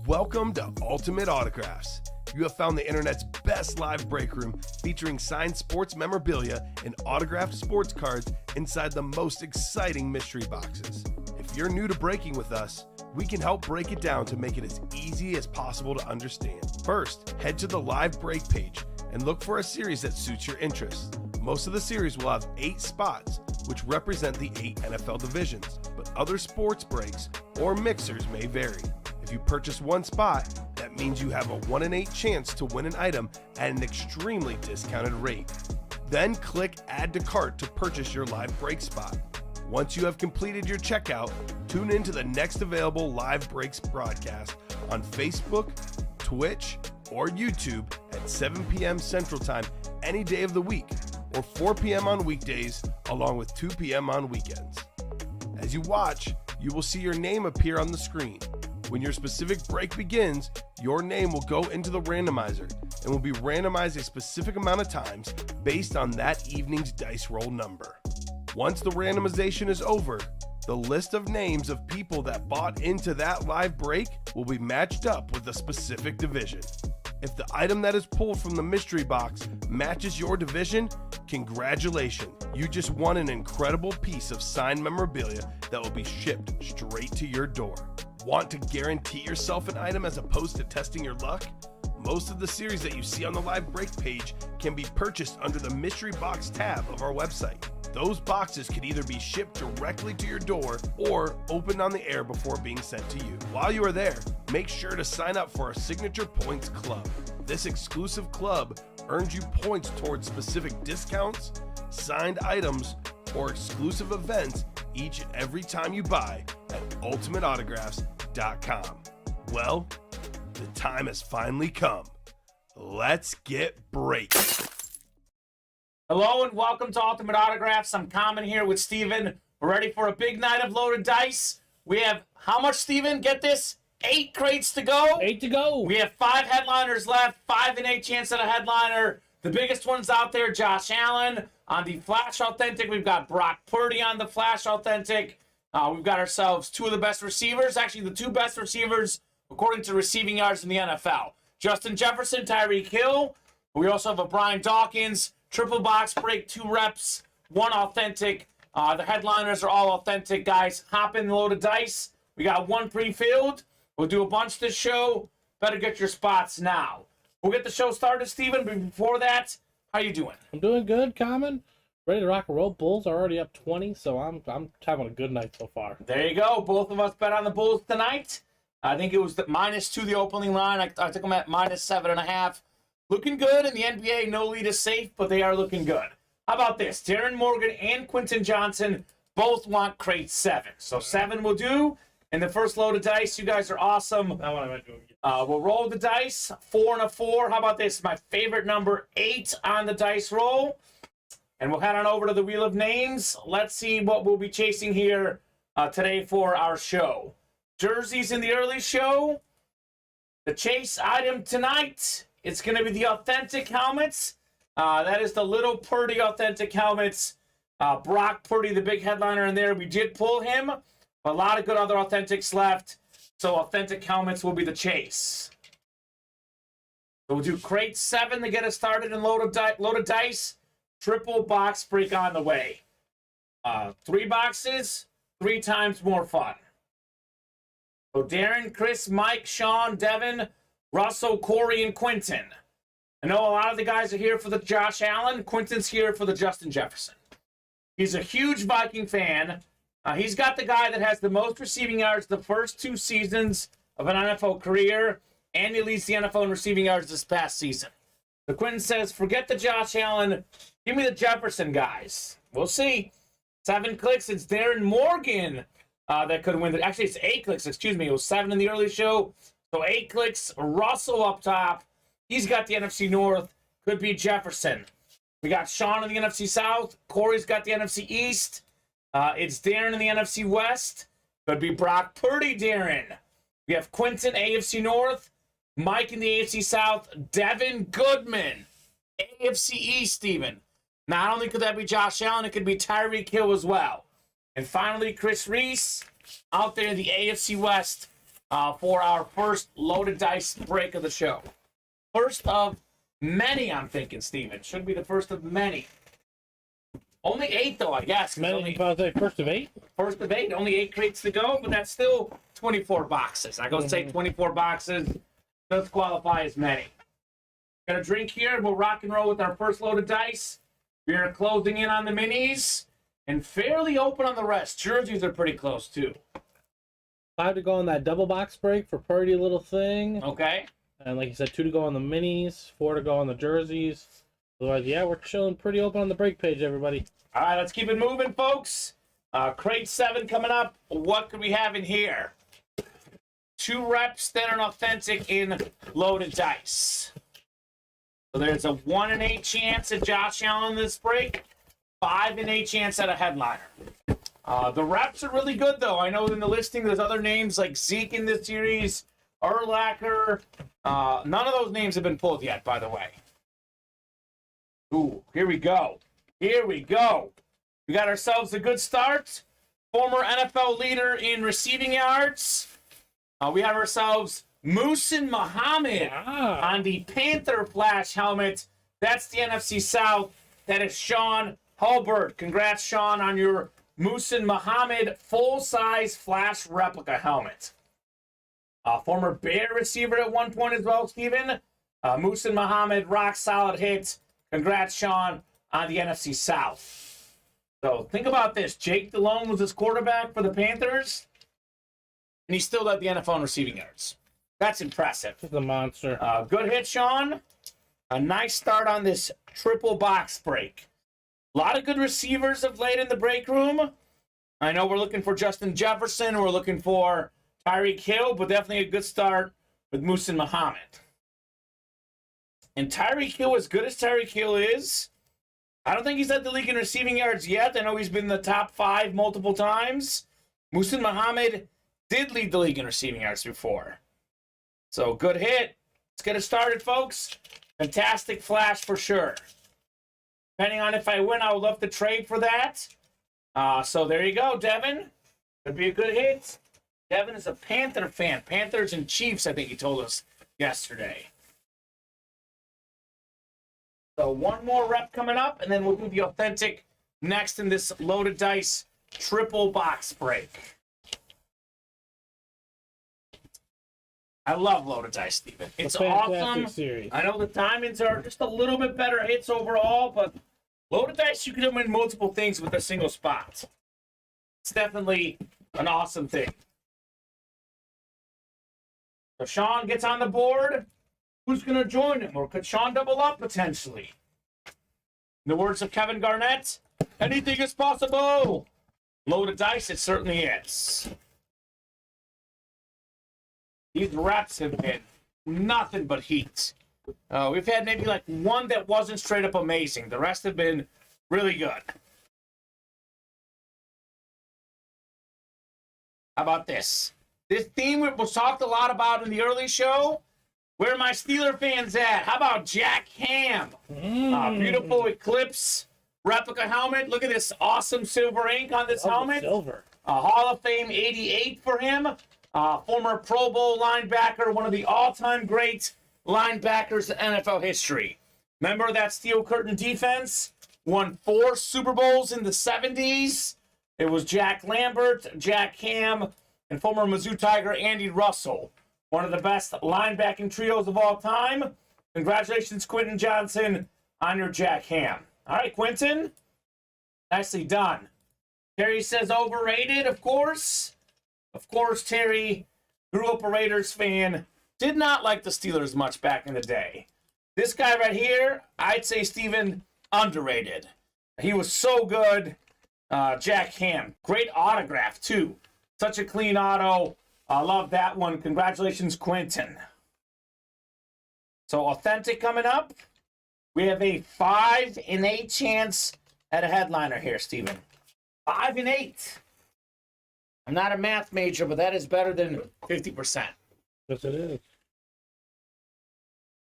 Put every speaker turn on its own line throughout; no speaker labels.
Welcome to Ultimate Autographs. You have found the internet's best live break room featuring signed sports memorabilia and autographed sports cards inside the most exciting mystery boxes. If you're new to breaking with us, we can help break it down to make it as easy as possible to understand. First, head to the live break page and look for a series that suits your interests. Most of the series will have 8 spots, which represent the 8 NFL divisions, but other sports breaks or mixers may vary. If you purchase one spot, that means you have a 1 in 8 chance to win an item at an extremely discounted rate. Then click Add to Cart to purchase your live break spot. Once you have completed your checkout, tune in to the next available live breaks broadcast on Facebook, Twitch, or YouTube at 7 p.m. Central Time any day of the week, or 4 p.m. on weekdays, along with 2 p.m. on weekends. As you watch, you will see your name appear on the screen. When your specific break begins, your name will go into the randomizer and will be randomized a specific amount of times based on that evening's dice roll number. Once the randomization is over, the list of names of people that bought into that live break will be matched up with a specific division. If the item that is pulled from the mystery box matches your division, congratulations, you just won an incredible piece of signed memorabilia that will be shipped straight to your door. Want to guarantee yourself an item as opposed to testing your luck? Most of the series that you see on the live break page can be purchased under the mystery box tab of our website. Those boxes could either be shipped directly to your door or opened on the air before being sent to you. While you are there, make sure to sign up for our Signature Points Club. This exclusive club earns you points towards specific discounts, signed items, or exclusive events each and every time you buy at ultimateautographs.com. Well, the time has finally come. Let's get breaking.
Hello and welcome to Ultimate Autographs. I'm Kamen here with Steven. We're ready for a big night of loaded dice. We have, how much, Steven? Get this? 8 crates to go.
8 to go.
We have 5 headliners left, 5 in 8 chance at a headliner. The biggest ones out there, Josh Allen. On the Flash Authentic, we've got Brock Purdy on the Flash Authentic. We've got ourselves 2 of the best receivers, actually the 2 best receivers according to receiving yards in the NFL. Justin Jefferson, Tyreek Hill. We also have a Brian Dawkins. Triple box break, 2 reps, 1 authentic. The headliners are all authentic, guys. Hop in the loaded dice. We got 1 pre-filled. We'll do a bunch this show. Better get your spots now. We'll get the show started, Steven, but before that, how you doing?
I'm doing good, Kamen. Ready to rock and roll. Bulls are already up 20, so I'm having a good night so far.
There you go. Both of us bet on the Bulls tonight. I think it was the -2 the opening line. I took them at -7.5. Looking good in the NBA. No lead is safe, but they are looking good. How about this? Darren Morgan and Quentin Johnson both want crate 7. So 7 will do. In the first load of dice, you guys are awesome.
That one I meant to get.
We'll roll the dice. 4 and a 4. How about this? My favorite number, 8 on the dice roll. And we'll head on over to the Wheel of Names. Let's see what we'll be chasing here today for our show. Jerseys in the early show. The chase item tonight, it's going to be the authentic helmets. That is the Little Purdy authentic helmets. Brock Purdy, the big headliner in there. We did pull him. A lot of good other authentics left. So authentic helmets will be the chase. So we'll do crate 7 to get us started in loaded dice. Triple box break on the way. 3 boxes, 3 times more fun. So Darren, Chris, Mike, Sean, Devin, Russell, Corey, and Quentin. I know a lot of the guys are here for the Josh Allen. Quentin's here for the Justin Jefferson. He's a huge Viking fan. He's got the guy that has the most receiving yards the first 2 seasons of an NFL career, and he leads the NFL in receiving yards this past season. So Quentin says, forget the Josh Allen. Give me the Jefferson guys. We'll see. 7 clicks. It's Darren Morgan that could win. Actually, it's 8 clicks. Excuse me. It was 7 in the early show. So 8 clicks. Russell up top. He's got the NFC North. Could be Jefferson. We got Sean in the NFC South. Corey's got the NFC East. It's Darren in the NFC West. Could be Brock Purdy, Darren. We have Quentin, AFC North. Mike in the AFC South. Devin Goodman, AFC East, Steven. Not only could that be Josh Allen, it could be Tyreek Hill as well. And finally, Chris Reese out there in the AFC West. for our first loaded dice break of the show. First of many, I'm thinking, Steven. Should be the first of many. Only 8, though, I guess.
Many, first of 8?
First of 8. Only 8 crates to go, but that's still 24 boxes. I go say 24 boxes. Does qualify as many. Got a drink here, and we'll rock and roll with our first load of dice. We are closing in on the minis, and fairly open on the rest. Jerseys are pretty close, too.
5 to go on that double box break for Purdy little thing.
Okay.
And like you said, 2 to go on the minis, 4 to go on the jerseys. Otherwise, yeah, we're chilling pretty open on the break page, everybody.
All right, let's keep it moving, folks. Crate 7 coming up. What could we have in here? 2 reps, then an authentic in loaded dice. So there's a 1 in 8 chance at Josh Allen this break. 5 in 8 chance at a headliner. The reps are really good, though. I know in the listing there's other names like Zeke in this series, Urlacher. None of those names have been pulled yet, by the way. Ooh, here we go. Here we go. We got ourselves a good start. Former NFL leader in receiving yards. We have ourselves Muhsin Muhammad on the Panther Flash helmet. That's the NFC South. That is Sean Hulbert. Congrats, Sean, on your Muhsin Muhammad full-size Flash replica helmet. Former Bear receiver at one point as well, Steven. Muhsin Muhammad, rock-solid hit. Congrats, Sean, on the NFC South. So think about this. Jake Delhomme was his quarterback for the Panthers, and he still led the NFL in receiving yards. That's impressive.
This is a monster.
Good hit, Sean. A nice start on this triple box break. A lot of good receivers of late in the break room. I know we're looking for Justin Jefferson. We're looking for Tyreek Hill, but definitely a good start with Muhsin Muhammad. And Tyreek Hill, as good as Tyreek Hill is, I don't think he's led the league in receiving yards yet. I know he's been in the top 5 multiple times. Muhsin Muhammad did lead the league in receiving yards before. So, good hit. Let's get it started, folks. Fantastic flash for sure. Depending on if I win, I would love to trade for that. So, there you go, Devin. Could be a good hit. Devin is a Panther fan. Panthers and Chiefs, I think he told us yesterday. So one more rep coming up, and then we'll do the authentic next in this loaded dice triple box break. I love loaded dice, Steven. It's awesome.
Series.
I know the diamonds are just a little bit better hits overall, but loaded dice, you can win multiple things with a single spot. It's definitely an awesome thing. So Sean gets on the board. Who's going to join him? Or could Sean double up potentially? In the words of Kevin Garnett, anything is possible. Loaded dice, it certainly is. These reps have been nothing but heat. We've had maybe like one that wasn't straight up amazing. The rest have been really good. How about this? This theme was talked a lot about in the early show. Where are my Steeler fans at? How about Jack Ham? Beautiful Eclipse replica helmet. Look at this awesome silver ink on this helmet.
Silver.
Hall of Fame 88 for him. Former Pro Bowl linebacker, one of the all-time great linebackers in NFL history. Remember that Steel Curtain defense? Won 4 Super Bowls in the 70s. It was Jack Lambert, Jack Ham, and former Mizzou Tiger Andy Russell. One of the best linebacking trios of all time. Congratulations, Quentin Johnson, on your Jack Ham. All right, Quentin. Nicely done. Terry says overrated, of course. Of course, Terry grew up a Raiders fan. Did not like the Steelers much back in the day. This guy right here, I'd say, Steven, underrated. He was so good. Jack Ham. Great autograph, too. Such a clean auto. I love that one. Congratulations, Quentin. So, authentic coming up. We have a 5 in 8 chance at a headliner here, Steven. 5 in 8. I'm not a math major, but that is better than 50%.
Yes, it is.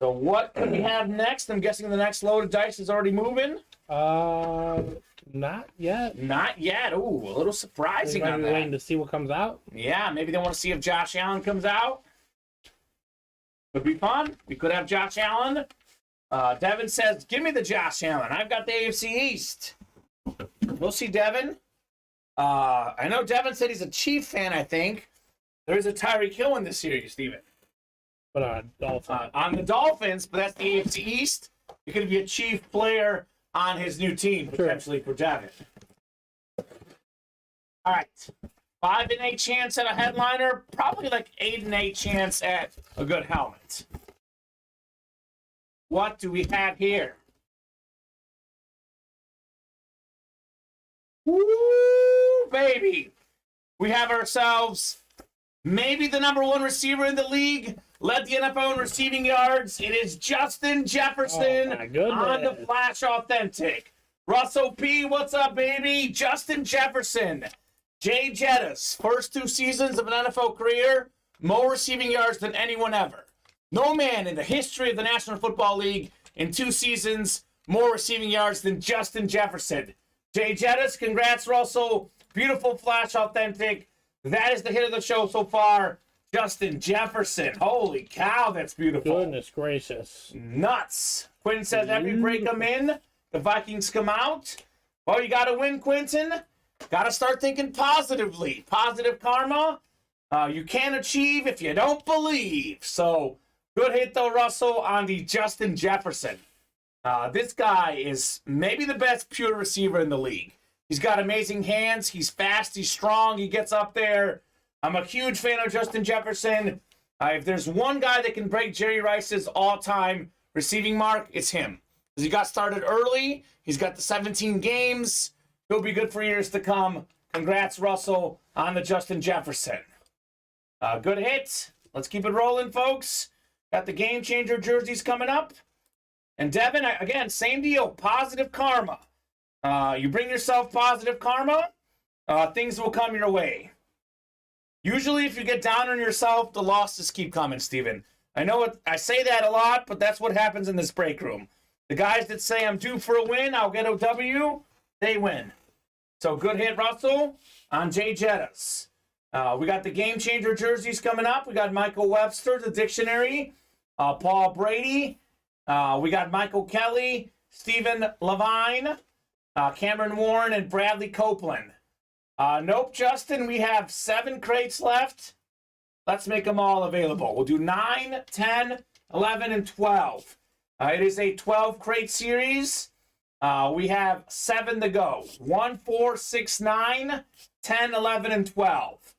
So what do we have next? I'm guessing the next load of dice is already moving.
Not yet.
Not yet. Ooh, a little surprising on that.
Waiting to see what comes out.
Yeah, maybe they want to see if Josh Allen comes out. Could be fun. We could have Josh Allen. Devin says, give me the Josh Allen. I've got the AFC East. We'll see, Devin. I know Devin said he's a Chief fan, I think. There's a Tyreek Hill in this series, Steven.
But Dolphins.
On the Dolphins, but that's the AFC East. It could be a Chief player on his new team, potentially for Devin. All right. 5 and 8 chance at a headliner. Probably like 8 and 8 chance at a good helmet. What do we have here? Woo, baby. We have ourselves maybe the #1 receiver in the league. Led the NFL in receiving yards. It is Justin Jefferson on the Flash Authentic. Russell P, what's up, baby? Justin Jefferson. Jay Jettas, first 2 seasons of an NFL career, more receiving yards than anyone ever. No man in the history of the National Football League in 2 seasons, more receiving yards than Justin Jefferson. Jay Jettas, congrats, Russell. Beautiful Flash Authentic. That is the hit of the show so far. Justin Jefferson. Holy cow, that's beautiful.
Goodness gracious.
Nuts. Quinn says every break I'm in, the Vikings come out. Well, you got to win, Quinton. Got to start thinking positively. Positive karma. You can't achieve if you don't believe. So, good hit, though, Russell, on the Justin Jefferson. This guy is maybe the best pure receiver in the league. He's got amazing hands. He's fast. He's strong. He gets up there. I'm a huge fan of Justin Jefferson. If there's one guy that can break Jerry Rice's all-time receiving mark, it's him. Because he got started early. He's got the 17 games. He'll be good for years to come. Congrats, Russell, on the Justin Jefferson. Good hit. Let's keep it rolling, folks. Got the Game Changer jerseys coming up. And Devin, again, same deal. Positive karma. You bring yourself positive karma, things will come your way. Usually, if you get down on yourself, the losses keep coming, Steven. I know I say that a lot, but that's what happens in this break room. The guys that say I'm due for a win, I'll get a W, they win. So good hit, Russell, on Jay Jettas. We got the Game Changer jerseys coming up. We got Michael Webster, the dictionary, Paul Brady. We got Michael Kelly, Stephen Levine, Cameron Warren, and Bradley Copeland. Nope, Justin, we have 7 crates left. Let's make them all available. We'll do 9, 10, 11, and 12. It is a 12-crate series. We have 7 to go. 1, 4, 6, 9, 10, 11, and 12.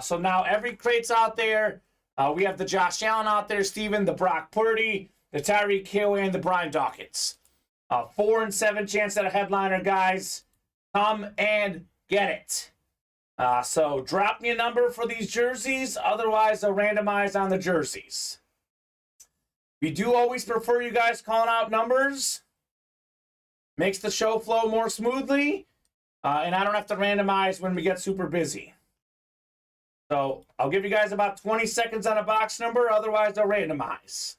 So now every crate's out there. We have the Josh Allen out there, Steven, the Brock Purdy, the Tyreek Hill, and the Brian Dawkins. 4 and 7 chance at a headliner, guys. Come and get it. So drop me a number for these jerseys. Otherwise, I'll randomize on the jerseys. We do always prefer you guys calling out numbers. Makes the show flow more smoothly. And I don't have to randomize when we get super busy. So I'll give you guys about 20 seconds on a box number. Otherwise, I'll randomize.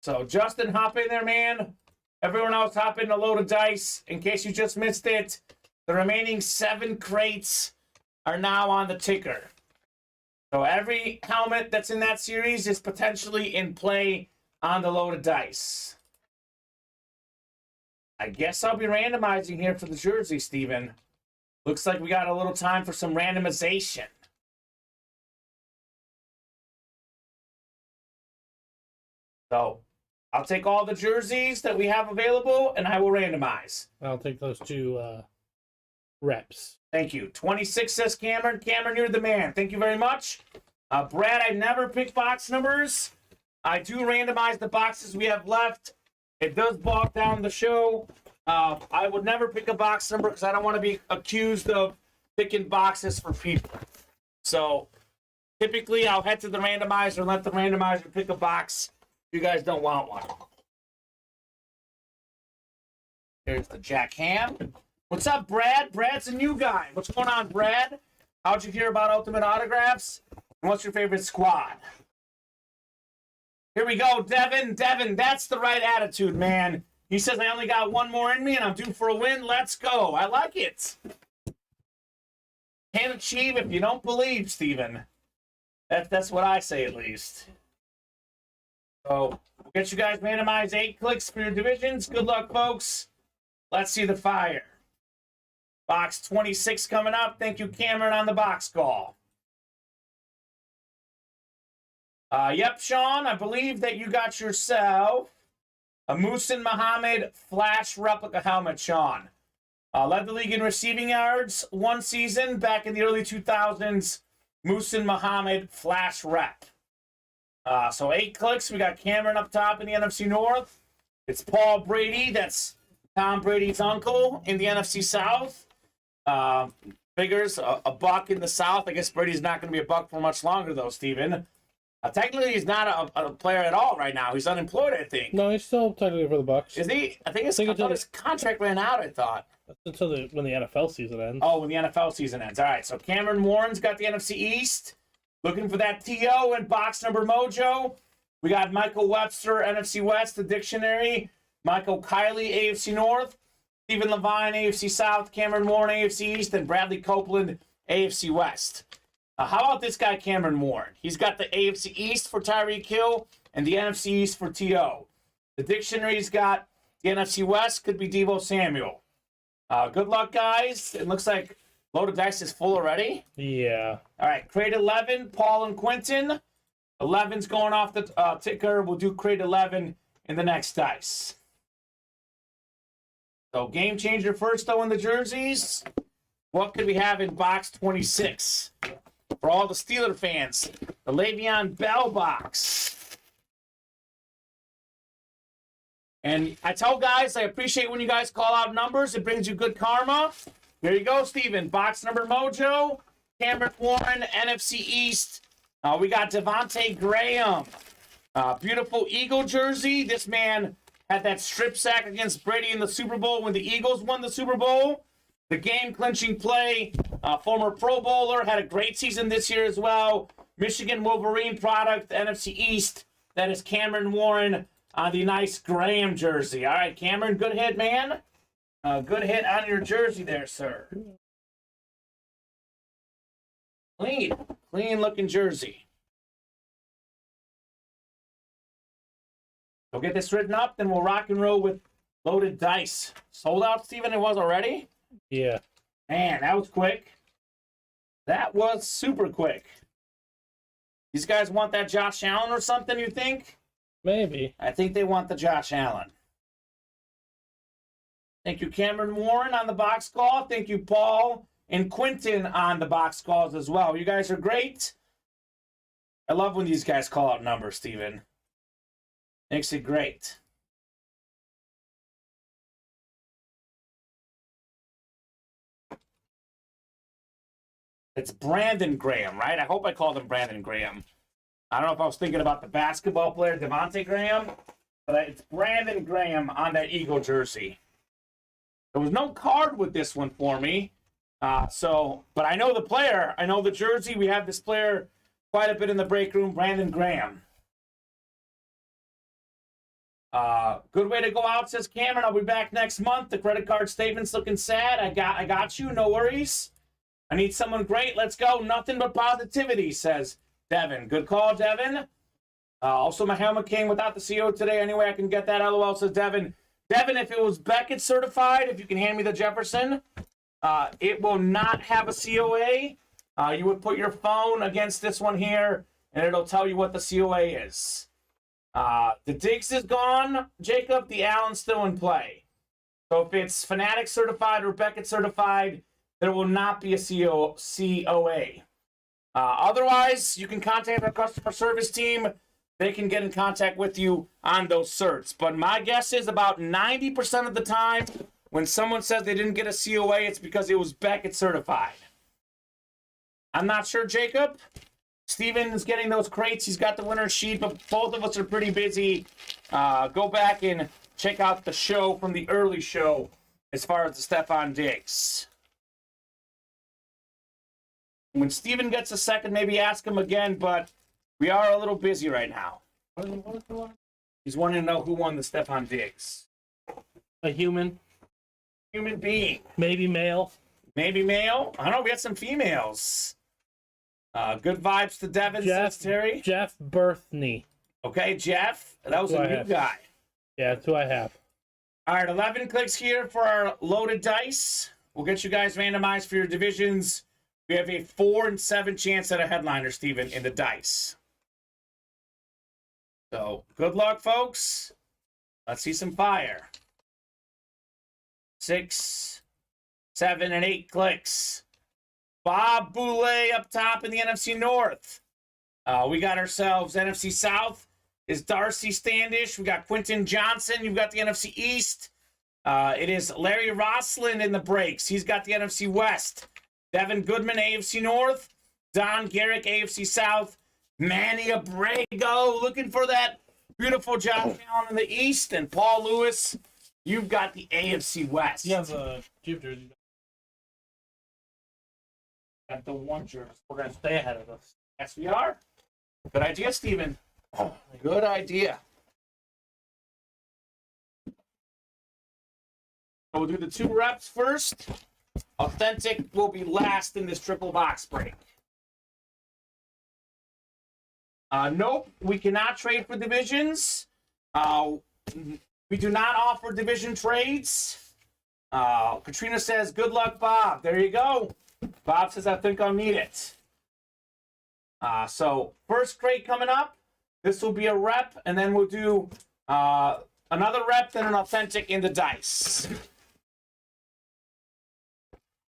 So Justin, hop in there, man. Everyone else, hop in a load of dice. In case you just missed it, the remaining 7 crates are now on the ticker. So every helmet that's in that series is potentially in play on the load of dice. I guess I'll be randomizing here for the jersey, Steven. Looks like we got a little time for some randomization. So I'll take all the jerseys that we have available, and I will randomize.
I'll take those 2 reps.
Thank you. 26 says Cameron. Cameron, you're the man. Thank you very much. Brad, I never pick box numbers. I do randomize the boxes we have left. It does bog down the show. I would never pick a box number because I don't want to be accused of picking boxes for people. So typically, I'll head to the randomizer and let the randomizer pick a box if you guys don't want one. There's the Jack Ham. What's up, Brad? Brad's a new guy. What's going on, Brad? How'd you hear about Ultimate Autographs? And what's your favorite squad? Here we go, Devin. Devin, that's the right attitude, man. He says, I only got one more in me, and I'm due for a win. Let's go. I like it. Can't achieve if you don't believe, Steven. That's what I say, at least. So, we'll get you guys randomized 8 clicks for your divisions. Good luck, folks. Let's see the fire. Box 26 coming up. Thank you, Cameron, on the box call. Yep, Sean, I believe that you got yourself a Muhsin Muhammad Flash replica helmet, Sean. Led the league in receiving yards one season back in the early 2000s. Muhsin Muhammad Flash rep. So 8 clicks. We got Cameron up top in the NFC North. It's Paul Brady. That's Tom Brady's uncle in the NFC South. Figures a buck in the South. I guess Brady's not going to be a buck for much longer, though, Steven. Technically, he's not a player at all right now. He's unemployed, I think.
No, he's still technically for the Bucks.
Is he? I think his contract ran out, I thought.
Until when the NFL season ends.
Oh, when the NFL season ends. All right, so Cameron Warren's got the NFC East. Looking for that TO and box number mojo. We got Michael Webster, NFC West, the dictionary. Michael Kiley, AFC North. Stephen Levine, AFC South. Cameron Warren, AFC East. And Bradley Copeland, AFC West. How about this guy, Cameron Warren? He's got the AFC East for Tyreek Hill and the NFC East for T.O. The dictionary's got the NFC West, could be Deebo Samuel. Good luck, guys. It looks like loaded dice is full already.
Yeah.
All right, crate 11, Paul and Quentin. 11's going off the ticker. We'll do crate 11 in the next dice. So game changer first, though, in the jerseys. What could we have in box 26? For all the Steeler fans, the Le'Veon Bell box. And I tell guys, I appreciate when you guys call out numbers. It brings you good karma. There you go, Steven. Box number mojo. Cameron Warren, NFC East. We got Devontae Graham. Beautiful Eagle jersey. This man had that strip sack against Brady in the Super Bowl when the Eagles won the Super Bowl. The game-clinching play, former Pro Bowler, had a great season this year as well. Michigan Wolverine product, NFC East. That is Cameron Warren on the nice Graham jersey. All right, Cameron, good hit, man. Good hit on your jersey there, sir. Clean-looking jersey. We'll get this written up, then we'll rock and roll with loaded dice. Sold out, Steven, it was already?
Yeah.
Man, that was quick. That was super quick. These guys want that Josh Allen or something, you think?
Maybe.
I think they want the Josh Allen. Thank you, Cameron Warren, on the box call. Thank you, Paul and Quentin, on the box calls as well. You guys are great. I love when these guys call out numbers, Steven. Makes it great. It's Brandon Graham, right? I hope I called him Brandon Graham. I don't know if I was thinking about the basketball player, Devontae Graham, but it's Brandon Graham on that Eagle jersey. There was no card with this one for me. But I know the player. I know the jersey. We have this player quite a bit in the break room, Brandon Graham. Good way to go out, says Cameron. I'll be back next month. The credit card statement's looking sad. I got you. No worries. I need someone great. Let's go. Nothing but positivity, says Devin. Good call, Devin. Also, my helmet came without the CO today. Anyway, I can get that. LOL, says Devin. Devin, if it was Beckett certified, if you can hand me the Jefferson, it will not have a COA. You would put your phone against this one here, and it'll tell you what the COA is. The Diggs is gone, Jacob. The Allen's still in play. So if it's Fanatic certified or Beckett certified, there will not be a COA. Otherwise, you can contact our customer service team. They can get in contact with you on those certs. But my guess is about 90% of the time, when someone says they didn't get a COA, it's because it was Beckett certified. I'm not sure, Jacob. Steven's getting those crates. He's got the winner's sheet, but both of us are pretty busy. Go back and check out the show from the early show as far as the Stephon Diggs. When Steven gets a second, maybe ask him again, but we are a little busy right now. He's wanting to know who won the Stephon Diggs.
A human,
Human being.
maybe male.
Maybe male. I don't know. We had some females. Good vibes to Devin, says Terry.
Jeff Berthney.
Okay, Jeff. That was a new guy.
Yeah, that's who I have.
All right, 11 clicks here for our loaded dice. We'll get you guys randomized for your divisions. We have a 4 and 7 chance at a headliner, Steven, in the dice. So, good luck, folks. Let's see some fire. 6, 7, and 8 clicks. Bob Boulay up top in the NFC North. We got ourselves NFC South is Darcy Standish. We got Quentin Johnson. You've got the NFC East. It is Larry Roslin in the breaks. He's got the NFC West. Devin Goodman, AFC North. Don Garrick, AFC South. Manny Abrego looking for that beautiful Josh Allen in the East. And Paul Lewis, you've got the AFC West.
You have a Jeep jersey.
Got the one jersey.
We're going to stay ahead of us.
Yes, we are. Good idea, Steven. Good idea. We'll do the 2 reps first. Authentic will be last in this triple box break. Nope, we cannot trade for divisions. We do not offer division trades. Katrina says, good luck, Bob. There you go. Bob says, I think I'll need it. So first crate coming up. This will be a rep, and then we'll do another rep, then an authentic in the dice.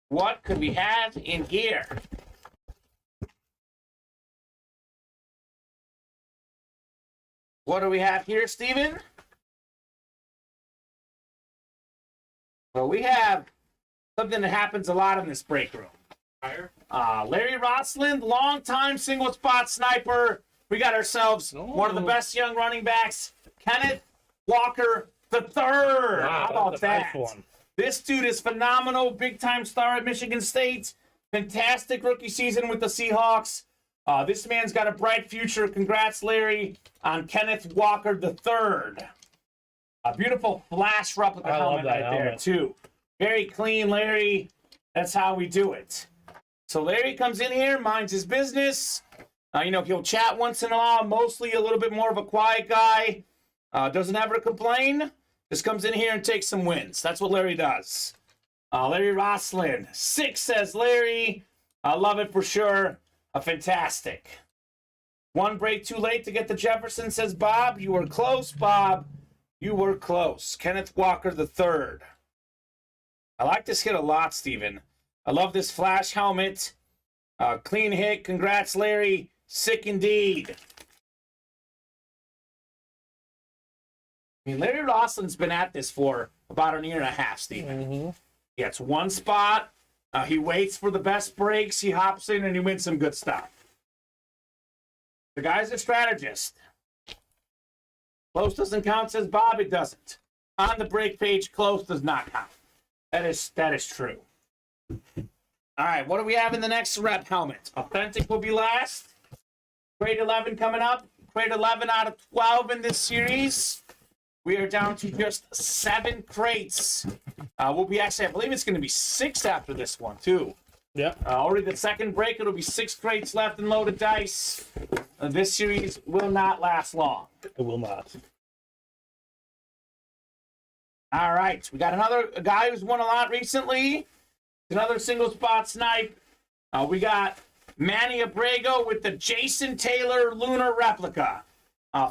What could we have in here? What do we have here, Steven? Well, we have something that happens a lot in this break room. Larry Roslin, longtime single spot sniper. We got ourselves one of the best young running backs, Kenneth Walker III.
Wow,
how about that?
Nice one.
This dude is phenomenal. Big time star at Michigan State. Fantastic rookie season with the Seahawks. This man's got a bright future. Congrats, Larry, on Kenneth Walker III. A beautiful flash replica helmet right there, too. Very clean, Larry. That's how we do it. So Larry comes in here, minds his business. He'll chat once in a while, mostly a little bit more of a quiet guy. Doesn't ever complain. Just comes in here and takes some wins. That's what Larry does. Larry Roslin. 6, says Larry. I love it for sure. Fantastic. 1 break too late to get the Jefferson, says Bob. You were close, Bob. You were close. Kenneth Walker III. I like this hit a lot, Steven. I love this flash helmet. Clean hit. Congrats, Larry. Sick indeed. I mean, Larry Roslin's been at this for about a year and a half, Steven.
Mm-hmm.
He gets one spot. He waits for the best breaks. He hops in and he wins some good stuff. The guy's a strategist. Close doesn't count, says Bob. It doesn't. On the break page, close does not count. That is true. All right, what do we have in the next rep helmet? Authentic will be last. Grade 11 coming up. Grade 11 out of 12 in this series. We are down to just 7 crates. We'll be actually, I believe it's going to be 6 after this one, too.
Yeah.
Already the second break, it'll be 6 crates left in loaded dice. This series will not last long.
It will not.
All right, we got another guy who's won a lot recently. Another single spot snipe. We got Manny Abrego with the Jason Taylor Lunar replica.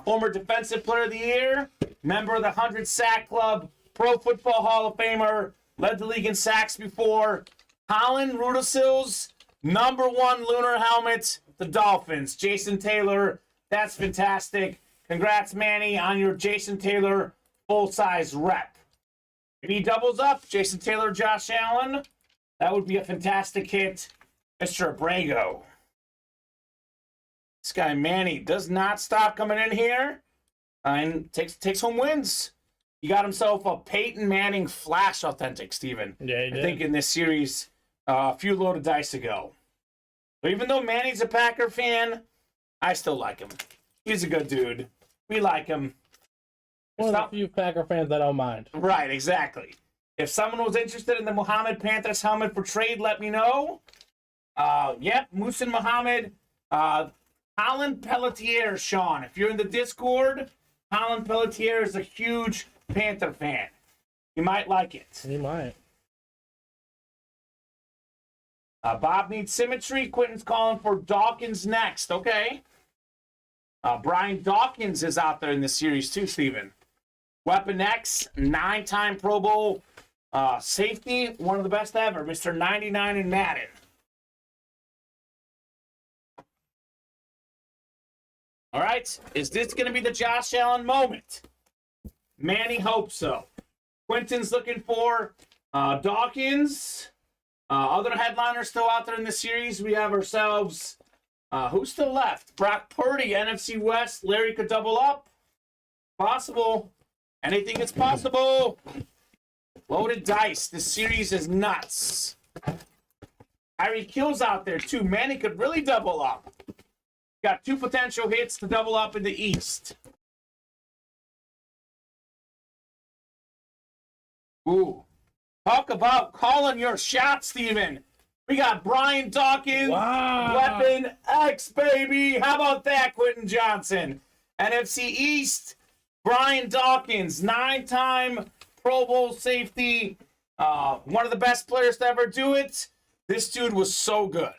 Former Defensive Player of the Year, member of the 100 Sack Club, Pro Football Hall of Famer, led the league in sacks before. Colin Rudisil's #1 lunar helmet, the Dolphins. Jason Taylor, that's fantastic. Congrats, Manny, on your Jason Taylor full-size rep. If he doubles up, Jason Taylor, Josh Allen, that would be a fantastic hit. Mr. Abrego. This guy, Manny, does not stop coming in here and takes home wins. He got himself a Peyton Manning flash authentic, Steven.
Yeah, he did.
I think in this series a few loaded dice ago. But even though Manny's a Packer fan, I still like him. He's a good dude. We like him.
One of the few Packer fans I don't mind.
Right, exactly. If someone was interested in the Muhammad Panthers helmet for trade, let me know. Yep, Muhsin Muhammad. Colin Pelletier, Sean. If you're in the Discord, Colin Pelletier is a huge Panther fan. You might like it.
He might.
Bob needs symmetry. Quentin's calling for Dawkins next. Okay. Brian Dawkins is out there in this series too, Steven. Weapon X, 9-time Pro Bowl safety, one of the best ever, Mr. 99 in Madden. All right, is this going to be the Josh Allen moment? Manny hopes so. Quentin's looking for Dawkins. Other headliners still out there in the series. We have ourselves, who's still left? Brock Purdy, NFC West. Larry could double up. Possible. Anything is possible. Loaded dice. This series is nuts. Tyreek Hill's out there too. Manny could really double up. Got 2 potential hits to double up in the East. Ooh. Talk about calling your shot, Steven. We got Brian Dawkins.
Wow.
Weapon X, baby. How about that, Quentin Johnson? NFC East, Brian Dawkins, 9-time Pro Bowl safety. One of the best players to ever do it. This dude was so good.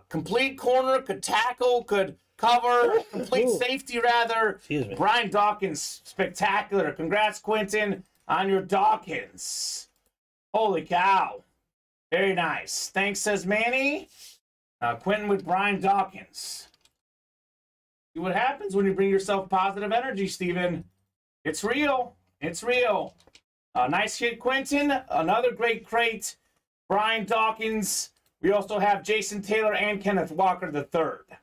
Complete corner, could tackle, could cover, complete safety rather.
Excuse me.
Brian Dawkins, spectacular. Congrats, Quentin, on your Dawkins. Holy cow. Very nice. Thanks, says Manny. Quentin with Brian Dawkins. See what happens when you bring yourself positive energy, Steven. It's real. It's real. Nice hit, Quentin. Another great crate. Brian Dawkins. We also have Jason Taylor and Kenneth Walker III.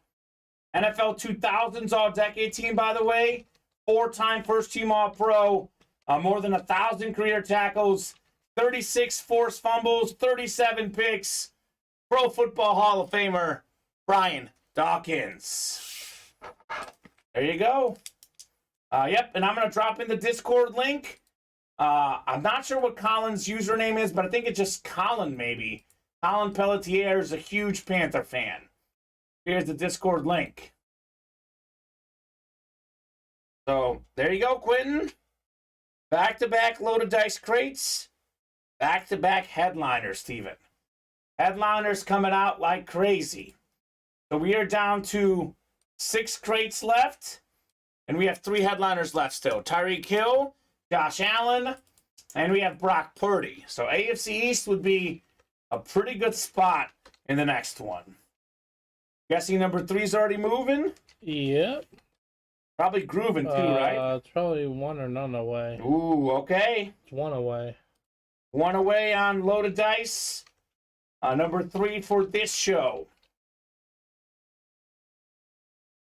NFL 2000s All-Decade team, by the way. 4-time first-team All-Pro. More than 1,000 career tackles. 36 forced fumbles. 37 picks. Pro Football Hall of Famer, Brian Dawkins. There you go. Yep, and I'm going to drop in the Discord link. I'm not sure what Colin's username is, but I think it's just Colin, maybe. Colin Pelletier is a huge Panther fan. Here's the Discord link. So, there you go, Quentin. Back-to-back loaded dice crates. Back-to-back headliners, Steven. Headliners coming out like crazy. So we are down to 6 crates left. And we have 3 headliners left still. Tyreek Hill, Josh Allen, and we have Brock Purdy. So AFC East would be a pretty good spot in the next one. Guessing number 3's already moving?
Yep.
Probably grooving too, right?
It's probably 1 or none away.
Ooh, okay.
It's 1 away.
1 away on loaded dice. Number 3 for this show.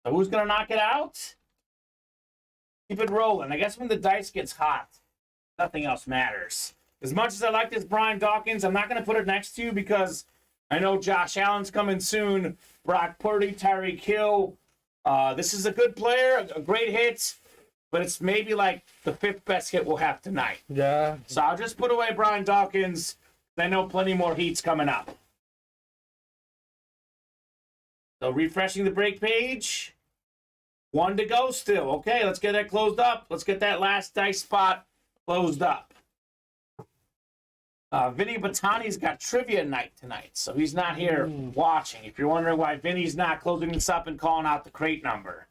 So who's going to knock it out? Keep it rolling. I guess when the dice gets hot, nothing else matters. As much as I like this Brian Dawkins, I'm not going to put it next to you because I know Josh Allen's coming soon. Brock Purdy, Tyreek Hill. This is a good player, a great hit, but it's maybe like the 5th best hit we'll have tonight.
Yeah.
So I'll just put away Brian Dawkins. I know plenty more heats coming up. So refreshing the break page. 1 to go still. Okay, let's get that closed up. Let's get that last dice spot closed up. Vinny Batani's got trivia night tonight, so he's not here watching. If you're wondering why Vinny's not closing this up and calling out the crate number.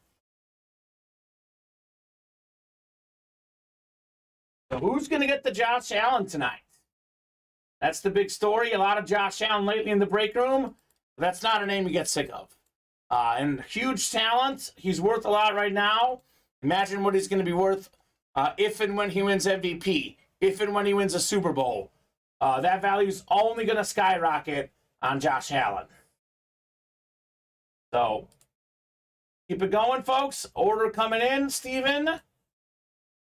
So who's going to get the Josh Allen tonight? That's the big story. A lot of Josh Allen lately in the break room. That's not a name you get sick of. And huge talent. He's worth a lot right now. Imagine what he's going to be worth if and when he wins MVP. If and when he wins a Super Bowl. That value is only going to skyrocket on Josh Allen. So, keep it going, folks. Order coming in, Steven.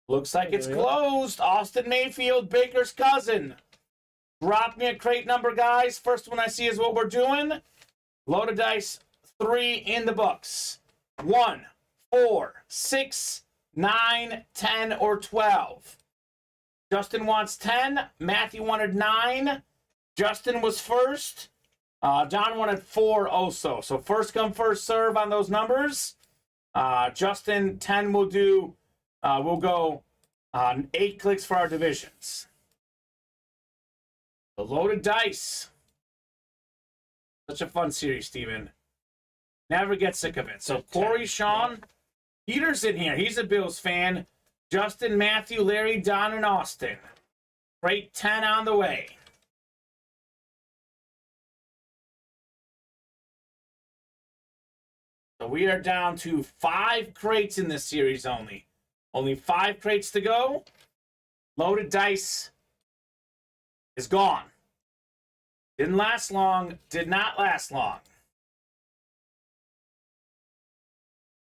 Looks like it's closed. Austin Mayfield, Baker's cousin. Drop me a crate number, guys. First one I see is what we're doing. Loaded dice, 3 in the books. 1, 4, 6, 9, 10, or 12. Justin wants 10. Matthew wanted 9. Justin was first. John wanted 4 also. So first come, first serve on those numbers. Justin, 10 will do. We'll go 8 clicks for our divisions. The loaded dice. Such a fun series, Steven. Never get sick of it. So Corey, Sean, Peter's in here. He's a Bills fan. Justin, Matthew, Larry, Don, and Austin. Crate 10 on the way. So we are down to 5 crates in this series only. Only 5 crates to go. Loaded dice is gone. Didn't last long. Did not last long.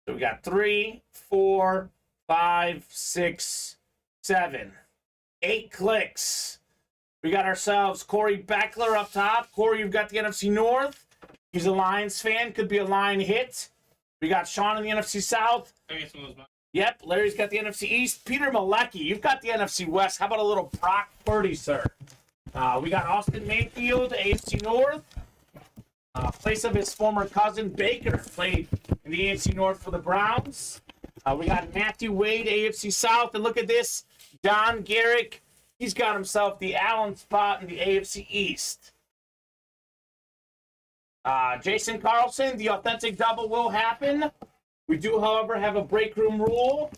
So we got 3, 4, 5, 6, 7, 8 clicks. We got ourselves Corey Beckler up top. Corey, you've got the NFC North. He's a Lions fan. Could be a line hit. We got Sean in the NFC South. Yep, Larry's got the NFC East. Peter Malecki, you've got the NFC West. How about a little Brock Purdy, sir? We got Austin Mayfield, AFC North. Place of his former cousin, Baker, played in the AFC North for the Browns. We got Matthew Wade, AFC South. And look at this, Don Garrick. He's got himself the Allen spot in the AFC East. Jason Carlson, the authentic double will happen. We do, however, have a break room rule,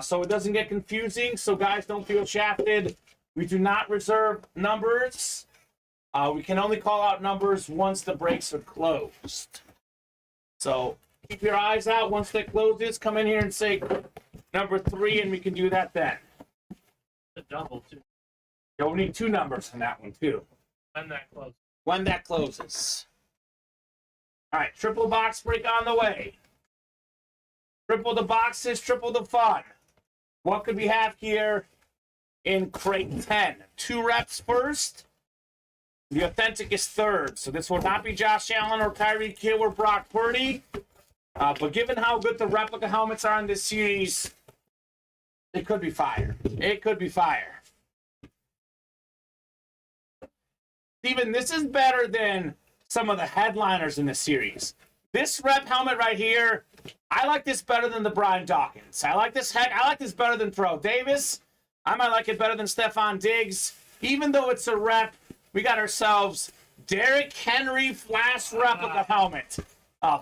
so it doesn't get confusing, so guys don't feel shafted. We do not reserve numbers. We can only call out numbers once the breaks are closed. So keep your eyes out. Once that closes, come in here and say number 3, and we can do that then.
The double, too.
You'll need 2 numbers on that one, too.
When that closes.
When that closes. All right, triple box break on the way. Triple the boxes, triple the fun. What could we have here in crate 10? 2 reps first. The authentic is third. So this will not be Josh Allen or Tyreek Hill or Brock Purdy. But given how good the replica helmets are in this series, it could be fire. It could be fire. Steven, this is better than some of the headliners in the series. This rep helmet right here, I like this better than the Brian Dawkins. I like this better than Terrell Davis. I might like it better than Stephon Diggs. Even though it's a rep, we got ourselves Derrick Henry Flash replica helmet.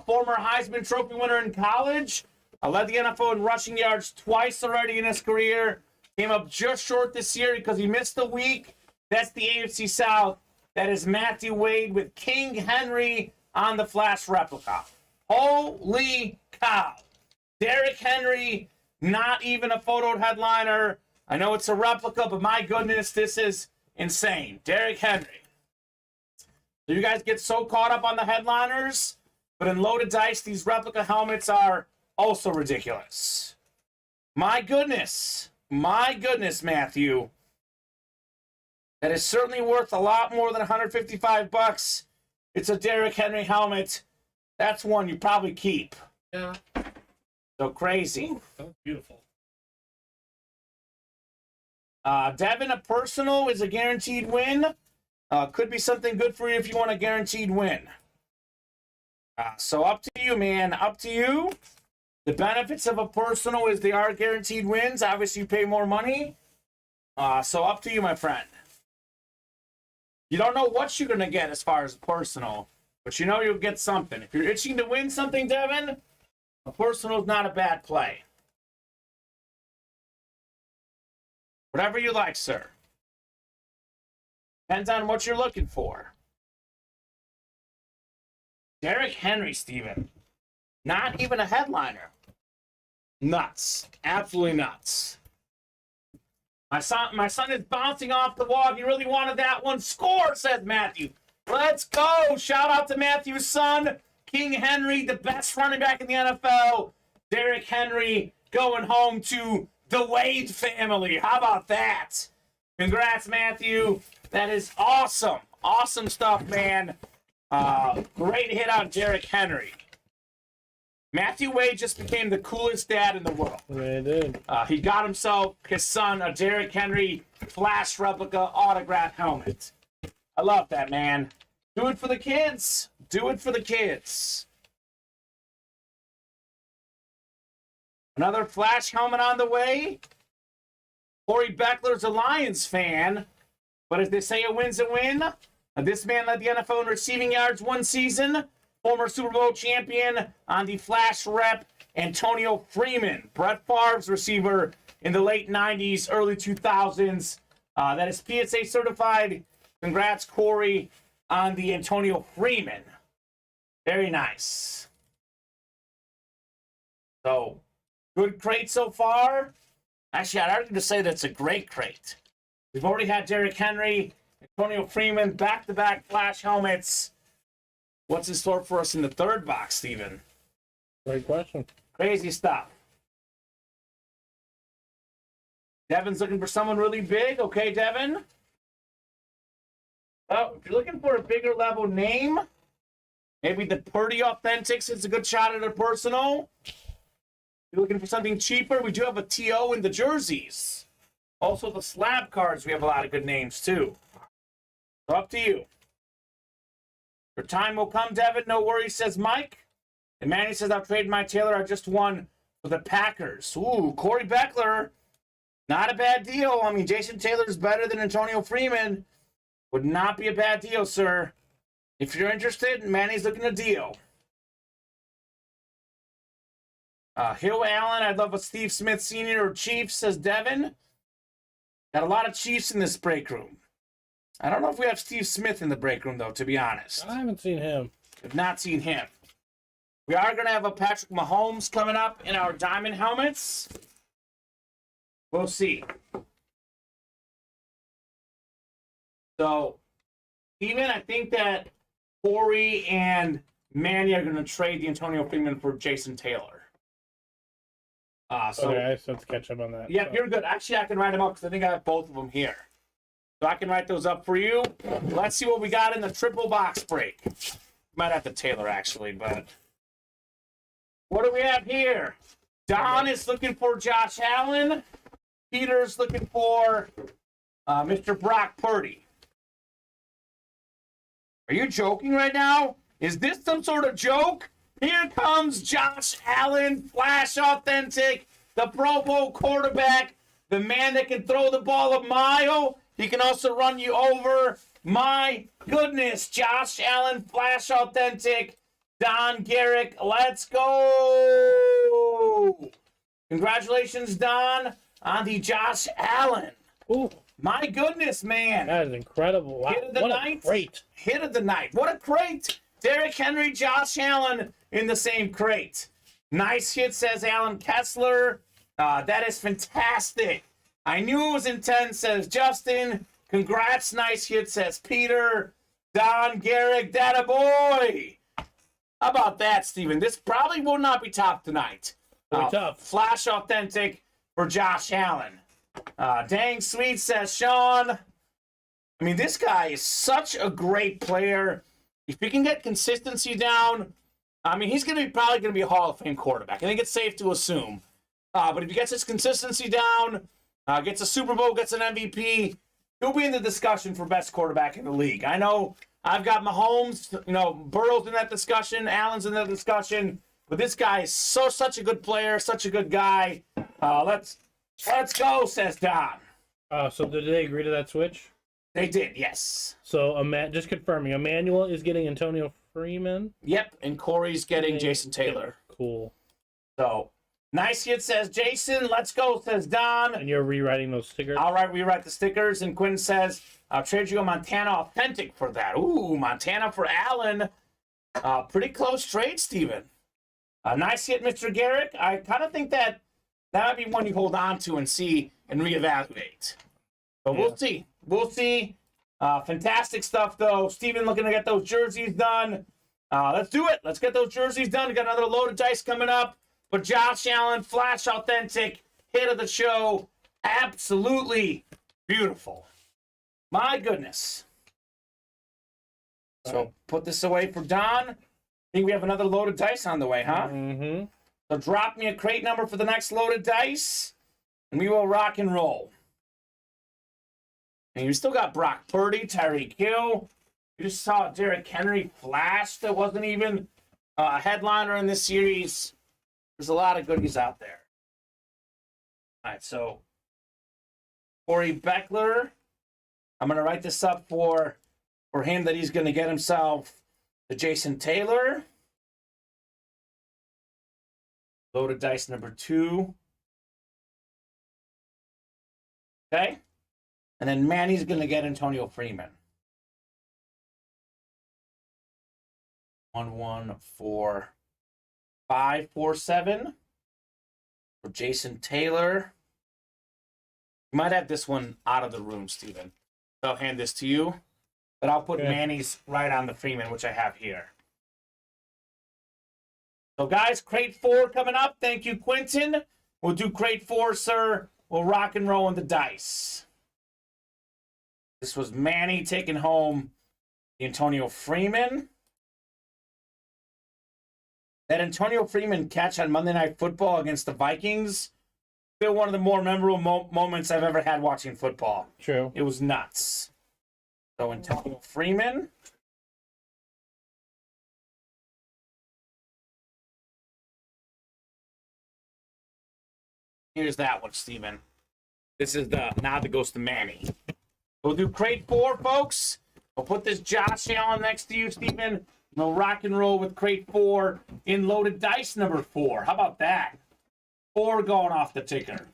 Former Heisman Trophy winner in college. Led the NFL in rushing yards twice already in his career. Came up just short this year because he missed a week. That's the AFC South. That is Matthew Wade with King Henry on the Flash replica. Holy cow. Derrick Henry, not even a photoed headliner. I know it's a replica, but my goodness, this is insane. Derrick Henry. So you guys get so caught up on the headliners, but in loaded dice, these replica helmets are also ridiculous. My goodness, Matthew. That is certainly worth a lot more than $155. It's a Derrick Henry helmet. That's one you probably keep.
Yeah.
So crazy.
Ooh, that was beautiful.
Devin, a personal is a guaranteed win. Could be something good for you if you want a guaranteed win. So up to you, man. Up to you. The benefits of a personal is they are guaranteed wins. Obviously, you pay more money. So up to you, my friend. You don't know what you're going to get as far as personal, but you know you'll get something. If you're itching to win something, Devin, a personal is not a bad play. Whatever you like, sir. Depends on what you're looking for. Derrick Henry, Steven. Not even a headliner. Nuts. Absolutely nuts. My son is bouncing off the wall. If you really wanted that one, score, says Matthew. Let's go. Shout out to Matthew's son, King Henry, the best running back in the NFL. Derrick Henry going home to the Wade family. How about that? Congrats, Matthew. That is awesome. Awesome stuff, man. Great hit on Derrick Henry. Matthew Wade just became the coolest dad in the world.
Yeah, it did.
He got himself, his son, a Derrick Henry Flash replica autograph helmet. I love that, man. Do it for the kids. Do it for the kids. Another Flash helmet on the way. Corey Beckler's a Lions fan, but as they say, a win's a win. This man led the NFL in receiving yards one season. Former Super Bowl champion on the Flash rep, Antonio Freeman. Brett Favre's receiver in the late 90s, early 2000s. That is PSA certified. Congrats, Corey, on the Antonio Freeman. Very nice. So, good crate so far. Actually, I'd argue to say that's a great crate. We've already had Derrick Henry, Antonio Freeman, back-to-back Flash helmets. What's in store for us in the third box, Steven?
Great question.
Crazy stuff. Devin's looking for someone really big. Okay, Devin. Oh, if you're looking for a bigger level name, maybe the Purdy Authentics is a good shot at a personal. If you're looking for something cheaper, we do have a TO in the jerseys. Also, the slab cards, we have a lot of good names, too. So up to you. Your time will come, Devin. No worries, says Mike. And Manny says, I'll trade my Taylor. I just won for the Packers. Ooh, Corey Beckler. Not a bad deal. I mean, Jason Taylor's better than Antonio Freeman. Would not be a bad deal, sir. If you're interested, Manny's looking a deal. Hill Allen, I'd love a Steve Smith Sr. or Chiefs, says Devin. Got a lot of Chiefs in this break room. I don't know if we have Steve Smith in the break room, though, to be honest.
I haven't seen him.
Have not seen him. We are going to have a Patrick Mahomes coming up in our diamond helmets. We'll see. So, even I think that Corey and Manny are going to trade the Antonio Freeman for Jason Taylor.
Okay, I just have to catch up on that.
Yep, you're good. Actually, I can write them up because I think I have both of them here. So I can write those up for you. Let's see what we got in the triple box break. Might have to Taylor, actually, but... What do we have here? Don is looking for Josh Allen. Peter's looking for Mr. Brock Purdy. Are you joking right now? Is this some sort of joke? Here comes Josh Allen, Flash Authentic, the Pro Bowl quarterback, the man that can throw the ball a mile. He can also run you over. My goodness, Josh Allen, Flash Authentic, Don Garrick, let's go. Congratulations, Don, on the Josh Allen.
Ooh,
My goodness, man.
that is incredible. Wow.
Hit of the
What
night.
a crate.
Hit of the night. What a crate. Derrick Henry, Josh Allen in the same crate. Nice hit, says Alan Kessler. That is fantastic. I knew it was intense, says Justin. Congrats, nice hit, says Peter. Don Garrick, that a boy. How about that, Steven? This probably will not be top tonight.
Tough.
Flash Authentic for Josh Allen. Dang sweet, says Sean. I mean, this guy is such a great player. If he can get consistency down, I mean, he's probably going to be a Hall of Fame quarterback. I think it's safe to assume. But if he gets his consistency down, gets a Super Bowl, gets an MVP, he'll be in the discussion for best quarterback in the league. I know I've got Mahomes, Burrow's in that discussion, Allen's in that discussion, but this guy is such a good player, such a good guy. Let's go, says Don.
So did they agree to that switch?
They did, yes.
So just confirming, Emmanuel is getting Antonio Freeman.
Yep, and Corey's getting Jason Taylor.
Cool.
So, nice hit, says Jason. Let's go, says Don.
And you're rewriting those stickers?
All right, rewrite the stickers. And Quinn says, I'll trade you a Montana Authentic for that. Ooh, Montana for Allen. Pretty close trade, Steven. Nice hit, Mr. Garrick. I kind of think that might be one you hold on to and see and reevaluate. But we'll see. We'll see. Fantastic stuff, though. Steven looking to get those jerseys done. Let's do it. Let's get those jerseys done. We got another load of dice coming up. But Josh Allen, Flash Authentic, hit of the show. Absolutely beautiful. My goodness. So put this away for Don. think we have another loaded dice on the way, huh?
Mm-hmm.
So drop me a crate number for the next loaded dice, and we will rock and roll. And you still got Brock Purdy, Tyreek Hill. You just saw Derrick Henry flash that wasn't even a headliner in this series. There's a lot of goodies out there. All right, so Corey Beckler. I'm going to write this up for him that he's going to get himself the Jason Taylor. Loaded dice number 2. Okay. And then Manny's going to get Antonio Freeman. 1, 1, 4, 5, 4, 7. For Jason Taylor. You might have this one out of the room, Steven. I'll hand this to you. But I'll put Manny's right on the Freeman, which I have here. So, guys, crate 4 coming up. Thank you, Quentin. We'll do crate 4, sir. We'll rock and roll on the dice. This was Manny taking home the Antonio Freeman. That Antonio Freeman catch on Monday Night Football against the Vikings, still one of the more memorable moments I've ever had watching football.
True.
It was nuts. So Antonio Freeman. Here's that one, Steven. This is the nod that goes to Manny. We'll do crate 4, folks. I'll put this Josh Allen next to you, Steven. We'll rock and roll with crate 4 in loaded dice number 4. How about that? 4 going off the ticker.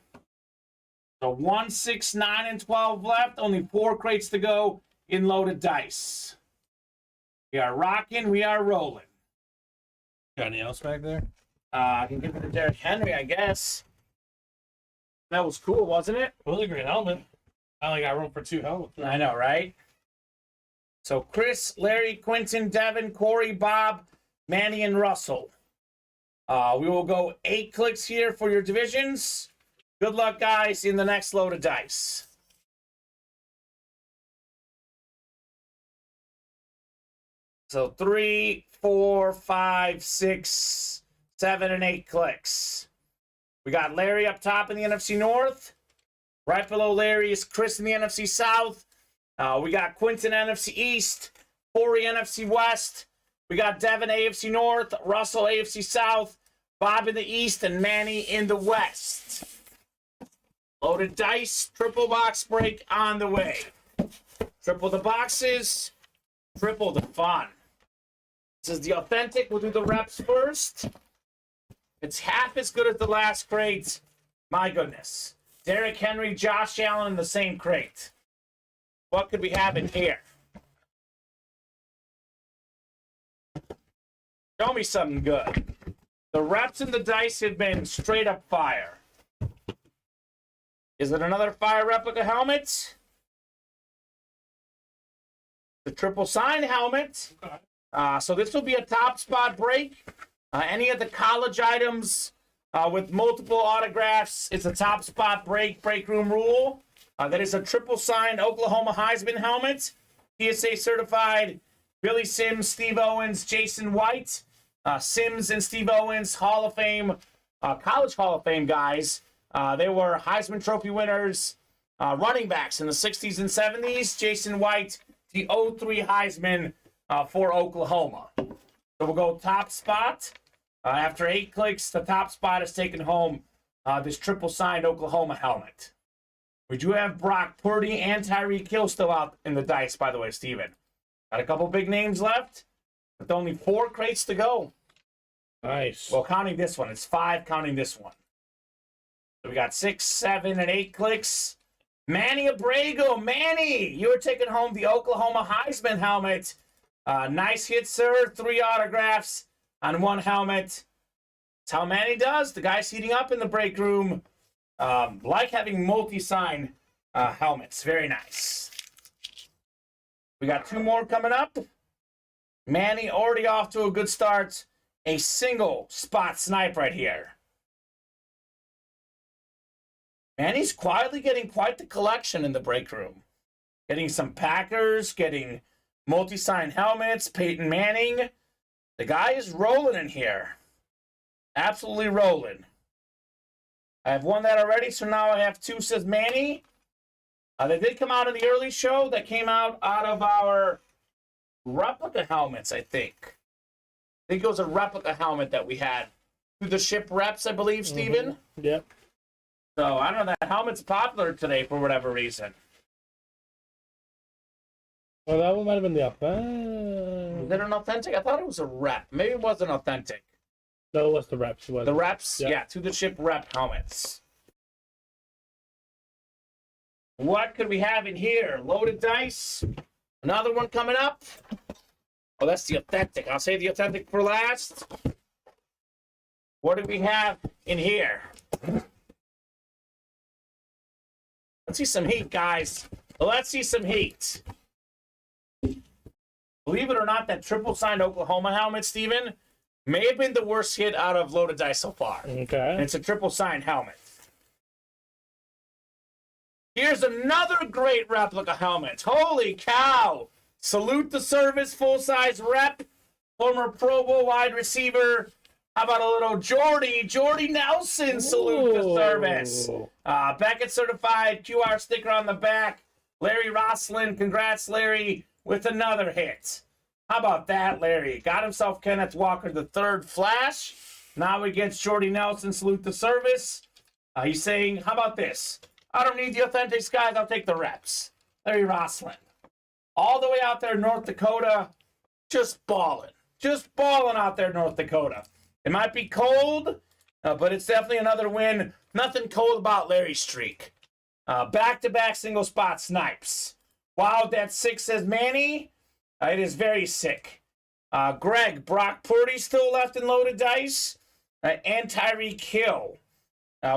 So 1, 6, 9, and 12 left. Only 4 crates to go in loaded dice. We are rocking. We are rolling.
Got anything else back there?
I can give it to Derrick Henry, I guess. That was cool, wasn't it?
It was a great helmet. I only got room for 2 helmets.
I know, right? So Chris, Larry, Quentin, Devin, Corey, Bob, Manny, and Russell. We will go 8 clicks here for your divisions. Good luck, guys, in the next load of dice. So 3, 4, 5, 6, 7, and 8 clicks. We got Larry up top in the NFC North. Right below Larry is Chris in the NFC South. We got Quentin NFC East, Corey NFC West. We got Devin AFC North, Russell AFC South, Bob in the East, and Manny in the West. Loaded dice, triple box break on the way. Triple the boxes, triple the fun. This is the authentic. We'll do the reps first. It's half as good as the last crate. My goodness. Derrick Henry, Josh Allen in the same crate. What could we have in here? Show me something good. The reps and the dice have been straight up fire. Is it another fire replica helmet? The triple sign helmet. So this will be a top spot break. Any of the college items with multiple autographs, it's a top spot break room rule. That is a triple signed Oklahoma Heisman helmet. PSA certified Billy Sims, Steve Owens, Jason White. Sims and Steve Owens, Hall of Fame, college Hall of Fame guys. They were Heisman Trophy winners, running backs in the 60s and 70s. Jason White, the 03 Heisman for Oklahoma. So we'll go top spot. After 8 clicks, the top spot is taken home this triple signed Oklahoma helmet. We do have Brock Purdy and Tyreek Hill still out in the dice, by the way, Steven. Got a couple big names left, with only 4 crates to go.
Nice.
Well, counting this one. It's 5 counting this one. So we got 6, 7, and 8 clicks. Manny Abrego. Manny, you are taking home the Oklahoma Heisman helmet. Nice hit, sir. 3 autographs on 1 helmet. That's how Manny does. The guy's heating up in the break room. Like having multi-sign helmets. Very nice. We got 2 more coming up. Manny already off to a good start. A single spot snipe right here. Manny's quietly getting quite the collection in the break room. Getting some Packers, getting multi-sign helmets, Peyton Manning. The guy is rolling in here. Absolutely rolling. I have won that already, so now I have 2, says Manny. They did come out in the early show. That came out of our replica helmets, I think. I think it was a replica helmet that we had. To the ship reps, I believe, Steven?
Yep.
So, I don't know, that helmet's popular today for whatever reason.
Well, that one might have been the
Is it an authentic? I thought it was a rep. Maybe it wasn't authentic.
No, it was the reps.
The reps?
Yep.
Yeah, to the ship rep helmets. What could we have in here? Loaded dice. Another one coming up. Oh, that's the authentic. I'll save the authentic for last. What do we have in here? Let's see some heat, guys. Let's see some heat. Believe it or not, that triple signed Oklahoma helmet, Steven, may have been the worst hit out of loaded dice so far.
Okay.
And it's a triple signed helmet. Here's another great replica helmet. Holy cow! Salute the service, full-size rep, former Pro Bowl wide receiver. How about a little Jordy Nelson, salute the service. Beckett certified, QR sticker on the back. Larry Rosslin, congrats, Larry, with another hit. How about that, Larry? Got himself Kenneth Walker, the third flash. Now he gets Jordy Nelson, salute the service. He's saying, how about this? I don't need the authentics, guys. I'll take the reps. Larry Rosslin. All the way out there in North Dakota, just balling. Just balling out there in North Dakota. It might be cold, but it's definitely another win. Nothing cold about Larry's streak. Back-to-back single spot snipes. Wow, that's 6, says Manny. It is very sick. Greg, Brock Purdy still left in loaded dice. And Tyreek Hill.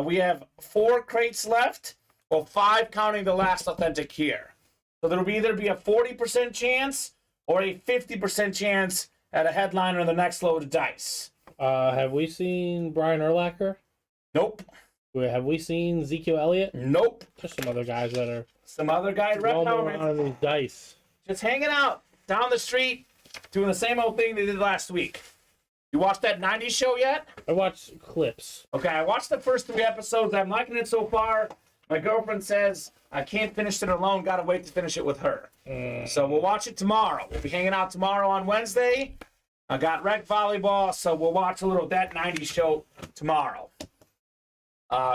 We have 4 crates left. Well, 5 counting the last authentic here. So there'll either be a 40% chance or a 50% chance at a headliner in the next loaded dice.
Have we seen Brian Urlacher?
Nope.
Have we seen Ezekiel Elliott?
Nope.
Just some other guys that are
some other guys
roaming around on these dice.
Just hanging out down the street, doing the same old thing they did last week. You watched that 90s show yet?
I watched clips.
Okay, I watched the first 3 episodes. I'm liking it so far. My girlfriend says I can't finish it alone. Gotta wait to finish it with her. So we'll watch it tomorrow. We'll be hanging out tomorrow on Wednesday. I got rec volleyball, so we'll watch a little That 90s show tomorrow.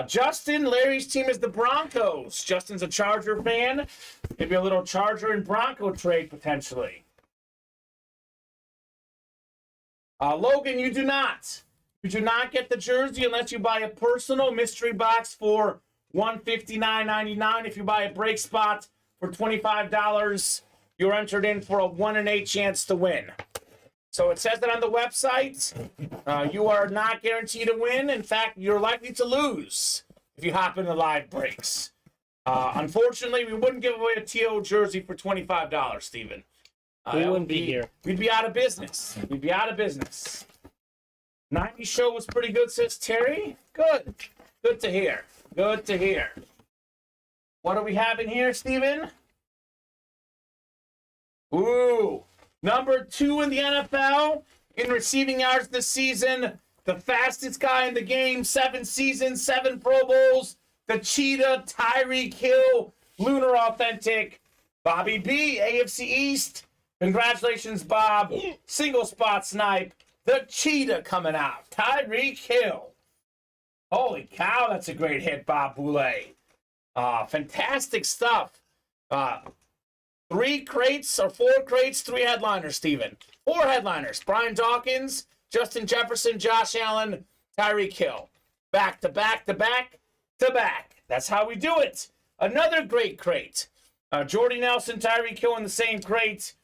Justin, Larry's team is the Broncos. Justin's a Charger fan. Maybe a little Charger and Bronco trade potentially. Logan, you do not. You do not get the jersey unless you buy a personal mystery box for $159.99. If you buy a break spot for $25, you're entered in for a 1 in 8 chance to win. So it says that on the website. You are not guaranteed to win. In fact, you're likely to lose if you hop into live breaks. Unfortunately, we wouldn't give away a TO jersey for $25, Steven.
We wouldn't be here.
We'd be out of business. We'd be out of business. 90 show was pretty good, says Terry. Good. Good to hear. Good to hear. What do we have in here, Steven? Ooh. Number 2 in the NFL in receiving yards this season. The fastest guy in the game. 7 seasons, 7 Pro Bowls. The Cheetah, Tyreek Hill, Lunar Authentic. Bobby B, AFC East. Congratulations, Bob. Single spot snipe. The Cheetah coming out. Tyreek Hill. Holy cow, that's a great hit, Bob Boulay. Fantastic stuff. 3 crates or 4 crates, 3 headliners, Steven. 4 headliners. Brian Dawkins, Justin Jefferson, Josh Allen, Tyreek Hill. Back to back to back to back. That's how we do it. Another great crate. Jordy Nelson, Tyreek Hill in the same crate.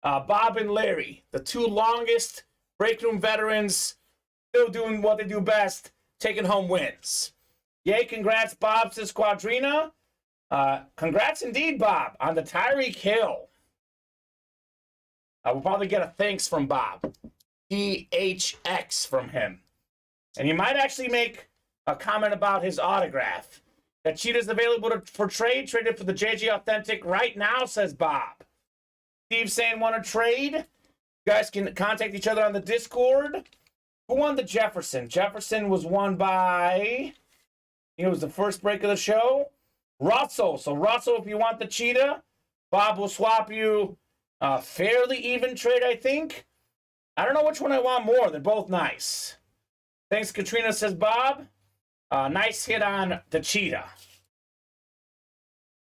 Bob and Larry, the 2 longest break room veterans, still doing what they do best, taking home wins. Yay, congrats, Bob, says Quadrina. Congrats indeed, Bob, on the Tyreek Hill. We'll probably get a thanks from Bob. THX from him. And he might actually make a comment about his autograph. That Cheetah's available for trade, traded for the JJ Authentic right now, says Bob. Steve saying want to trade. You guys can contact each other on the Discord. Who won the Jefferson? Jefferson was won by, it was the first break of the show, Russell. So Russell, if you want the cheetah, Bob will swap you a fairly even trade, I think. I don't know which one I want more. They're both nice. Thanks, Katrina, says Bob. Nice hit on the cheetah.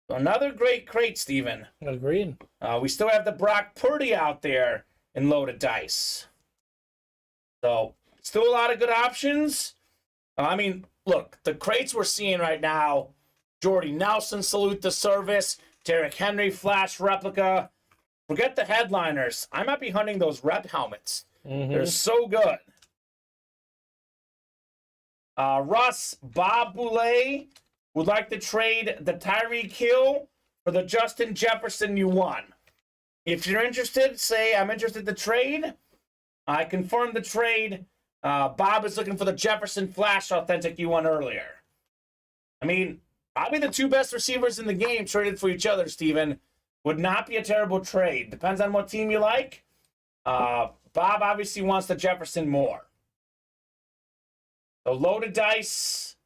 Another great crate, Steven.
Agreed.
We still have the Brock Purdy out there in loaded dice. So, still a lot of good options. I mean, look, the crates we're seeing right now, Jordy Nelson, salute the service, Derrick Henry, flash replica. Forget the headliners. I might be hunting those rep helmets. They're so good. Russ, Bob Boulay would like to trade the Tyreek Hill for the Justin Jefferson you won. If you're interested, say I'm interested to trade. I confirmed the trade. Bob is looking for the Jefferson Flash Authentic you won earlier. I mean, probably the two best receivers in the game traded for each other, Steven. Would not be a terrible trade. Depends on what team you like. Bob obviously wants the Jefferson more. So loaded dice,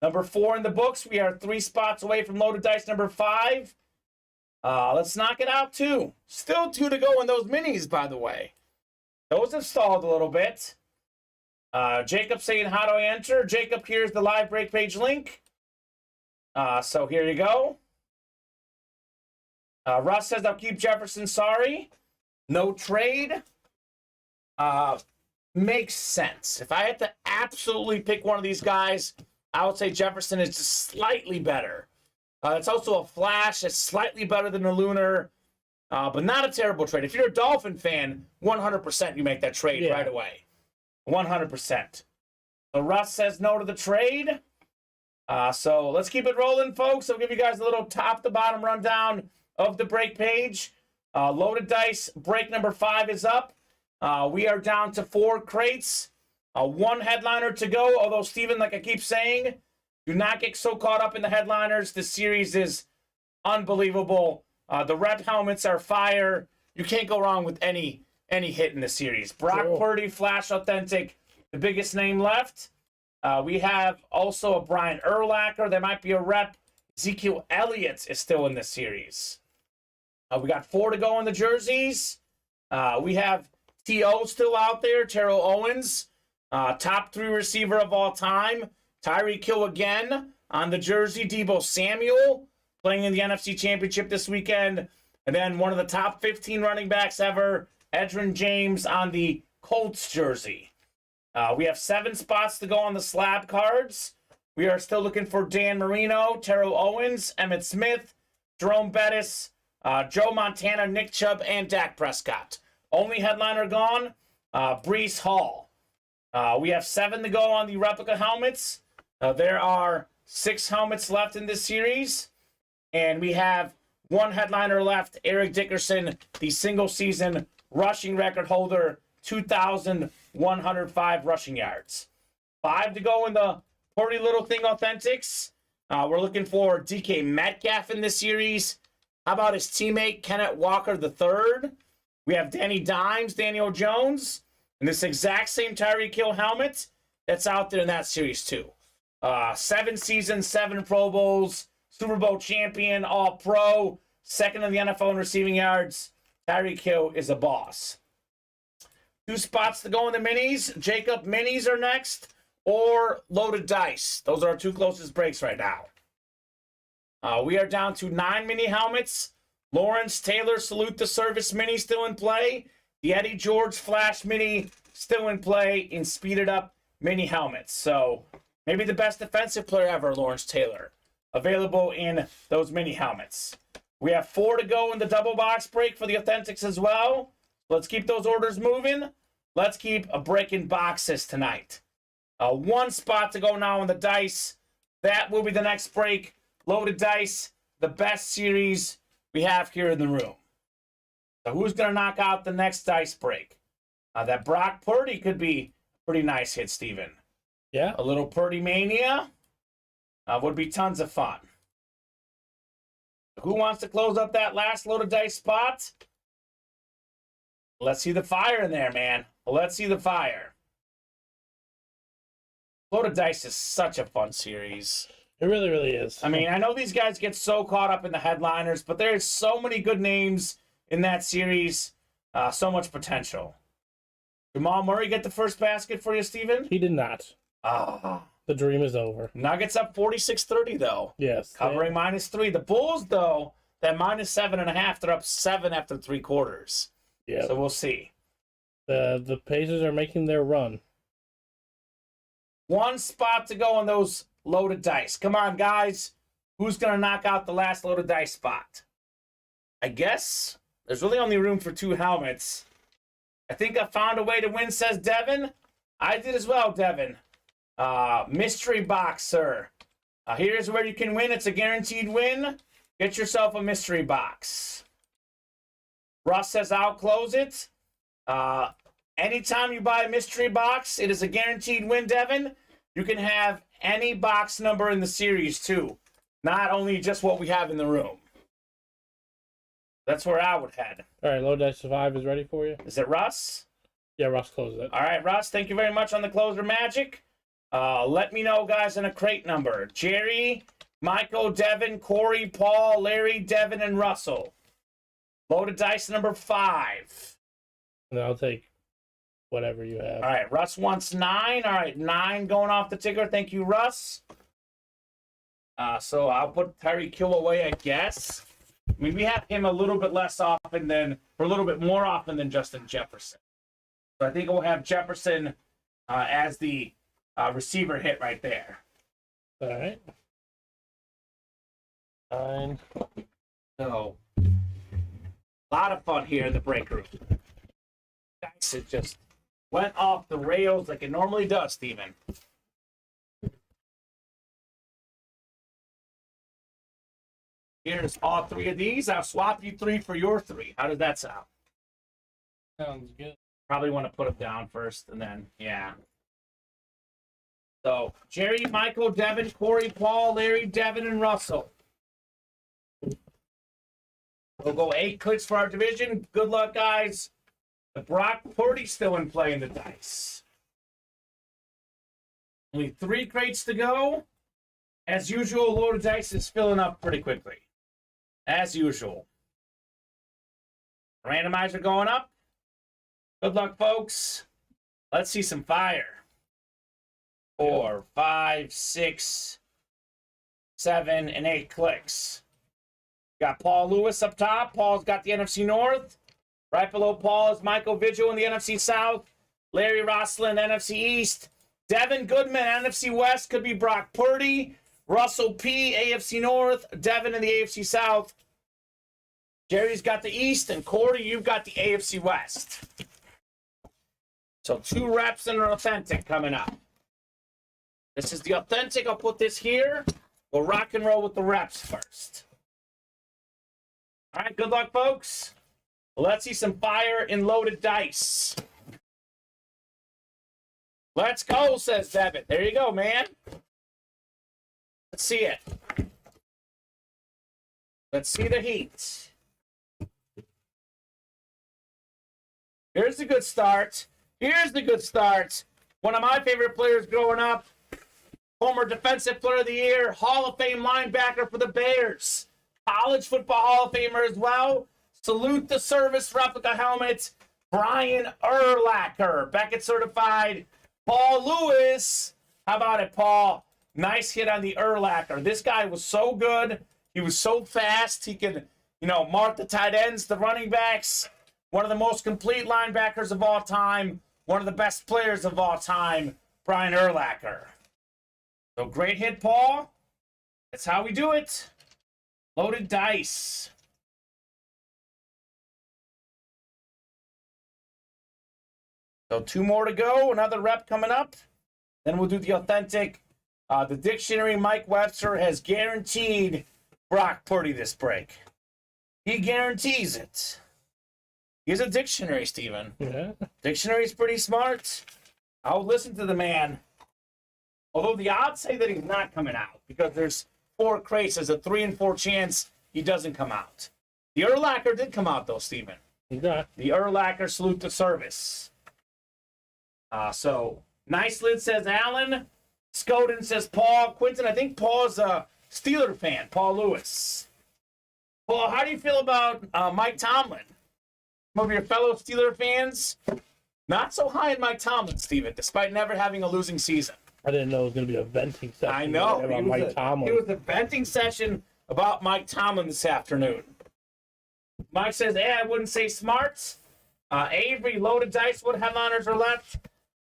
number 4 in the books. We are 3 spots away from loaded dice number 5. Let's knock it out, 2. Still 2 to go in those minis, by the way. Those have stalled a little bit. Jacob saying, how do I enter? Jacob, here's the live break page link. So here you go. Russ says, I'll keep Jefferson, sorry. No trade. Makes sense. If I had to absolutely pick one of these guys, I would say Jefferson is just slightly better. It's also a flash. It's slightly better than a lunar, but not a terrible trade. If you're a Dolphin fan, 100% you make that trade right away. 100%. So Russ says no to the trade. So let's keep it rolling, folks. I'll give you guys a little top-to-bottom rundown of the break page. Loaded dice break number 5 is up. We are down to 4 crates. 1 headliner to go. Although, Steven, like I keep saying, do not get so caught up in the headliners. This series is unbelievable. The rep helmets are fire. You can't go wrong with any hit in the series. Brock Purdy, Flash Authentic, the biggest name left. We have also a Brian Urlacher. There might be a rep. Ezekiel Elliott is still in this series. We got 4 to go in the jerseys. We have T.O. still out there, Terrell Owens, top 3 receiver of all time. Tyreek Hill again on the jersey. Deebo Samuel playing in the NFC Championship this weekend. And then one of the top 15 running backs ever, Edgerrin James on the Colts jersey. We have 7 spots to go on the slab cards. We are still looking for Dan Marino, Terrell Owens, Emmitt Smith, Jerome Bettis, Joe Montana, Nick Chubb, and Dak Prescott. Only headliner gone, Breece Hall. We have 7 to go on the replica helmets. There are 6 helmets left in this series. And we have 1 headliner left, Eric Dickerson, the single-season rushing record holder, 2,105 rushing yards. 5 to go in the Pretty Little Thing Authentics. We're looking for DK Metcalf in this series. How about his teammate, Kenneth Walker III? We have Danny Dimes, Daniel Jones, and this exact same Tyreek Hill helmet that's out there in that series too. 7 seasons, 7 Pro Bowls, Super Bowl champion, All-Pro, 2nd in the NFL in receiving yards. Tyreek Hill is a boss. 2 spots to go in the minis. Jacob, minis are next, or loaded dice. Those are our 2 closest breaks right now. We are down to 9 mini helmets. Lawrence Taylor, salute the service mini still in play. The Eddie George Flash mini still in play in speeded up mini helmets. So maybe the best defensive player ever, Lawrence Taylor, available in those mini helmets. We have 4 to go in the double box break for the Authentics as well. Let's keep those orders moving. Let's keep breaking boxes tonight. 1 spot to go now on the dice. That will be the next break. Loaded dice, the best series we have here in the room. So who's going to knock out the next dice break? That Brock Purdy could be a pretty nice hit, Steven.
Yeah.
A little Purdy mania would be tons of fun. Who wants to close up that last loaded dice spot? Let's see the fire in there, man. Let's see the fire. Loaded Dice is such a fun series.
It really, really is.
I mean, I know these guys get so caught up in the headliners, but there's so many good names in that series. So much potential. Jamal Murray get the first basket for you, Steven?
He did not.
Ah.
The dream is over.
Nuggets up 46-30, though.
Yes.
Covering -3. The Bulls, though, that -7.5, they're up 7 after 3 quarters.
Yeah.
So we'll see.
The Pacers are making their run.
One spot to go on those loaded dice. Come on, guys. Who's going to knock out the last loaded dice spot? I guess there's really only room for 2 helmets. I think I found a way to win, says Devin. I did as well, Devin. Mystery box, sir. Here's where you can win. It's a guaranteed win. Get yourself a mystery box. Russ says I'll close it. Anytime you buy a mystery box, it is a guaranteed win, Devin. You can have any box number in the series, too. Not only just what we have in the room. That's where I would head.
All right, Low Dice Survive is ready for you.
Is it Russ?
Yeah, Russ closed it.
All right, Russ, thank you very much on the closer magic. Let me know, guys, in a crate number. Jerry, Michael, Devin, Corey, Paul, Larry, Devin, and Russell. Loaded dice number 5.
And I'll take whatever you have.
All right, Russ wants 9. All right, 9 going off the ticker. Thank you, Russ. So I'll put Tyreek Hill away, I guess. I mean, we have him a little bit less often than, or a little bit more often than Justin Jefferson. So I think we'll have Jefferson as the receiver hit right there.
All right. Fine.
So, a lot of fun here in the break room. Dice, it just went off the rails like it normally does, Steven. Here's all 3 of these. I'll swap you 3 for your 3. How does that sound?
Sounds good.
Probably want to put them down first, and then, yeah. So, Jerry, Michael, Devin, Corey, Paul, Larry, Devin, and Russell. We'll go 8 clicks for our division. Good luck, guys. The Brock Purdy's still in play in the dice. Only 3 crates to go. As usual, loaded dice is filling up pretty quickly. As usual. Randomizer going up. Good luck, folks. Let's see some fire. 4, 5, 6, 7, and 8 clicks. Got Paul Lewis up top. Paul's got the NFC North. Right below Paul is Michael Vigil in the NFC South. Larry Rosslin, NFC East. Devin Goodman, NFC West. Could be Brock Purdy. Russell P, AFC North. Devin in the AFC South. Jerry's got the East. And Corey, you've got the AFC West. So 2 reps and an authentic coming up. This is the authentic. I'll put this here. We'll rock and roll with the reps first. All right, good luck, folks. Let's see some fire in loaded dice. Let's go, says Devin. There you go, man. Let's see it. Let's see the heat. Here's the good start. Here's the good start. One of my favorite players growing up. Former Defensive Player of the Year. Hall of Fame linebacker for the Bears. College Football Hall of Famer as well. Salute the service replica helmet. Brian Urlacher. Beckett certified. Paul Lewis. How about it, Paul? Nice hit on the Urlacher. This guy was so good. He was so fast. He could, mark the tight ends, the running backs. One of the most complete linebackers of all time. One of the best players of all time, Brian Urlacher. So great hit, Paul. That's how we do it. Loaded dice. So 2 more to go. Another rep coming up. Then we'll do the authentic. The dictionary, Mike Webster, has guaranteed Brock Purdy this break. He guarantees it. He's a dictionary, Steven.
Yeah.
Dictionary's pretty smart. I'll listen to the man. Although the odds say that he's not coming out because there's 4 crates. There's a 3 in 4 chance he doesn't come out. The Urlacher did come out, though, Steven.
Okay.
The Urlacher salute to service. So nice lid, says Alan. Scoden says Paul. Quentin, I think Paul's a Steeler fan. Paul Lewis. Paul, how do you feel about Mike Tomlin? Some of your fellow Steeler fans, not so high in Mike Tomlin, Steven, despite never having a losing season.
I didn't know it was going to be a venting session.
I know.
About Mike Tomlin.
It was a venting session about Mike Tomlin this afternoon. Mike says, I wouldn't say smarts. Avery, loaded dice. What headliners are left?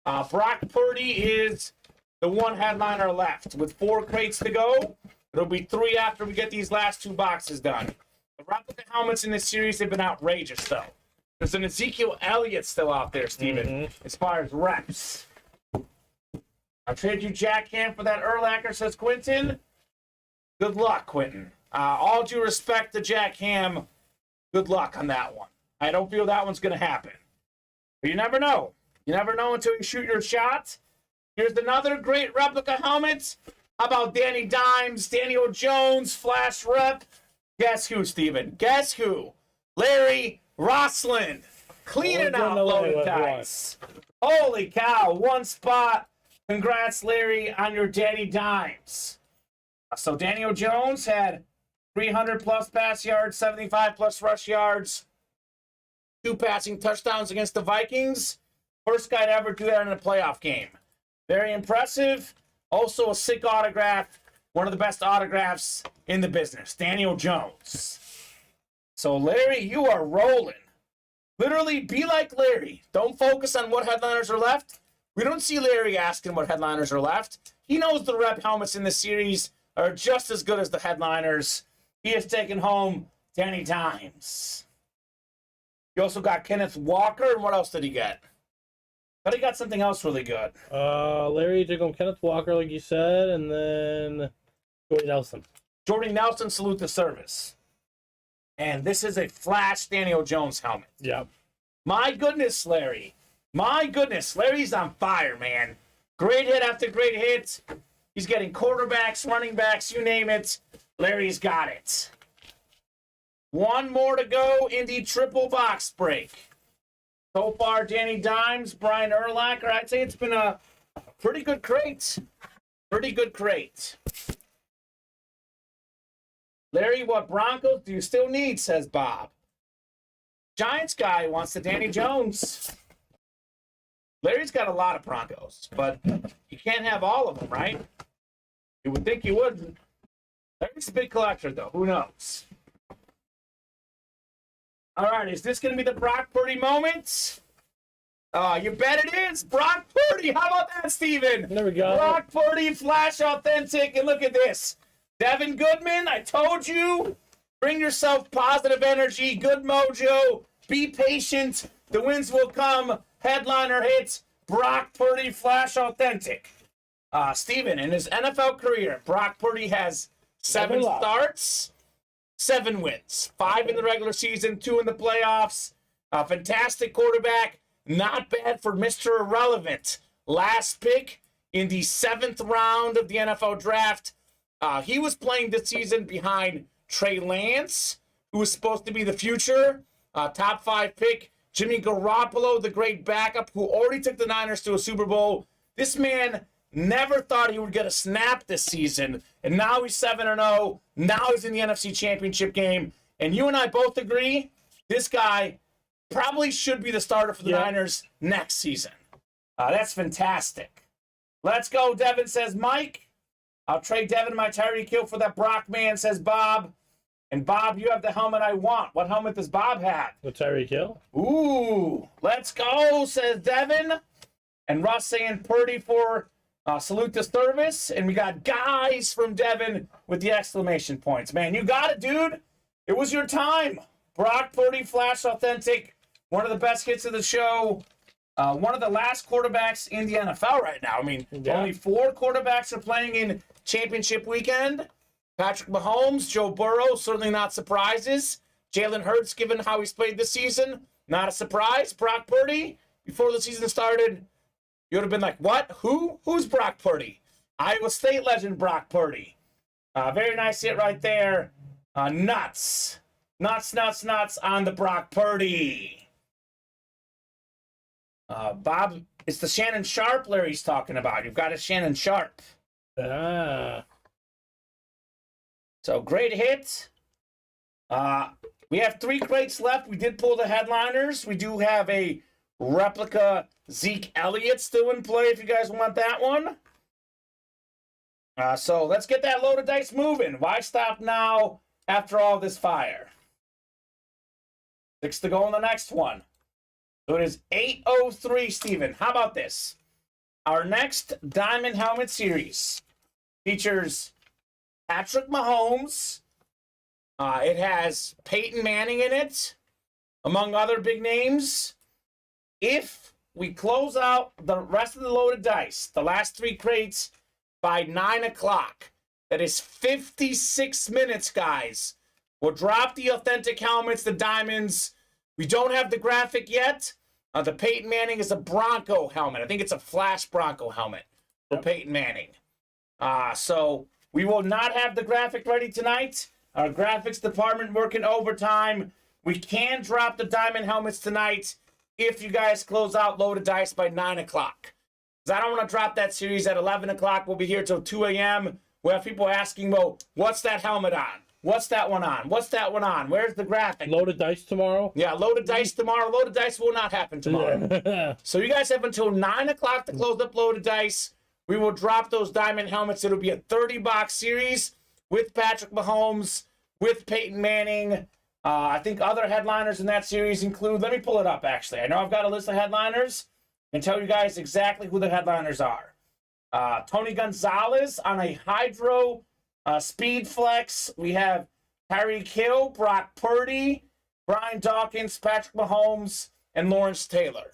Brock Purdy is the one headliner left with 4 crates to go. It'll be 3 after we get these last 2 boxes done. The replica helmets in this series have been outrageous, though. There's an Ezekiel Elliott still out there, Steven, as far as reps. I'll trade you Jack Ham for that Urlacher, says Quentin. Good luck, Quentin. All due respect to Jack Ham, good luck on that one. I don't feel that one's going to happen. But you never know. You never know until you shoot your shot. Here's another great replica helmet. How about Danny Dimes, Daniel Jones, Flash Rep? Guess who, Steven? Guess who? Larry Rossland. Cleaning out loaded dice. Holy cow, 1 spot. Congrats, Larry, on your Danny Dimes. So Daniel Jones had 300-plus pass yards, 75-plus rush yards, 2 passing touchdowns against the Vikings. First guy to ever do that in a playoff game. Very impressive. Also a sick autograph. One of the best autographs in the business. Daniel Jones. So, Larry, you are rolling. Literally, be like Larry. Don't focus on what headliners are left. We don't see Larry asking what headliners are left. He knows the rep helmets in this series are just as good as the headliners. He has taken home Danny Dimes. He also got Kenneth Walker, and what else did he get? But he got something else really good.
Larry took home Kenneth Walker, like you said, and then Jordy Nelson.
Jordy Nelson, salute the service. And this is a flash Daniel Jones helmet.
Yep.
My goodness, Larry. My goodness. Larry's on fire, man. Great hit after great hit. He's getting quarterbacks, running backs, you name it. Larry's got it. 1 more to go in the triple box break. So far, Danny Dimes, Brian Urlacher. I'd say it's been a pretty good crate. Pretty good crate. Larry, what Broncos do you still need, says Bob. Giants guy wants the Danny Jones. Larry's got a lot of Broncos, but you can't have all of them, right? You would think you wouldn't. Larry's a big collector, though. Who knows? All right, is this going to be the Brock Purdy moment? You bet it is. Brock Purdy. How about that, Steven?
There we go.
Brock Purdy, Flash Authentic. And look at this. Devin Goodman, I told you. Bring yourself positive energy, good mojo. Be patient. The wins will come. Headliner hits. Brock Purdy, Flash Authentic. Steven, in his NFL career, Brock Purdy has 7 starts. 7 wins, 5 in the regular season, 2 in the playoffs. A fantastic quarterback, not bad for Mr. Irrelevant. Last pick in the 7th round of the NFL draft. He was playing this season behind Trey Lance, who was supposed to be the future. Top 5 pick, Jimmy Garoppolo, the great backup, who already took the Niners to a Super Bowl. This man never thought he would get a snap this season, and now he's 7-0. Now he's in the NFC Championship game, and you and I both agree this guy probably should be the starter for the Niners next season. That's fantastic. Let's go, Devin, says Mike. I'll trade Devin my Tyreek Hill for that Brock man, says Bob. And Bob, you have the helmet I want. What helmet does Bob have?
The Tyreek Hill.
Ooh, let's go, says Devin. And Russ saying Purdy for salute to service. And we got guys from Devin with the exclamation points. Man, you got it, dude. It was your time. Brock Purdy, Flash Authentic. One of the best hits of the show. One of the last quarterbacks in the NFL right now. I mean, only 4 quarterbacks are playing in championship weekend. Patrick Mahomes, Joe Burrow, certainly not surprises. Jalen Hurts, given how he's played this season, not a surprise. Brock Purdy, before the season started, you would have been like, what? Who? Who's Brock Purdy? Iowa State legend Brock Purdy. Very nice hit right there. Nuts. Nuts on the Brock Purdy. Bob, it's the Shannon Sharp Larry's talking about. You've got a Shannon Sharp.
Ah.
So great hit. We have 3 crates left. We did pull the headliners. We do have a replica Zeke Elliott still in play if you guys want that one. So let's get that load of dice moving. Why stop now after all this fire? 6 to go on the next one. So it is 8:03, Steven. How about this? Our next Diamond Helmet Series features Patrick Mahomes. It has Peyton Manning in it, among other big names. If we close out the rest of the loaded dice, the last 3 crates, by 9 o'clock, that is 56 minutes, guys. We'll drop the authentic helmets, the diamonds. We don't have the graphic yet. The Peyton Manning is a Bronco helmet. I think it's a Flash Bronco helmet for Peyton Manning. So we will not have the graphic ready tonight. Our graphics department working overtime. We can drop the diamond helmets tonight if you guys close out loaded dice by 9 o'clock. Because I don't want to drop that series at 11 o'clock. We'll be here till 2 a.m. We have people asking, well, what's that helmet on? What's that one on? What's that one on? Where's the graphic?
Loaded dice tomorrow?
Yeah, loaded dice tomorrow. Loaded dice will not happen tomorrow. So you guys have until 9 o'clock to close up loaded dice. We will drop those diamond helmets. It'll be a 30-box series with Patrick Mahomes, with Peyton Manning. I think other headliners in that series include, let me pull it up actually. I know I've got a list of headliners and tell you guys exactly who the headliners are. Tony Gonzalez on a Hydro Speed Flex. We have Tyreek Hill, Brock Purdy, Brian Dawkins, Patrick Mahomes, and Lawrence Taylor.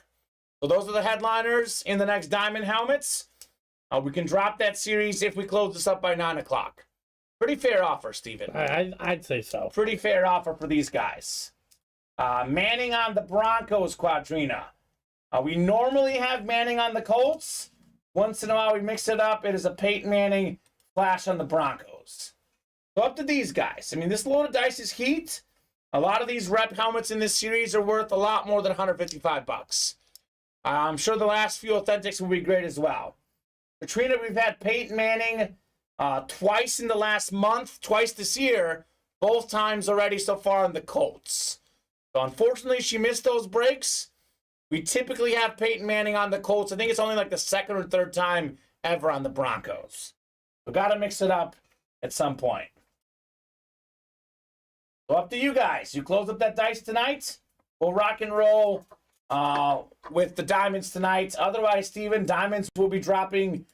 So those are the headliners in the next Diamond Helmets. We can drop that series if we close this up by 9 o'clock. Pretty fair offer, Steven.
I'd say so.
Pretty fair offer for these guys. Manning on the Broncos, Quadrina. We normally have Manning on the Colts. Once in a while we mix it up. It is a Peyton Manning Flash on the Broncos. So up to these guys. I mean, this load of dice is heat. A lot of these rep helmets in this series are worth a lot more than $155. I'm sure the last few authentics will be great as well. Katrina, we've had Peyton Manning twice in the last month, twice this year, both times already so far on the Colts. So unfortunately, she missed those breaks. We typically have Peyton Manning on the Colts. I think it's only like the second or third time ever on the Broncos. We got to mix it up at some point. So up to you guys. You close up that dice tonight. We'll rock and roll with the diamonds tonight. Otherwise, Steven, diamonds will be dropping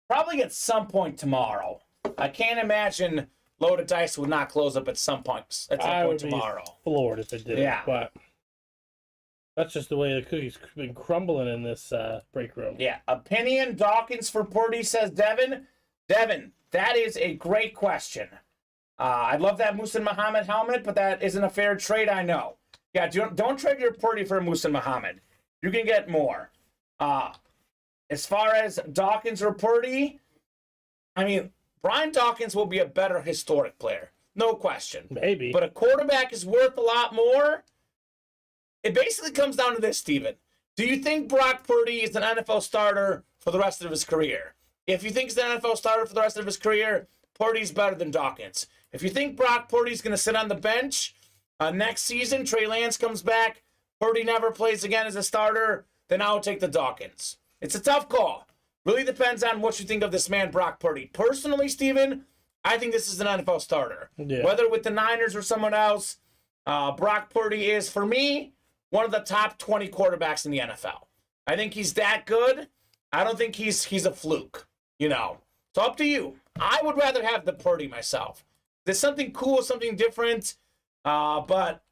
probably at some point tomorrow. I can't imagine loaded dice would not close up at some point tomorrow.
Be floored if it did.
Yeah.
But that's just the way the cookies have been crumbling in this break room.
Yeah. Opinion Dawkins for Purdy, says Devin. Devin, that is a great question. I'd love that Musin Muhammad helmet, but that isn't a fair trade, I know. Yeah, don't trade your Purdy for Musin Muhammad. You can get more. As far as Dawkins or Purdy, I mean, Brian Dawkins will be a better historic player. No question.
Maybe.
But a quarterback is worth a lot more. It basically comes down to this, Steven. Do you think Brock Purdy is an NFL starter for the rest of his career? If you think he's an NFL starter for the rest of his career, Purdy's better than Dawkins. If you think Brock Purdy's going to sit on the bench next season, Trey Lance comes back, Purdy never plays again as a starter, then I would take the Dawkins. It's a tough call. Really depends on what you think of this man, Brock Purdy. Personally, Steven, I think this is an NFL starter.
Yeah.
Whether with the Niners or someone else, Brock Purdy is, for me, one of the top 20 quarterbacks in the NFL. I think he's that good. I don't think he's a fluke, you know. It's up to you. I would rather have the Purdy myself. There's something cool, something different. But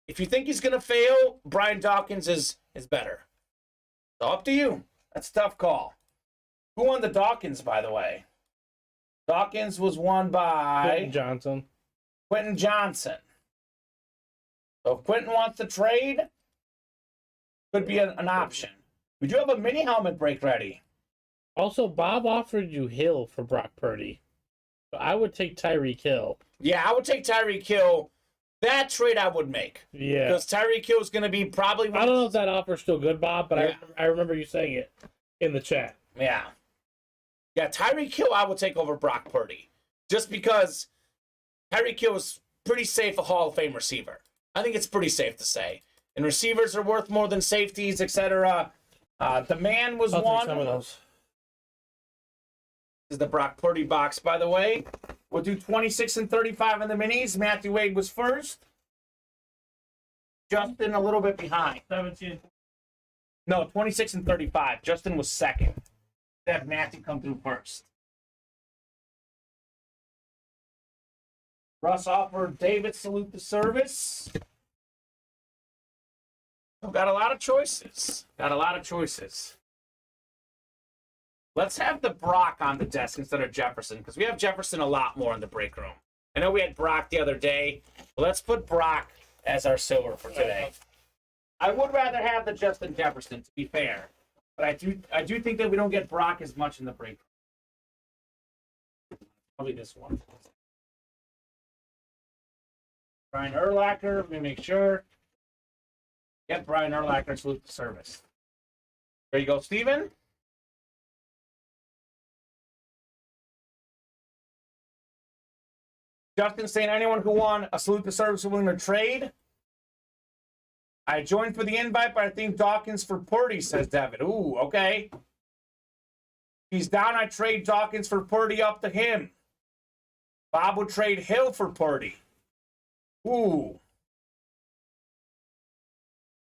if you think he's going to fail, Brian Dawkins is better. So up to you. That's a tough call. Who won the Dawkins, by the way? Dawkins was won by Quentin Johnson. So if Quentin wants to trade, could be an option. We do have a mini helmet break ready.
Also, Bob offered you Hill for Brock Purdy. So I would take Tyreek Hill.
Yeah, I would take Tyreek Hill That trade I would make.
Yeah.
Because Tyreek Hill is going to be probably one.
I don't know if that offer's still good, Bob, but
Yeah.
I remember you saying it in the chat.
Yeah. Yeah, Tyreek Hill I would take over Brock Purdy. Just because Tyreek Hill is pretty safe a Hall of Fame receiver. I think it's pretty safe to say. And receivers are worth more than safeties, etc. The man was
I'll
one.
take some of those.
This is the Brock Purdy box, by the way. We'll do 26 and 35 in the minis. Matthew Wade was first. Justin a little bit behind.
17.
No, 26 and 35. Justin was second. Have Matthew come through first. Russ offered David salute the service. We've got a lot of choices. Let's have the Brock on the desk instead of Jefferson, because we have Jefferson a lot more in the break room. I know we had Brock the other day, but let's put Brock as our silver for today. I would rather have the Justin Jefferson, to be fair, but I do think that we don't get Brock as much in the break room. Probably this one. Brian Urlacher, let me make sure. Yep, Brian Urlacher, salute the service. There you go, Steven. Justin saying anyone who won a salute the service willing to trade. I joined for the invite, but I think Dawkins for Purdy, says Devin. Ooh, okay. He's down. I trade Dawkins for Purdy up to him. Bob would trade Hill for Purdy. Ooh.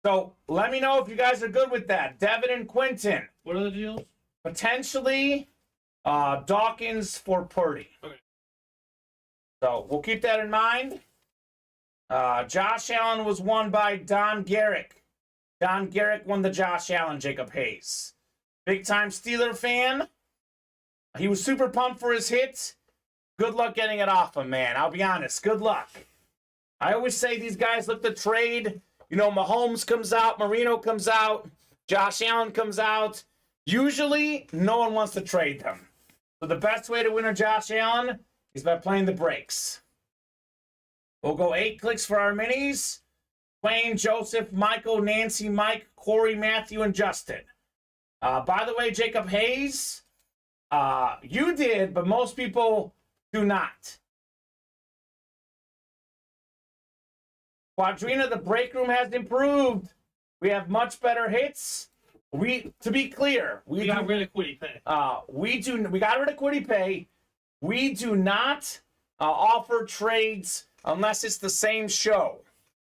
So let me know if you guys are good with that. Devin and Quentin.
What are the deals?
Potentially Dawkins for Purdy.
Okay.
So we'll keep that in mind. Josh Allen was won by Don Garrick. Don Garrick won the Josh Allen, Jacob Hayes. Big time Steeler fan. He was super pumped for his hit. Good luck getting it off him, man. I'll be honest. Good luck. I always say these guys look to trade. You know, Mahomes comes out, Marino comes out, Josh Allen comes out. Usually, no one wants to trade them. So the best way to win a Josh Allen is by playing the breaks. We'll go 8 clicks for our minis. Wayne, Joseph, Michael, Nancy, Mike, Corey, Matthew, and Justin. By the way, Jacob Hayes, you did, but most people do not. Quadrina, the break room has improved. We have much better hits. To be clear,
We got rid of Quiddy Pay.
we got rid of Quiddy Pay. We do not offer trades unless it's the same show.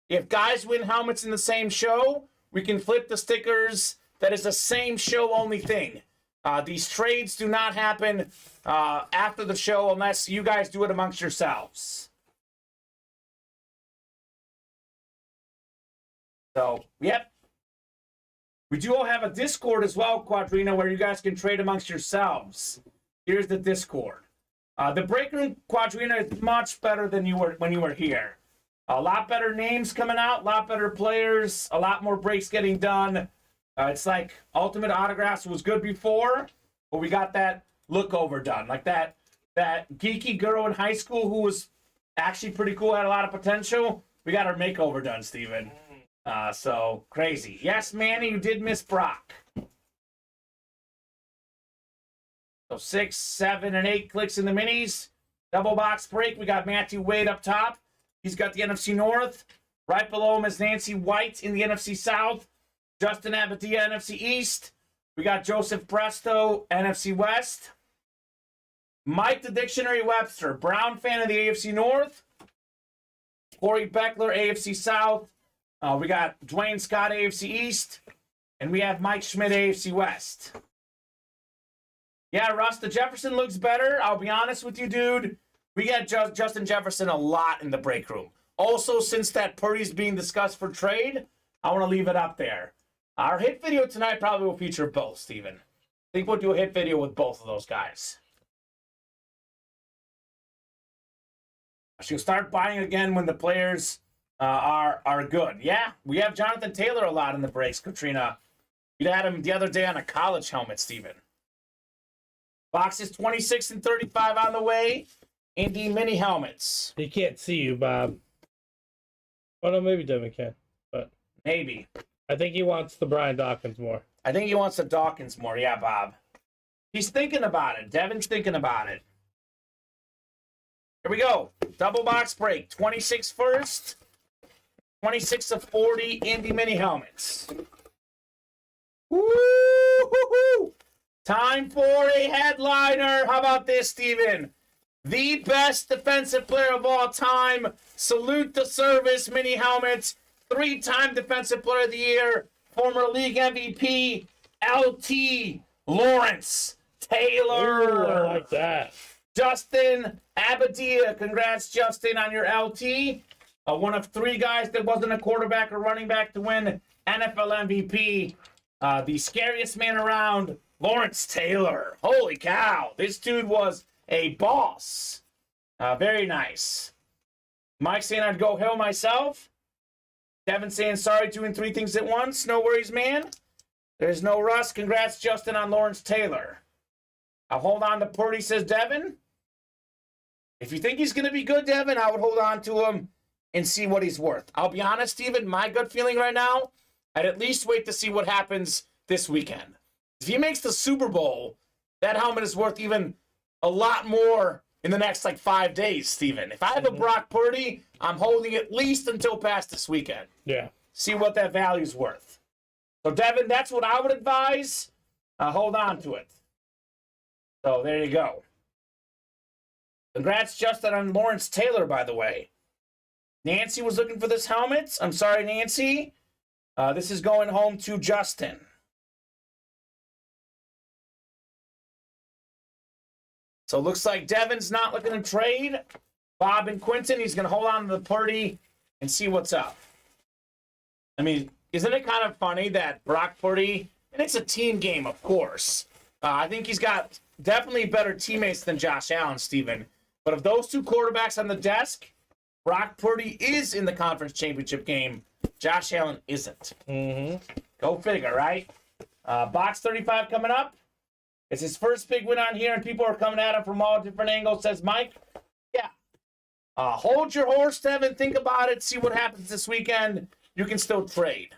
If guys win helmets in the same show, we can flip the stickers. That is the same show only thing. These trades do not happen after the show unless you guys do it amongst yourselves. So, yep. We do all have a Discord as well, Quadrina, where you guys can trade amongst yourselves. Here's the Discord. The break room, Quadrina, is much better than you were when you were here. A lot better names coming out, a lot better players, a lot more breaks getting done. It's like Ultimate Autographs was good before, but we got that look overdone. Like that geeky girl in high school who was actually pretty cool, had a lot of potential. We got her makeover done, Steven. So crazy. Yes, Manny, you did miss Brock. So 6, 7, and 8 clicks in the minis. Double box break. We got Matthew Wade up top. He's got the NFC North. Right below him is Nancy White in the NFC South. Justin Abadia, NFC East. We got Joseph Presto, NFC West. Mike the Dictionary Webster, Brown fan of the AFC North. Corey Beckler, AFC South. We got Dwayne Scott, AFC East. And we have Mike Schmidt, AFC West. Yeah, Russ, the Jefferson looks better. I'll be honest with you, dude. We got Justin Jefferson a lot in the break room. Also, since that Purdy's being discussed for trade, I want to leave it up there. Our hit video tonight probably will feature both, Steven. I think we'll do a hit video with both of those guys. She'll start buying again when the players are good. Yeah, we have Jonathan Taylor a lot in the breaks, Katrina. We had him the other day on a college helmet, Steven. Boxes 26 and 35 on the way. Indy mini helmets.
He can't see you, Bob. Oh, no, maybe Devin can. But
Maybe.
I think he wants the Brian Dawkins more.
I think he wants the Dawkins more. Yeah, Bob. He's thinking about it. Devin's thinking about it. Here we go. Double box break. 26 first. 26 of 40 Indy mini helmets. Woo-hoo-hoo! Time for a headliner. How about this, Steven? The best defensive player of all time. Salute the service mini helmets. 3-time defensive player of the year. Former league MVP, LT Lawrence Taylor.
Ooh, I like that.
Justin Abadia. Congrats, Justin, on your LT. One of 3 guys that wasn't a quarterback or running back to win NFL MVP. The scariest man around, Lawrence Taylor. Holy cow. This dude was a boss. Very nice. Mike saying I'd go hell myself. Devin saying sorry doing 3 things at once. No worries, man. There's no rust. Congrats, Justin, on Lawrence Taylor. I'll hold on to Purdy, says Devin. If you think he's going to be good, Devin, I would hold on to him and see what he's worth. I'll be honest, Steven, my gut feeling right now, I'd at least wait to see what happens this weekend. If he makes the Super Bowl, that helmet is worth even a lot more in the next, 5 days, Steven. If I have a Brock Purdy, I'm holding at least until past this weekend.
Yeah.
See what that value's worth. So, Devin, that's what I would advise. Hold on to it. So, there you go. Congrats, Justin, on Lawrence Taylor, by the way. Nancy was looking for this helmet. I'm sorry, Nancy. This is going home to Justin. So it looks like Devin's not looking to trade. Bob and Quinton, he's going to hold on to the Purdy and see what's up. I mean, isn't it kind of funny that Brock Purdy, and it's a team game, of course. I think he's got definitely better teammates than Josh Allen, Steven. But of those 2 quarterbacks on the desk, Brock Purdy is in the conference championship game. Josh Allen isn't.
Mm-hmm.
Go figure, right? Box 35 coming up. It's his first big win on here, and people are coming at him from all different angles, says Mike. Yeah. Hold your horse, Devin. Think about it. See what happens this weekend. You can still trade.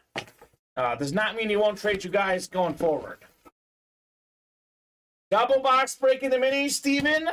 Does not mean he won't trade you guys going forward. Double box breaking the minis, Steven.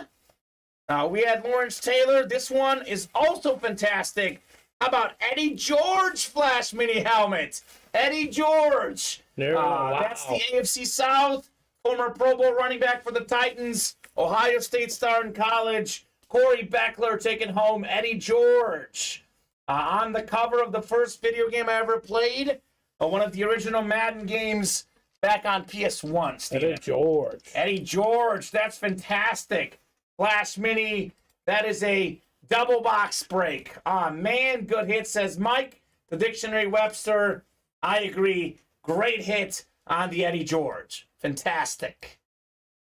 We had Lawrence Taylor. This one is also fantastic. How about Eddie George Flash mini helmet? Eddie George.
Wow.
That's the AFC South. Former Pro Bowl running back for the Titans. Ohio State star in college. Corey Beckler taking home Eddie George. On the cover of the first video game I ever played. One of the original Madden games back on PS1. Steven.
Eddie George.
Eddie George. That's fantastic. Flash mini. That is a double box break. Man, good hit, says Mike. The Dictionary Webster. I agree. Great hit on the Eddie George. Fantastic.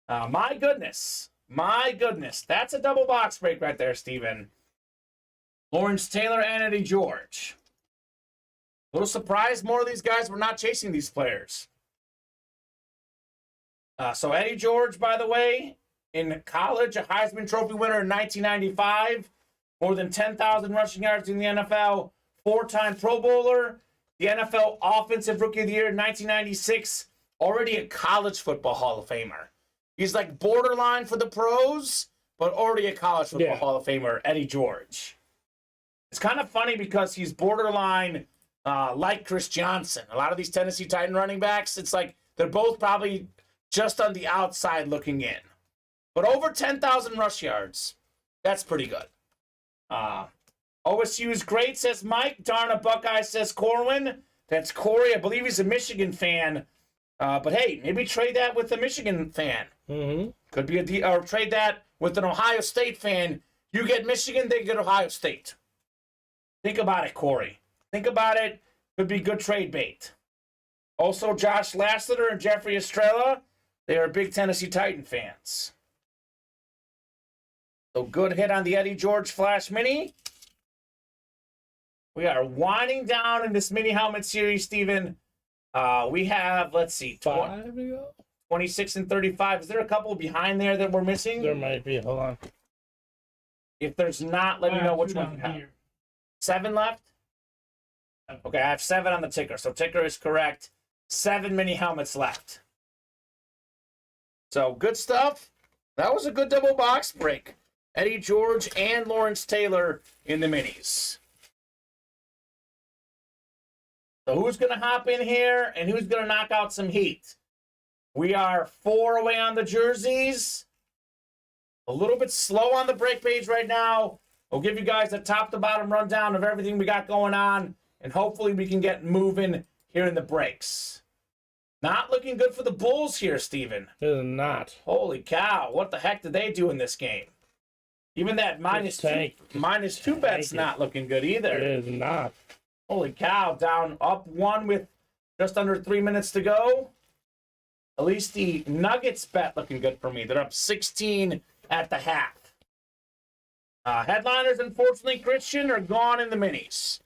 My goodness. My goodness. That's a double box break right there, Steven. Lawrence Taylor and Eddie George. A little surprised more of these guys were not chasing these players. So Eddie George, by the way, in college, a Heisman Trophy winner in 1995. More than 10,000 rushing yards in the NFL. 4-time Pro Bowler. The NFL Offensive Rookie of the Year in 1996. Already a college football Hall of Famer. He's like borderline for the pros, but already a college football Hall of Famer, Eddie George. It's kind of funny because he's borderline like Chris Johnson. A lot of these Tennessee Titan running backs, it's like they're both probably just on the outside looking in. But over 10,000 rush yards, that's pretty good. OSU is great, says Mike. Darn a Buckeye, says Corwin. That's Corey. I believe he's a Michigan fan. But hey, maybe trade that with a Michigan fan.
Mm-hmm.
Could be or trade that with an Ohio State fan. You get Michigan, they get Ohio State. Think about it, Corey. Think about it. Could be good trade bait. Also, Josh Lasseter and Jeffrey Estrella, they are big Tennessee Titan fans. So good hit on the Eddie George Flash Mini. We are winding down in this mini helmet series, Steven. We have, let's see,
5 to go?
26 and 35. Is there a couple behind there that we're missing?
There might be. Hold on.
If there's not, let me know which one you have. 7 left? Okay, I have 7 on the ticker, so ticker is correct. 7 mini helmets left. So, good stuff. That was a good double box break. Eddie George and Lawrence Taylor in the minis. So who's going to hop in here and who's going to knock out some heat? We are 4 away on the jerseys. A little bit slow on the break page right now. We'll give you guys a top-to-bottom rundown of everything we got going on, and hopefully we can get moving here in the breaks. Not looking good for the Bulls here, Steven.
It is not.
Holy cow, what the heck did they do in this game? Even that -2 bet's not looking good either.
It is not.
Holy cow, down up 1 with just under 3 minutes to go. At least the Nuggets bet looking good for me. They're up 16 at the half. Headliners, unfortunately, Christian, are gone in the minis.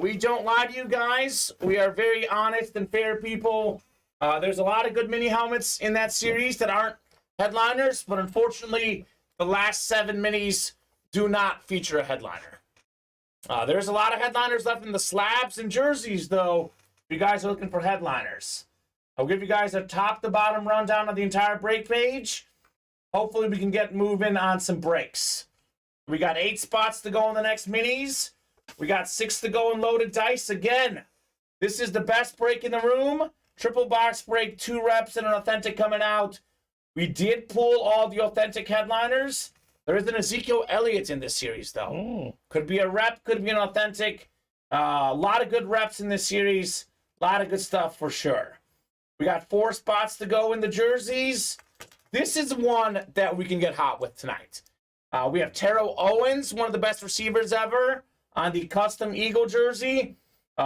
We don't lie to you guys. We are very honest and fair people. There's a lot of good mini helmets in that series that aren't headliners, but unfortunately, the last 7 minis do not feature a headliner. There's a lot of headliners left in the slabs and jerseys, though, if you guys are looking for headliners. I'll give you guys a top-to-bottom rundown of the entire break page. Hopefully, we can get moving on some breaks. We got 8 spots to go in the next minis. We got 6 to go in loaded dice. Again, this is the best break in the room. Triple box break, 2 reps and an authentic coming out. We did pull all the authentic headliners. There is an Ezekiel Elliott in this series, though. Could be a rep, could be an authentic. A lot of good reps in this series. A lot of good stuff for sure. We got 4 spots to go in the jerseys. This is one that we can get hot with tonight. We have Terrell Owens, one of the best receivers ever, on the custom Eagle jersey.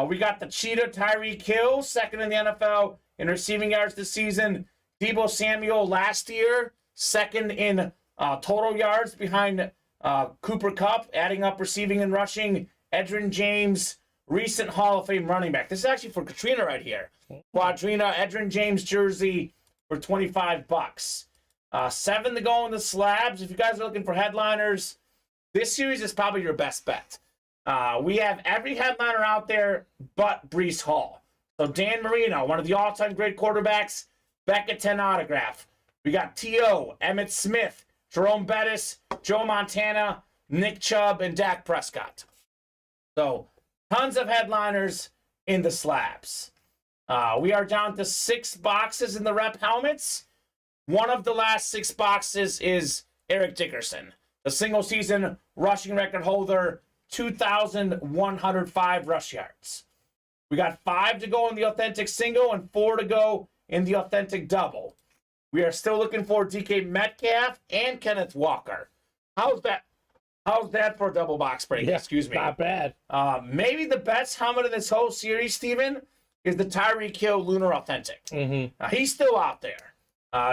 We got the Cheetah Tyreek Hill, second in the NFL in receiving yards this season. Deebo Samuel last year, second in total yards behind Cooper Kupp, adding up receiving and rushing. Edgerrin James, recent Hall of Fame running back. This is actually for Katrina right here. Quadrina, Edgerrin James jersey for $25. 7 to go in the slabs. If you guys are looking for headliners, this series is probably your best bet. We have every headliner out there but Breece Hall. So Dan Marino, one of the all-time great quarterbacks, back at 10 autograph. We got T.O., Emmitt Smith, Jerome Bettis, Joe Montana, Nick Chubb, and Dak Prescott. So tons of headliners in the slabs. We are down to 6 boxes in the rep helmets. One of the last 6 boxes is Eric Dickerson, the single-season rushing record holder, 2,105 rush yards. We got 5 to go in the authentic single and 4 to go in the authentic double. We are still looking for DK Metcalf and Kenneth Walker. How's that for a double box break?
Yeah,
Excuse me.
Not bad.
Maybe the best helmet in this whole series, Steven, is the Tyreek Hill Lunar Authentic. He's still out there.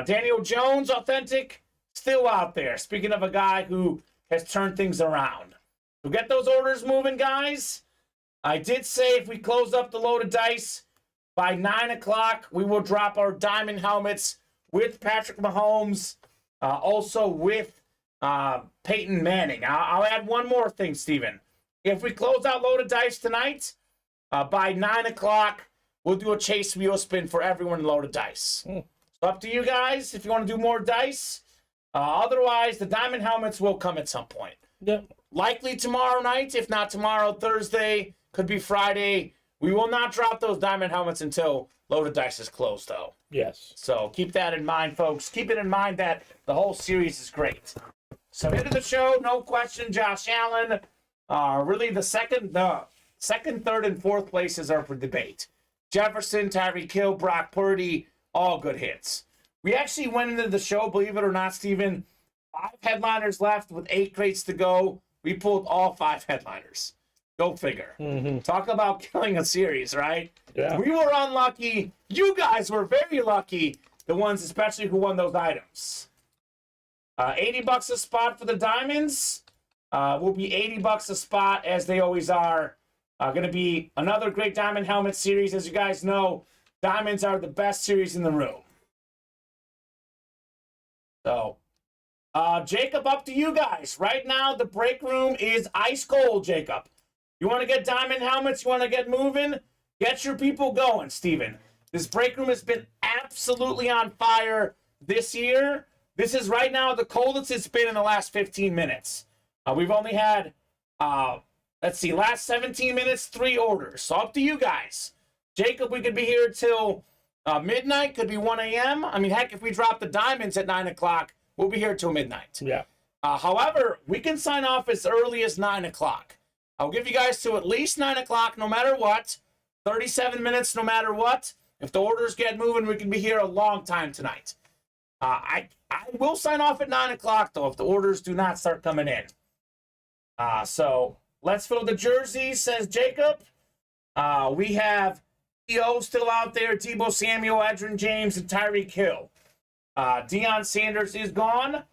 Daniel Jones Authentic, still out there. Speaking of a guy who has turned things around. So get those orders moving, guys. I did say if we close up the loaded dice by 9 o'clock, we will drop our diamond helmets with Patrick Mahomes, also with Peyton Manning. I'll add one more thing, Steven. If we close out loaded dice tonight, by 9 o'clock, we'll do a chase wheel spin for everyone in loaded dice. So up to you guys if you want to do more dice. Otherwise, the diamond helmets will come at some point.
Yep.
Likely tomorrow night, if not tomorrow, Thursday, could be Friday. We will not drop those diamond helmets until loaded dice is closed, though.
Yes.
So keep that in mind, folks. Keep it in mind that the whole series is great. So into the show, no question, Josh Allen. Really, the second, third, and fourth places are for debate. Jefferson, Tyreek Hill, Brock Purdy, all good hits. We actually went into the show, believe it or not, Steven, 5 headliners left with 8 crates to go. We pulled all 5 headliners. Go figure. Talk about killing a series, right?
Yeah.
We were unlucky. You guys were very lucky. The ones especially who won those items. $80 a spot for the diamonds. Will be $80 a spot as they always are. Going to be another great diamond helmet series. As you guys know, diamonds are the best series in the room. So, Jacob, up to you guys. Right now, the break room is ice cold, Jacob. You want to get diamond helmets? You want to get moving? Get your people going, Steven. This break room has been absolutely on fire this year. This is right now the coldest it's been in the last 15 minutes. We've only had, last 17 minutes, 3 orders. So up to you guys. Jacob, we could be here till midnight, could be 1 a.m. I mean, heck, if we drop the diamonds at 9 o'clock, we'll be here till midnight.
Yeah.
However, we can sign off as early as 9 o'clock. I'll give you guys to at least 9 o'clock no matter what. 37 minutes no matter what. If the orders get moving, we can be here a long time tonight. I will sign off at 9 o'clock, though, if the orders do not start coming in. So let's fill the jerseys, says Jacob. We have T.O. still out there, Debo Samuel, Edgerrin James, and Tyreek Hill. Deion Sanders is gone.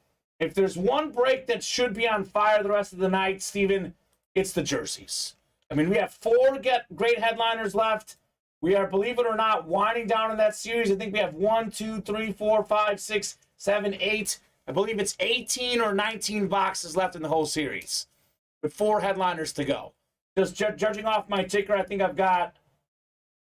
If there's one break that should be on fire the rest of the night, Steven, it's the jerseys. I mean, we have 4 great headliners left. We are, believe it or not, winding down in that series. I think we have 1, 2, 3, 4, 5, 6, 7, 8. I believe it's 18 or 19 boxes left in the whole series with 4 headliners to go. Just judging off my ticker, I think I've got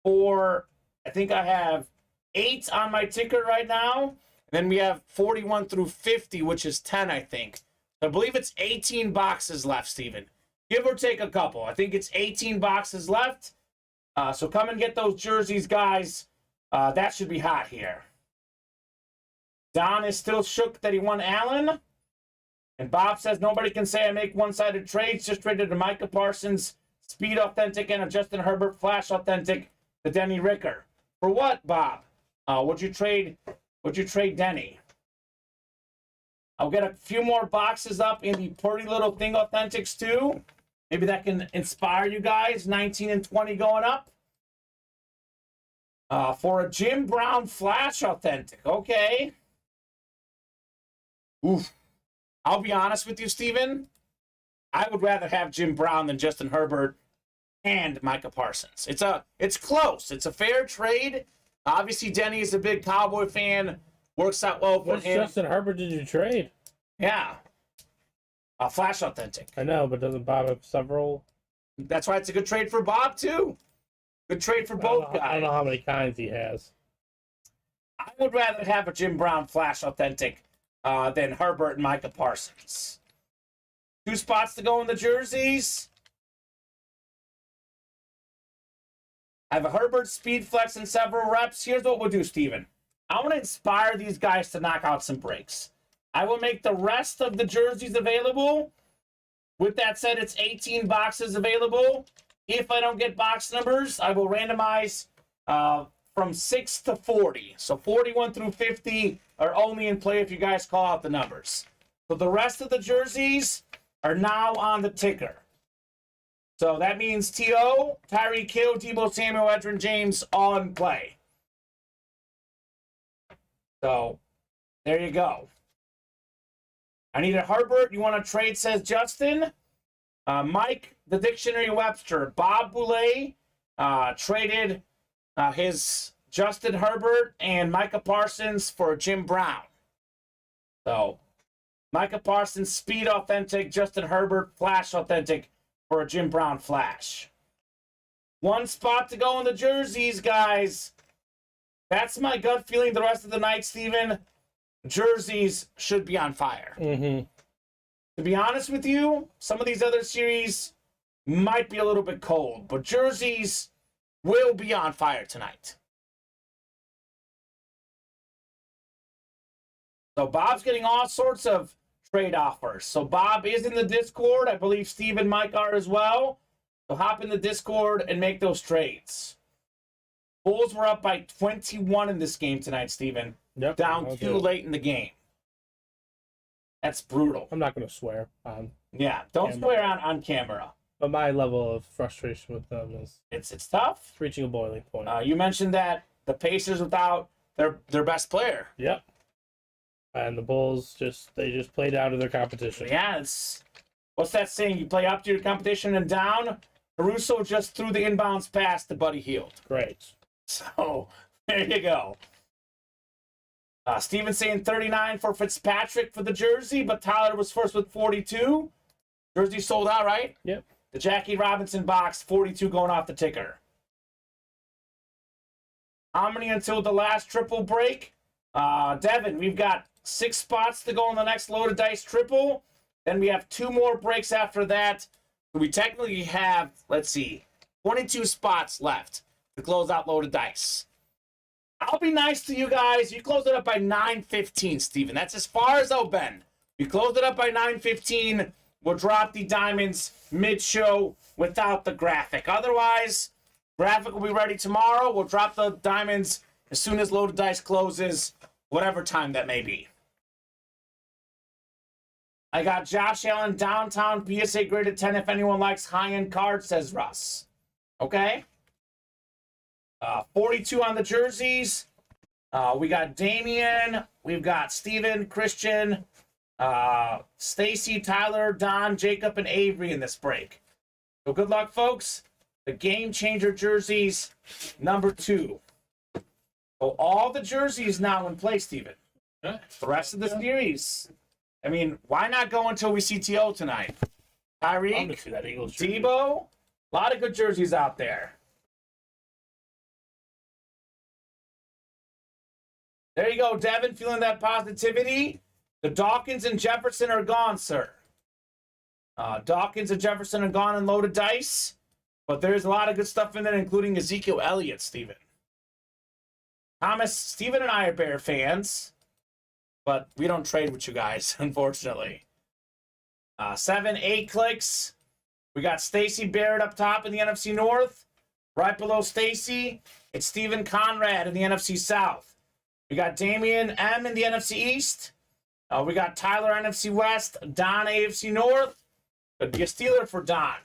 4. I think I have 8 on my ticker right now. And then we have 41 through 50, which is 10, I think. I believe it's 18 boxes left, Steven. Give or take a couple. I think it's 18 boxes left. So come and get those jerseys, guys. That should be hot here. Don is still shook that he won Allen. And Bob says, nobody can say I make one-sided trades. Just traded to Micah Parsons, Speed Authentic, and a Justin Herbert Flash Authentic to Denny Ricker. For what, Bob? Would you trade Denny? I'll get a few more boxes up in the Pretty Little Thing Authentics, too. Maybe that can inspire you guys. 19 and 20 going up. For a Jim Brown Flash Authentic. Okay. Oof. I'll be honest with you, Steven. I would rather have Jim Brown than Justin Herbert and Micah Parsons. It's close. It's a fair trade. Obviously, Denny is a big Cowboy fan. Works out well for him.
Justin Herbert did you trade?
Yeah. A Flash Authentic.
I know, but doesn't Bob have several?
That's why it's a good trade for Bob, too. Good trade for both guys.
I don't know how many kinds he has.
I would rather have a Jim Brown Flash Authentic than Herbert and Micah Parsons. 2 spots to go in the jerseys. I have a Herbert Speed Flex and several reps. Here's what we'll do, Steven. I want to inspire these guys to knock out some breaks. I will make the rest of the jerseys available. With that said, it's 18 boxes available. If I don't get box numbers, I will randomize from 6 to 40. So 41 through 50 are only in play if you guys call out the numbers. So the rest of the jerseys are now on the ticker. So that means T.O., Tyreek Hill, Debo Samuel, Edgerrin James, all in play. So there you go. I need a Herbert. You want to trade, says Justin. Mike, the Dictionary Webster. Bob Boulay traded his Justin Herbert and Micah Parsons for Jim Brown. So Micah Parsons, Speed Authentic, Justin Herbert, Flash Authentic for a Jim Brown Flash. 1 spot to go in the jerseys, guys. That's my gut feeling the rest of the night, Steven. Jerseys should be on fire.
Mm-hmm.
To be honest with you, some of these other series might be a little bit cold, but jerseys will be on fire tonight. So Bob's getting all sorts of trade offers. So Bob is in the Discord. I believe Steve and Mike are as well. So hop in the Discord and make those trades. Bulls were up by 21 in this game tonight, Steven.
Yep.
Down too late in the game. That's brutal.
I'm not going to swear on.
Yeah, don't swear on camera.
But my level of frustration with them is
it's tough.
It's reaching a boiling point.
You mentioned that the Pacers without their best player.
Yep. And the Bulls just played out of their competition.
Yeah, what's that saying? You play up to your competition and down. Caruso just threw the inbounds pass to Buddy Hield.
Great.
So there you go. Steven saying 39 for Fitzpatrick for the jersey, but Tyler was first with 42. Jersey sold out, right?
Yep.
the Jackie Robinson box, 42 going off the ticker. How many until the last triple break? Devin, we've got 6 spots to go on the next loaded dice triple. Then we have 2 more breaks after that. We technically have, let's see, 22 spots left to close out loaded dice. I'll be nice to you guys. You closed it up by 9:15, Steven. That's as far as I'll bend. You closed it up by 9:15. We'll drop the diamonds mid-show without the graphic. Otherwise, graphic will be ready tomorrow. We'll drop the diamonds as soon as loaded dice closes, whatever time that may be. I got Josh Allen downtown PSA graded 10 if anyone likes high-end cards, says Russ. Okay. 42 on the jerseys. We got Damian. We've got Steven, Christian, Stacy, Tyler, Don, Jacob, and Avery in this break. So good luck, folks. The Game Changer jerseys, number 2. So all the jerseys now in play, Steven. The rest of the series. I mean, why not go until we see TO tonight? Tyreek, Debo, a lot of good jerseys out there. There you go, Devin, feeling that positivity. The Dawkins and Jefferson are gone, sir. Dawkins and Jefferson are gone and loaded dice. But there's a lot of good stuff in there, including Ezekiel Elliott, Steven. Thomas, Steven and I are Bear fans. But we don't trade with you guys, unfortunately. 7, 8 clicks. We got Stacy Barrett up top in the NFC North. Right below Stacy, it's Steven Conrad in the NFC South. We got Damian M in the NFC East. We got Tyler NFC West. Don AFC North. Could be a Steeler for Don.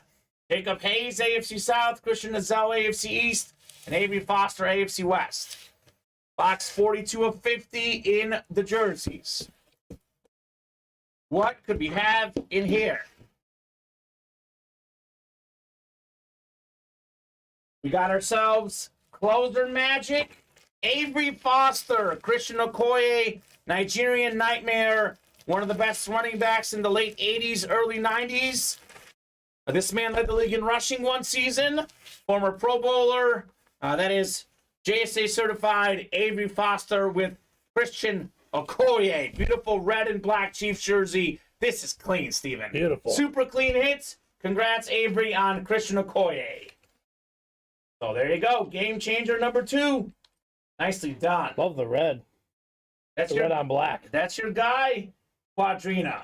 Jacob Hayes AFC South. Christian Nazell AFC East. And Avery Foster AFC West. Box 42 of 50 in the jerseys. What could we have in here? We got ourselves Closer Magic, Avery Foster, Christian Okoye, Nigerian Nightmare, one of the best running backs in the late 80s, early 90s. This man led the league in rushing one season. Former Pro Bowler, that is JSA certified Avery Foster with Christian Okoye. Beautiful red and black Chiefs jersey. This is clean, Steven.
Beautiful.
Super clean hits. Congrats, Avery, on Christian Okoye. So there you go. Game changer number 2. Nicely done.
Love the red.
That's
The
your
red on black.
That's your guy, Quadrina.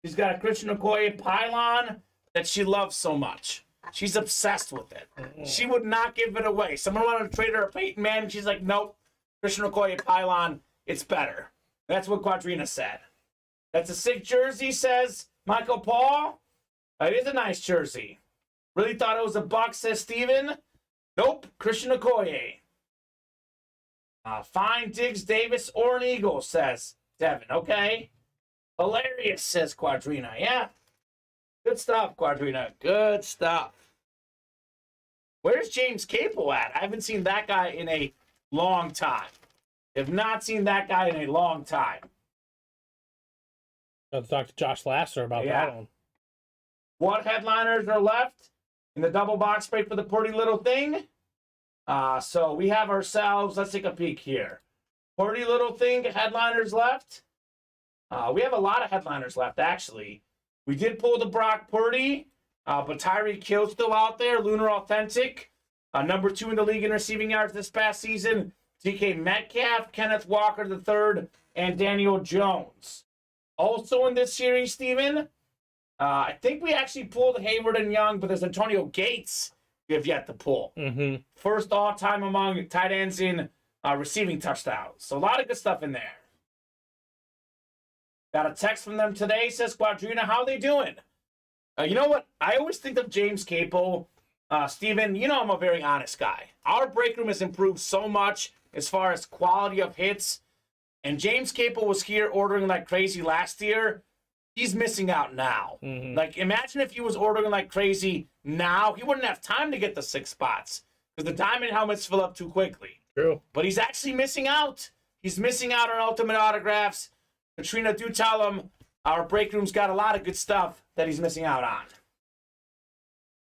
She's got a Christian Okoye pylon that she loves so much. She's obsessed with it. She would not give it away. Someone wanted to trade her a Peyton Manning. She's like, nope. Christian Okoye pylon, it's better. That's what Quadrina said. That's a sick jersey, says Michael Paul. It is a nice jersey. Really thought it was a buck, says Steven. Nope, Christian Okoye. Fine Diggs, Davis, or an Eagle, says Devin. Okay. Hilarious, says Quadrina. Yeah. Good stuff, Quadrina. Good stuff. Where's James Capel at? I haven't seen that guy in a long time. Have not seen that guy in a long time.
I'll talk to Josh Lasser about that one.
What headliners are left in the double box break for the pretty little thing? So we have ourselves, let's take a peek here. Pretty little thing, headliners left. We have a lot of headliners left, actually. We did pull the Brock Purdy, but Tyreek Hill's still out there. Lunar Authentic, number 2 in the league in receiving yards this past season. DK Metcalf, Kenneth Walker III, and Daniel Jones. Also in this series, Steven, I think we actually pulled Hayward and Young, but there's Antonio Gates we have yet to pull.
Mm-hmm.
First all-time among tight ends in receiving touchdowns. So a lot of good stuff in there. Got a text from them today, says Quadrina, how they doing? You know what? I always think of James Capel. Steven, you know I'm a very honest guy. Our break room has improved so much as far as quality of hits. And James Capel was here ordering like crazy last year. He's missing out now.
Mm-hmm.
Like, imagine if he was ordering like crazy now. He wouldn't have time to get the 6 spots because the diamond helmets fill up too quickly.
True.
But he's actually missing out. He's missing out on ultimate autographs. Katrina, do tell him our break room's got a lot of good stuff that he's missing out on.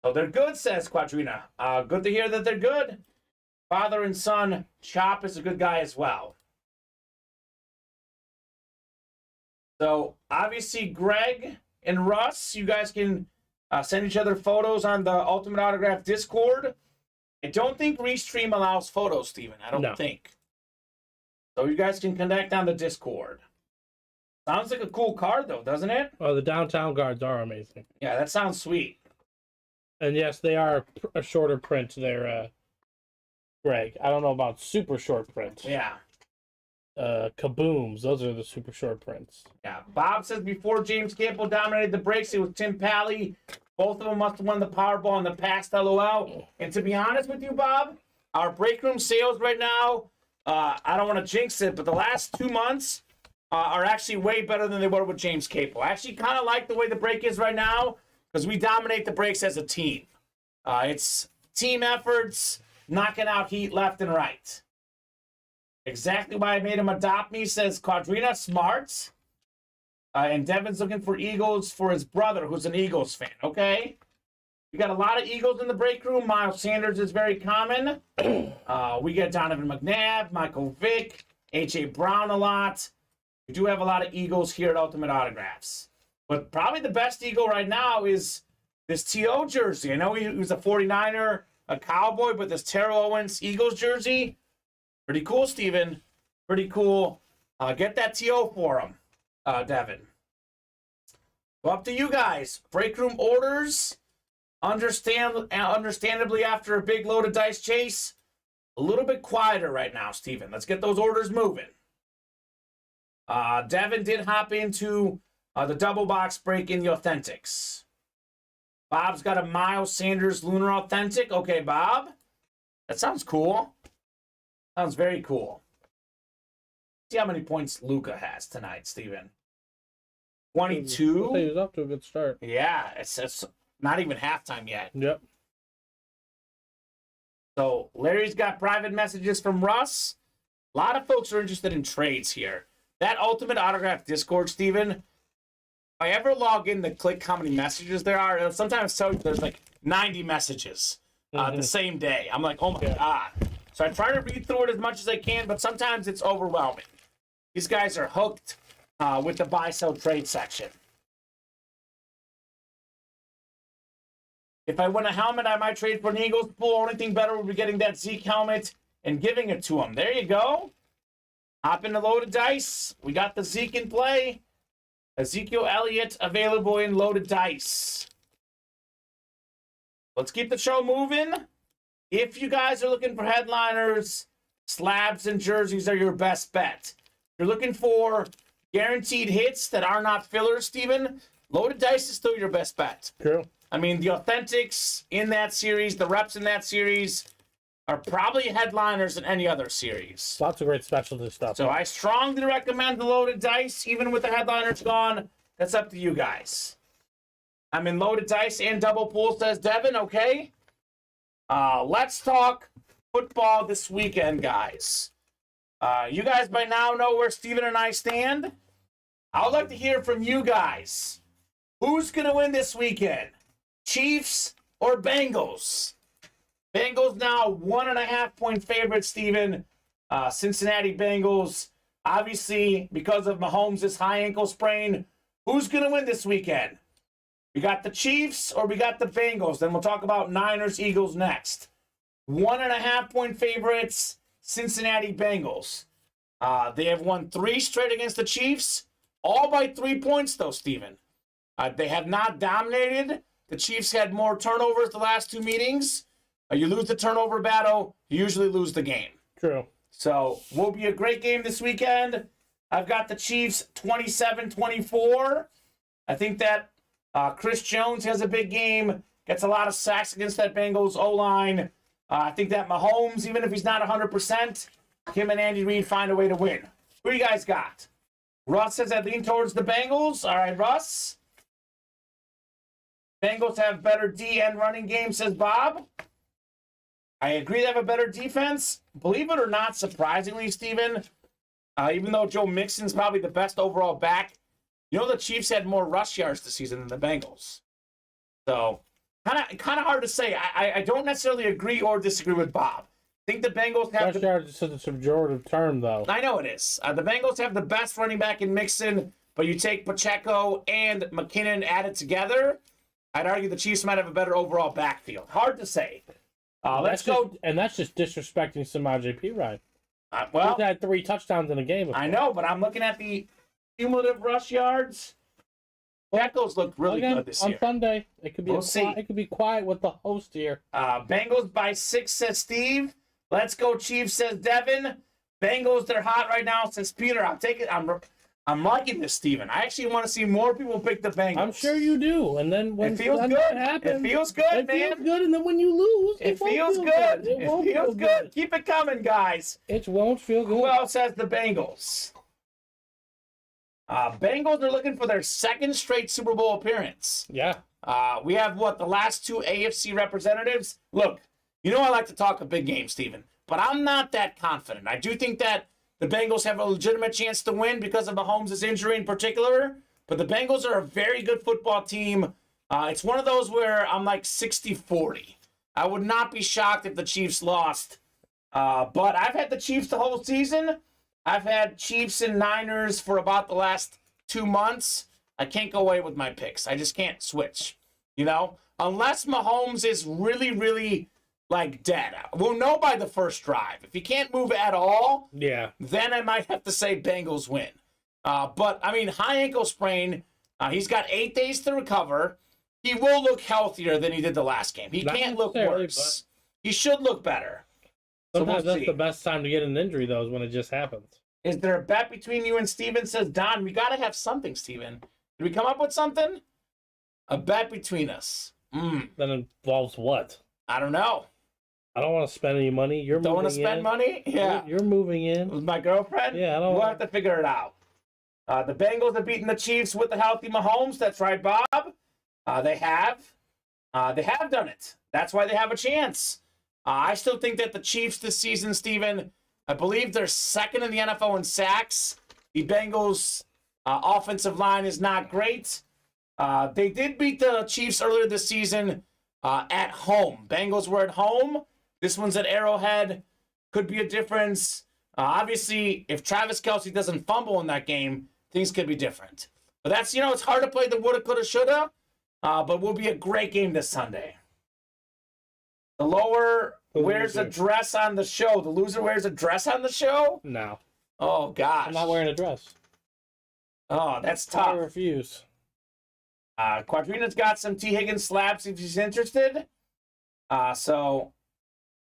So they're good, says Quadrina. Good to hear that they're good. Father and son, Chop is a good guy as well. So obviously, Greg and Russ, you guys can send each other photos on the Ultimate Autograph Discord. I don't think Restream allows photos, Steven. I don't think. So you guys can connect on the Discord. Sounds like a cool card, though, doesn't it?
Oh, the downtown guards are amazing.
Yeah, that sounds sweet.
And yes, they are a shorter print there, Greg. I don't know about super short print.
Yeah.
Kabooms, those are the super short prints.
Yeah. Bob says before James Campbell dominated the breaks, it was Tim Pally. Both of them must have won the Powerball in the past, LOL. And to be honest with you, Bob, our break room sales right now, I don't want to jinx it, but the last 2 months are actually way better than they were with James Campbell. I actually kind of like the way the break is right now because we dominate the breaks as a team. It's team efforts, knocking out heat left and right. Exactly why I made him adopt me, says Quadrina. Smart. And Devin's looking for Eagles for his brother, who's an Eagles fan. Okay. We got a lot of Eagles in the break room. Miles Sanders is very common. We get Donovan McNabb, Michael Vick, A.J. Brown a lot. We do have a lot of Eagles here at Ultimate Autographs. But probably the best Eagle right now is this T.O. jersey. I know he was a 49er, a Cowboy, but this Terrell Owens Eagles jersey, pretty cool, Steven. Pretty cool. Get that T.O. for him, Devin. So up to you guys. Break room orders. Understandably, after a big load of dice chase, a little bit quieter right now, Steven. Let's get those orders moving. Devin did hop into the double box break in the Authentics. Bob's got a Miles Sanders Lunar Authentic. Okay, Bob. That sounds cool. Sounds very cool. See how many points Luka has tonight, Steven. 22.
He was off to a good start.
Yeah, it's not even halftime yet.
Yep.
So Larry's got private messages from Russ. A lot of folks are interested in trades here. That Ultimate Autograph Discord, Steven, if I ever log in to click how many messages there are, it'll sometimes tell you there's like 90 messages the same day. I'm like, oh my God. So I try to read through it as much as I can, but sometimes it's overwhelming. These guys are hooked with the buy-sell trade section. If I win a helmet, I might trade for an Eagles pool. Only thing better would be getting that Zeke helmet and giving it to him. There you go. Hop in the loaded dice. We got the Zeke in play. Ezekiel Elliott available in loaded dice. Let's keep the show moving. If you guys are looking for headliners, slabs and jerseys are your best bet. If you're looking for guaranteed hits that are not fillers, Steven, loaded dice is still your best bet.
True.
I mean, the Authentics in that series, the reps in that series are probably headliners in any other series.
Lots of great specialty stuff.
So I strongly recommend the loaded dice, even with the headliners gone. That's up to you guys. I'm in loaded dice and double pool, says Devin. Okay. Let's talk football this weekend, guys. You guys by now know where Steven and I stand. I would like to hear from you guys. Who's going to win this weekend? Chiefs or Bengals? Bengals now 1.5-point favorite, Steven. Cincinnati Bengals, obviously, because of Mahomes' high ankle sprain. Who's going to win this weekend? We got the Chiefs or we got the Bengals. Then we'll talk about Niners, Eagles next. 1.5-point favorites, Cincinnati Bengals. They have won 3 straight against the Chiefs, all by 3 points, though, Steven. They have not dominated. The Chiefs had more turnovers the last 2 meetings. You lose the turnover battle, you usually lose the game.
True.
So, will be a great game this weekend. I've got the Chiefs 27-24. I think that Chris Jones has a big game, gets a lot of sacks against that Bengals O-line. I think that Mahomes, even if he's not 100%, him and Andy Reid find a way to win. Who do you guys got? Russ says I lean towards the Bengals. All right, Russ. Bengals have better D and running game, says Bob. I agree they have a better defense. Believe it or not, surprisingly, Steven, even though Joe Mixon's probably the best overall back, you know the Chiefs had more rush yards this season than the Bengals. So Kind of hard to say. I don't necessarily agree or disagree with Bob. I think the Bengals have
Rush yards is such a subjorative term, though.
I know it is. The Bengals have the best running back in Mixon, but you take Pacheco and McKinnon added together, I'd argue the Chiefs might have a better overall backfield. Hard to say. Let's go.
And that's just disrespecting Samaje Perine.
Well,
he's had 3 touchdowns in a game.
I know, but I'm looking at the cumulative rush yards. Pacheco's looked really good this year.
On Sunday, it could be
see.
It could be quiet with the host here.
Bengals by 6, says Steve. Let's go Chiefs, says Devin. Bengals, they're hot right now, says Peter. I'm liking this, Steven. I actually want to see more people pick the Bengals.
I'm sure you do. And then when
it feels good.
Happens,
it feels good,
it
man.
It feels good, and then when you lose,
it feels good. It feels good. Keep it coming, guys.
It won't feel good.
Who else has the Bengals? Bengals are looking for their 2nd straight Super Bowl appearance.
Yeah.
We have, the last 2 AFC representatives? Look, I like to talk a big game, Steven, but I'm not that confident. I do think that the Bengals have a legitimate chance to win because of Mahomes' injury in particular, but the Bengals are a very good football team. It's one of those where I'm like 60-40. I would not be shocked if the Chiefs lost, but I've had the Chiefs the whole season. I've had Chiefs and Niners for about the last 2 months. I can't go away with my picks. I just can't switch, unless Mahomes is really, really dead. We'll know by the first drive. If he can't move at all, then I might have to say Bengals win. But, high ankle sprain, he's got 8 days to recover. He will look healthier than he did the last game. He can't look worse. He should look better.
Sometimes that's the best time to get an injury, though, is when it just happens.
Is there a bet between you and Steven, says Don? We got to have something, Steven. Did we come up with something? A bet between us.
That involves what?
I don't know.
I don't want to spend any money. You're
don't
moving
want to spend
in.
money? Yeah.
You're moving in.
With my girlfriend?
Yeah, I don't
We'll have to figure it out. The Bengals have beaten the Chiefs with the healthy Mahomes. That's right, Bob. They have. They have done it. That's why they have a chance. I still think that the Chiefs this season, Steven, I believe they're 2nd in the NFL in sacks. The Bengals' offensive line is not great. They did beat the Chiefs earlier this season at home. Bengals were at home. This one's at Arrowhead. Could be a difference. Obviously, if Travis Kelce doesn't fumble in that game, things could be different. But that's, it's hard to play the woulda, coulda, shoulda. But will be a great game this Sunday. The lower wears a dress on the show. The loser wears a dress on the show?
No.
Oh, gosh.
I'm not wearing a dress.
Oh, that's tough.
I refuse.
Quadrina's got some T. Higgins slabs if he's interested. So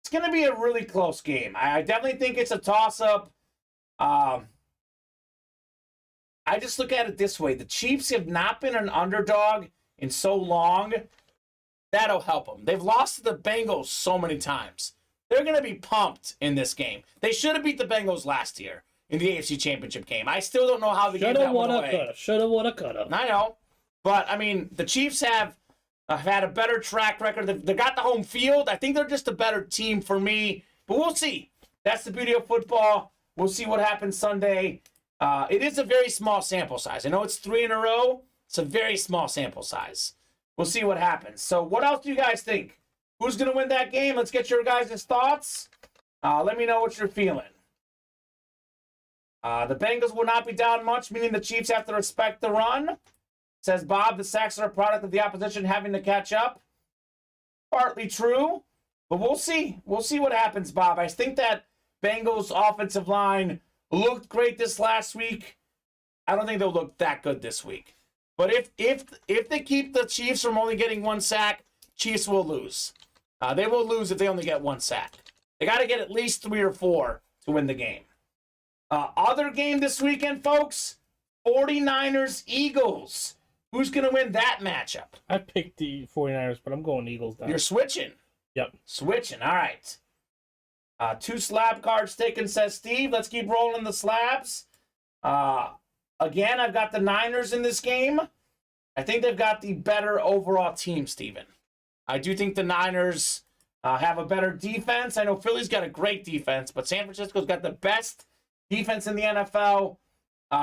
it's going to be a really close game. I definitely think it's a toss-up. I just look at it this way. The Chiefs have not been an underdog in so long. That'll help them. They've lost to the Bengals so many times. They're going to be pumped in this game. They should have beat the Bengals last year in the AFC Championship game. I still don't know how they gave that one away.
Shoulda, woulda, coulda.
I know. But, the Chiefs have had a better track record. They got the home field. I think they're just a better team for me. But we'll see. That's the beauty of football. We'll see what happens Sunday. It is a very small sample size. I know it's 3 in a row. It's a very small sample size. We'll see what happens. So what else do you guys think? Who's going to win that game? Let's get your guys' thoughts. Let me know what you're feeling. The Bengals will not be down much, meaning the Chiefs have to respect the run. Says Bob, the sacks are a product of the opposition having to catch up. Partly true, but we'll see. We'll see what happens, Bob. I think that Bengals offensive line looked great this last week. I don't think they'll look that good this week. But if they keep the Chiefs from only getting 1 sack, Chiefs will lose. They will lose if they only get 1 sack. They got to get at least 3 or 4 to win the game. Other game this weekend, folks, 49ers-Eagles. Who's going to win that matchup?
I picked the 49ers, but I'm going Eagles now.
You're switching?
Yep.
Switching, all right. 2 slab cards taken, says Steve. Let's keep rolling the slabs. Again, I've got the Niners in this game. I think they've got the better overall team, Steven. I do think the Niners have a better defense. I know Philly's got a great defense, but San Francisco's got the best defense in the NFL.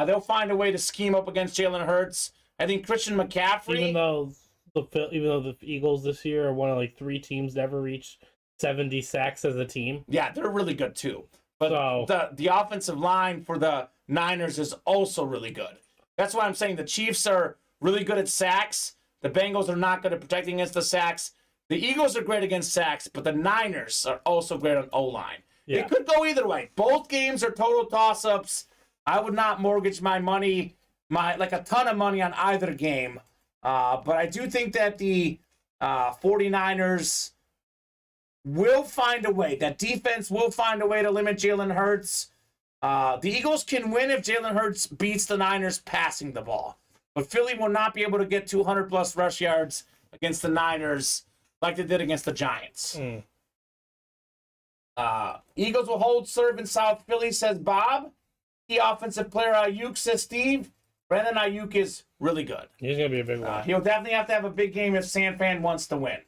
They'll find a way to scheme up against Jalen Hurts. I think Christian McCaffrey...
Even though even though the Eagles this year are one of like 3 teams to ever reach 70 sacks as a team.
Yeah, they're really good too. But
So,
the offensive line for the Niners is also really good. That's why I'm saying the Chiefs are really good at sacks. The Bengals are not good at protecting against the sacks. The Eagles are great against sacks, but the Niners are also great on O-line.
yeah.
It could go either way. Both games are total toss-ups. I would not mortgage my money, like a ton of money on either game. But I do think that the 49ers will find a way. That defense will find a way to limit Jalen Hurts. The Eagles can win if Jalen Hurts beats the Niners passing the ball. But Philly will not be able to get 200-plus rush yards against the Niners like they did against the Giants. Eagles will hold serve in South Philly, says Bob. Key offensive player Ayuk, says Steve. Brandon Ayuk is really good.
He's going to be a big one.
He'll definitely have to have a big game if San Fran wants to win.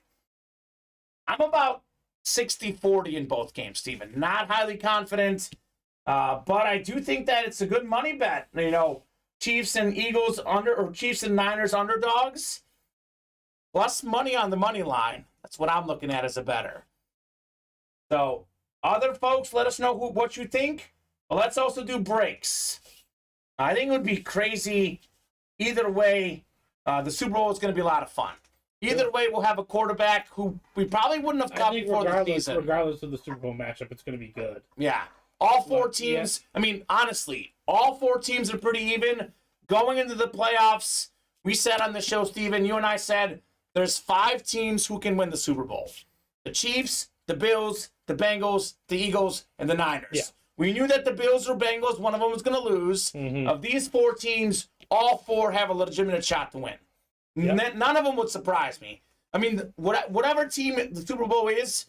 I'm about 60-40 in both games, Steven. Not highly confident, but I do think that it's a good money bet. You know, Chiefs and Eagles Chiefs and Niners underdogs, plus money on the money line. That's what I'm looking at as a better. So, other folks, let us know what you think. But let's also do breaks. I think it would be crazy either way. The Super Bowl is going to be a lot of fun. Either way, we'll have a quarterback who we probably wouldn't have caught before the season.
Regardless of the Super Bowl matchup, it's going to be good.
Yeah. All 4 teams, I mean, honestly, all 4 teams are pretty even. Going into the playoffs, we said on the show, Steven, you and I said, there's 5 teams who can win the Super Bowl. The Chiefs, the Bills, the Bengals, the Eagles, and the Niners.
Yeah.
We knew that the Bills or Bengals, one of them was going to lose.
Mm-hmm.
Of these 4 teams, all 4 have a legitimate shot to win.
Yep.
None of them would surprise me. I mean, whatever team the Super Bowl is,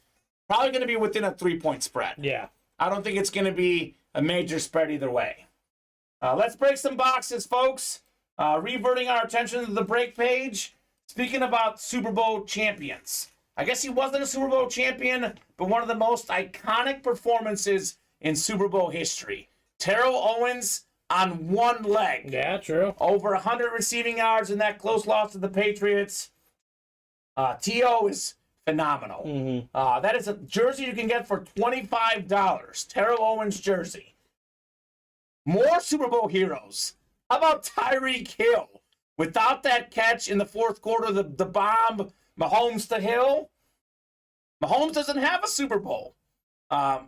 probably going to be within a 3-point spread.
Yeah.
I don't think it's going to be a major spread either way. Let's break some boxes, folks. Reverting our attention to the break page. Speaking about Super Bowl champions. I guess he wasn't a Super Bowl champion, but one of the most iconic performances in Super Bowl history. Terrell Owens on one leg.
Yeah, true.
Over 100 receiving yards in that close loss to the Patriots. T.O. is phenomenal.
Mm-hmm.
That is a jersey you can get for $25. Terrell Owens jersey. More Super Bowl heroes. How about Tyreek Hill? Without that catch in the fourth quarter, the bomb, Mahomes to Hill. Mahomes doesn't have a Super Bowl.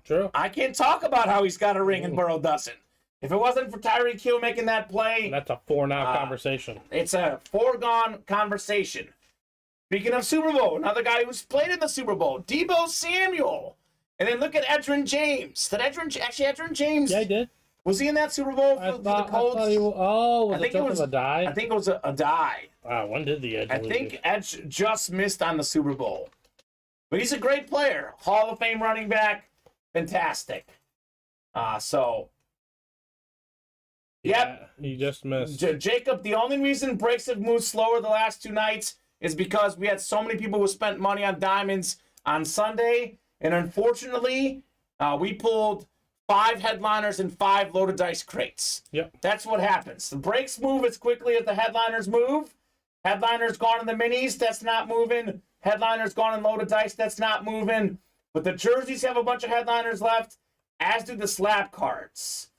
True.
I can't talk about how he's got a ring and Burrow doesn't. If it wasn't for Tyreek Hill making that play,
That's a 4-now conversation.
it's a foregone conversation. Speaking of Super Bowl, another guy who's played in the Super Bowl, Deebo Samuel. And then look at Edgerrin James. Edgerrin James,
Yeah, he did.
was he in that Super Bowl for the Colts?
Was
I
it just a die?
I think it was a die.
Wow, when did the Edge
I
lose?
think Edge just missed on the Super Bowl. But he's a great player. Hall of Fame running back. Fantastic. Yep.
He just missed.
Jacob, the only reason breaks have moved slower the last 2 nights is because we had so many people who spent money on diamonds on Sunday. And unfortunately, we pulled 5 headliners and 5 loaded dice crates.
Yep.
That's what happens. The breaks move as quickly as the headliners move. Headliners gone in the minis, that's not moving. Headliners gone in loaded dice, that's not moving. But the jerseys have a bunch of headliners left, as do the slab cards.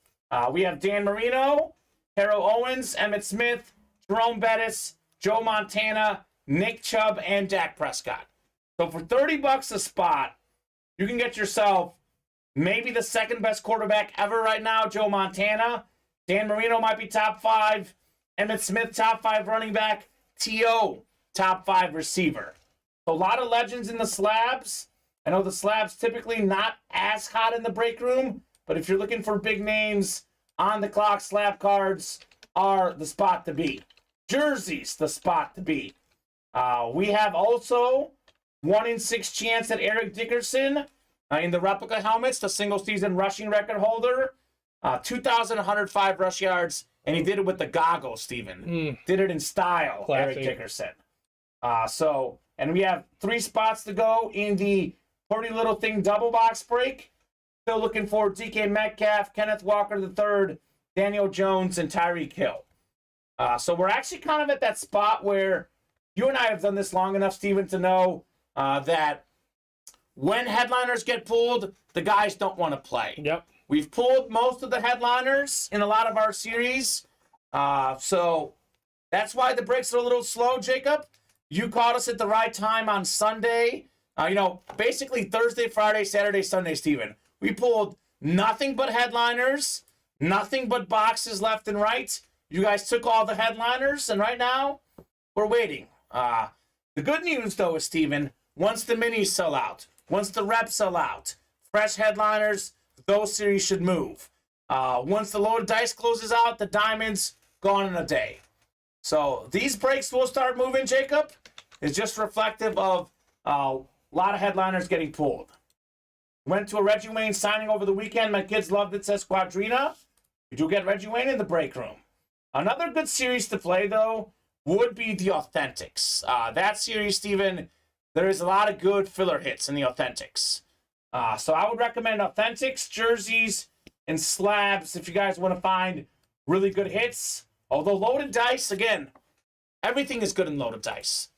We have Dan Marino, Terrell Owens, Emmitt Smith, Jerome Bettis, Joe Montana, Nick Chubb, and Dak Prescott. So for $30 a spot, you can get yourself maybe the second best quarterback ever right now, Joe Montana. Dan Marino might be top 5. Emmitt Smith, top 5 running back. T.O., top 5 receiver. So a lot of legends in the slabs. I know the slabs typically not as hot in the break room, but if you're looking for big names, on the clock slab cards are the spot to be. Jerseys, the spot to be. We have also 1 in 6 chance at Eric Dickerson in the replica helmets, the single season rushing record holder. 2,105 rush yards, and he did it with the goggles, Steven. Did it in style,
Classic.
Eric Dickerson. And we have 3 spots to go in the Pretty Little Thing double box break. Still looking for DK Metcalf, Kenneth Walker III, Daniel Jones, and Tyreek Hill. So we're actually kind of at that spot where you and I have done this long enough, Steven, to know that when headliners get pulled, the guys don't want to play.
Yep.
We've pulled most of the headliners in a lot of our series. So that's why the breaks are a little slow, Jacob. You caught us at the right time on Sunday. Basically Thursday, Friday, Saturday, Sunday, Steven. We pulled nothing but headliners, nothing but boxes left and right. You guys took all the headliners, and right now, we're waiting. The good news, though, is, Steven, once the minis sell out, once the reps sell out, fresh headliners, those series should move. Once the loaded dice closes out, the diamonds, gone in a day. So these breaks will start moving, Jacob. It's just reflective of a lot of headliners getting pulled. Went to a Reggie Wayne signing over the weekend. My kids loved it, says Quadrina. You do get Reggie Wayne in the break room. Another good series to play, though, would be the Authentics. That series, Steven, there is a lot of good filler hits in the Authentics. So I would recommend Authentics, jerseys, and slabs if you guys want to find really good hits. Although loaded dice, again, everything is good in loaded dice.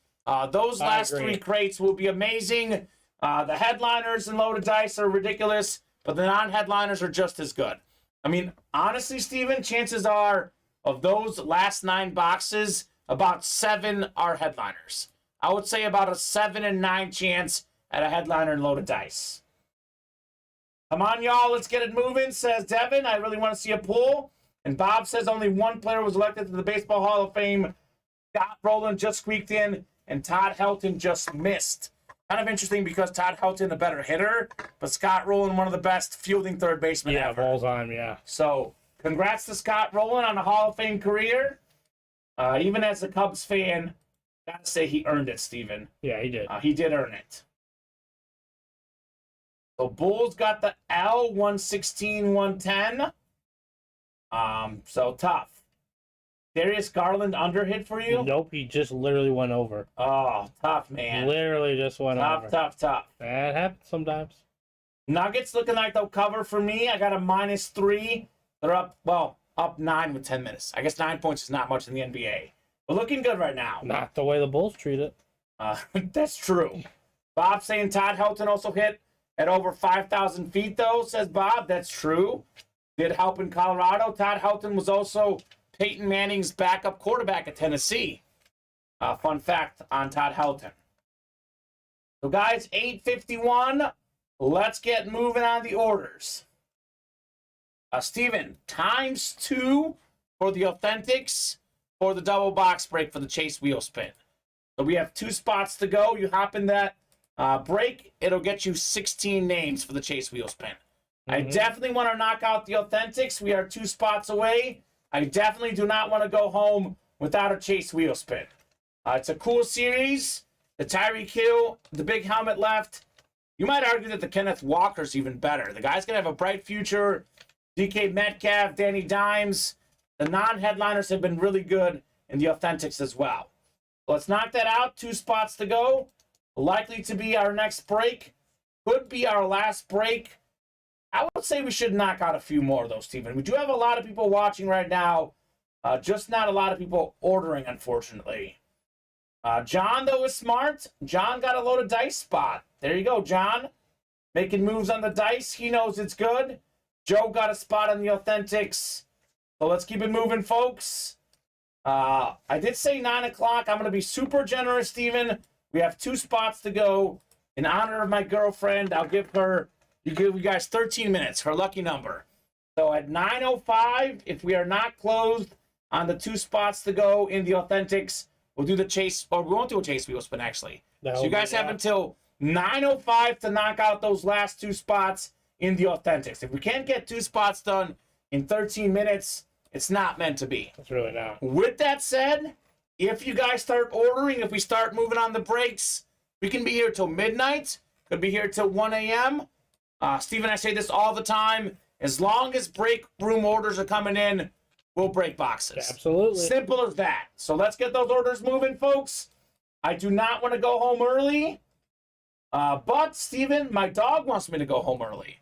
Those last three crates will be amazing. The headliners and loaded dice are ridiculous, but the non-headliners are just as good. I mean, honestly, Steven, chances are of those last 9 boxes, about 7 are headliners. I would say about a 7 and 9 chance at a headliner and loaded dice. Come on, y'all, let's get it moving, says Devin. I really want to see a pull. And Bob says only one player was elected to the Baseball Hall of Fame. Scott Rowland just squeaked in, and Todd Helton just missed. Kind of interesting because Todd Helton, a better hitter, but Scott Rowland, one of the best fielding third basemen ever.
Yeah, all time, yeah.
So, congrats to Scott Rowland on a Hall of Fame career. Even as a Cubs fan, gotta say he earned it, Steven.
Yeah, he did.
He did earn it. So Bulls got the L, 116, 110. So tough. Darius Garland under hit for you?
Nope, he just literally went over.
Oh, tough, man.
Literally just went over.
Tough.
That happens sometimes.
Nuggets looking like they'll cover for me. I got a -3. They're up 9 with 10 minutes. I guess 9 points is not much in the NBA. But looking good right now.
Not the way the Bulls treat it.
That's true. Bob saying Todd Helton also hit at over 5,000 feet, though, says Bob. That's true. Did help in Colorado. Todd Helton was also Peyton Manning's backup quarterback at Tennessee. Fun fact on Todd Helton. So, guys, 8:51. Let's get moving on the orders. Steven, ×2 for the Authentics for the double box break for the Chase wheel spin. So we have 2 spots to go. You hop in that break. It'll get you 16 names for the Chase wheel spin. I definitely want to knock out the Authentics. We are 2 spots away. I definitely do not want to go home without a Chase wheel spin. It's a cool series. The Tyreek Hill, the big helmet left. You might argue that the Kenneth Walker's even better. The guy's going to have a bright future. DK Metcalf, Danny Dimes. The non-headliners have been really good in the Authentics as well. Let's knock that out. 2 spots to go. Likely to be our next break. Could be our last break. I would say we should knock out a few more, though, Steven. We do have a lot of people watching right now. Just not a lot of people ordering, unfortunately. John, though, is smart. John got a loaded dice spot. There you go, John. Making moves on the dice. He knows it's good. Joe got a spot on the Authentics. So let's keep it moving, folks. I did say 9 o'clock. I'm going to be super generous, Steven. We have 2 spots to go. In honor of my girlfriend, I'll give you guys 13 minutes, her lucky number. So at 9:05, if we are not closed on the 2 spots to go in the Authentics, we'll do the chase, or we won't do a chase wheel spin, actually. So you guys have until 9:05 to knock out those last 2 spots in the Authentics. If we can't get 2 spots done in 13 minutes, it's not meant to be.
It's really not.
With that said, if you guys start ordering, if we start moving on the breaks, we can be here till midnight. Could be here till 1 a.m. Steven, I say this all the time. As long as break room orders are coming in, we'll break boxes.
Absolutely.
Simple as that. So let's get those orders moving, folks. I do not want to go home early. But, Steven, my dog wants me to go home early.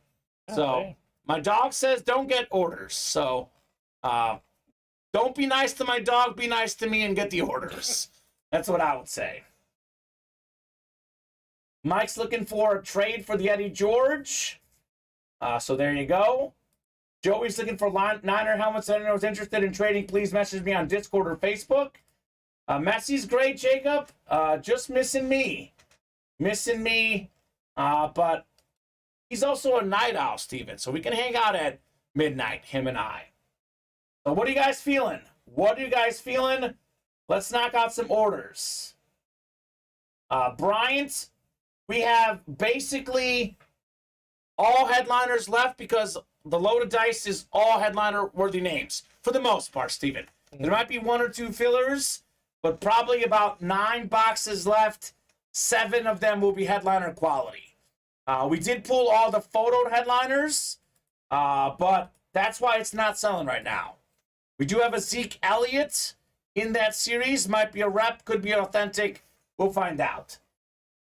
So my dog says don't get orders. So don't be nice to my dog. Be nice to me and get the orders. That's what I would say. Mike's looking for a trade for the Eddie George. So there you go. Joey's looking for Niner helmets. Anyone who's interested in trading, please message me on Discord or Facebook. Messi's great, Jacob. Just missing me. But he's also a night owl, Steven. So we can hang out at midnight, him and I. So what are you guys feeling? Let's knock out some orders. Bryant, we have basically all headliners left because the loaded dice is all headliner-worthy names, for the most part, Steven. There might be 1 or 2 fillers, but probably about 9 boxes left. 7 of them will be headliner quality. We did pull all the photoed headliners, but that's why it's not selling right now. We do have a Zeke Elliott in that series. Might be a rep, could be authentic. We'll find out.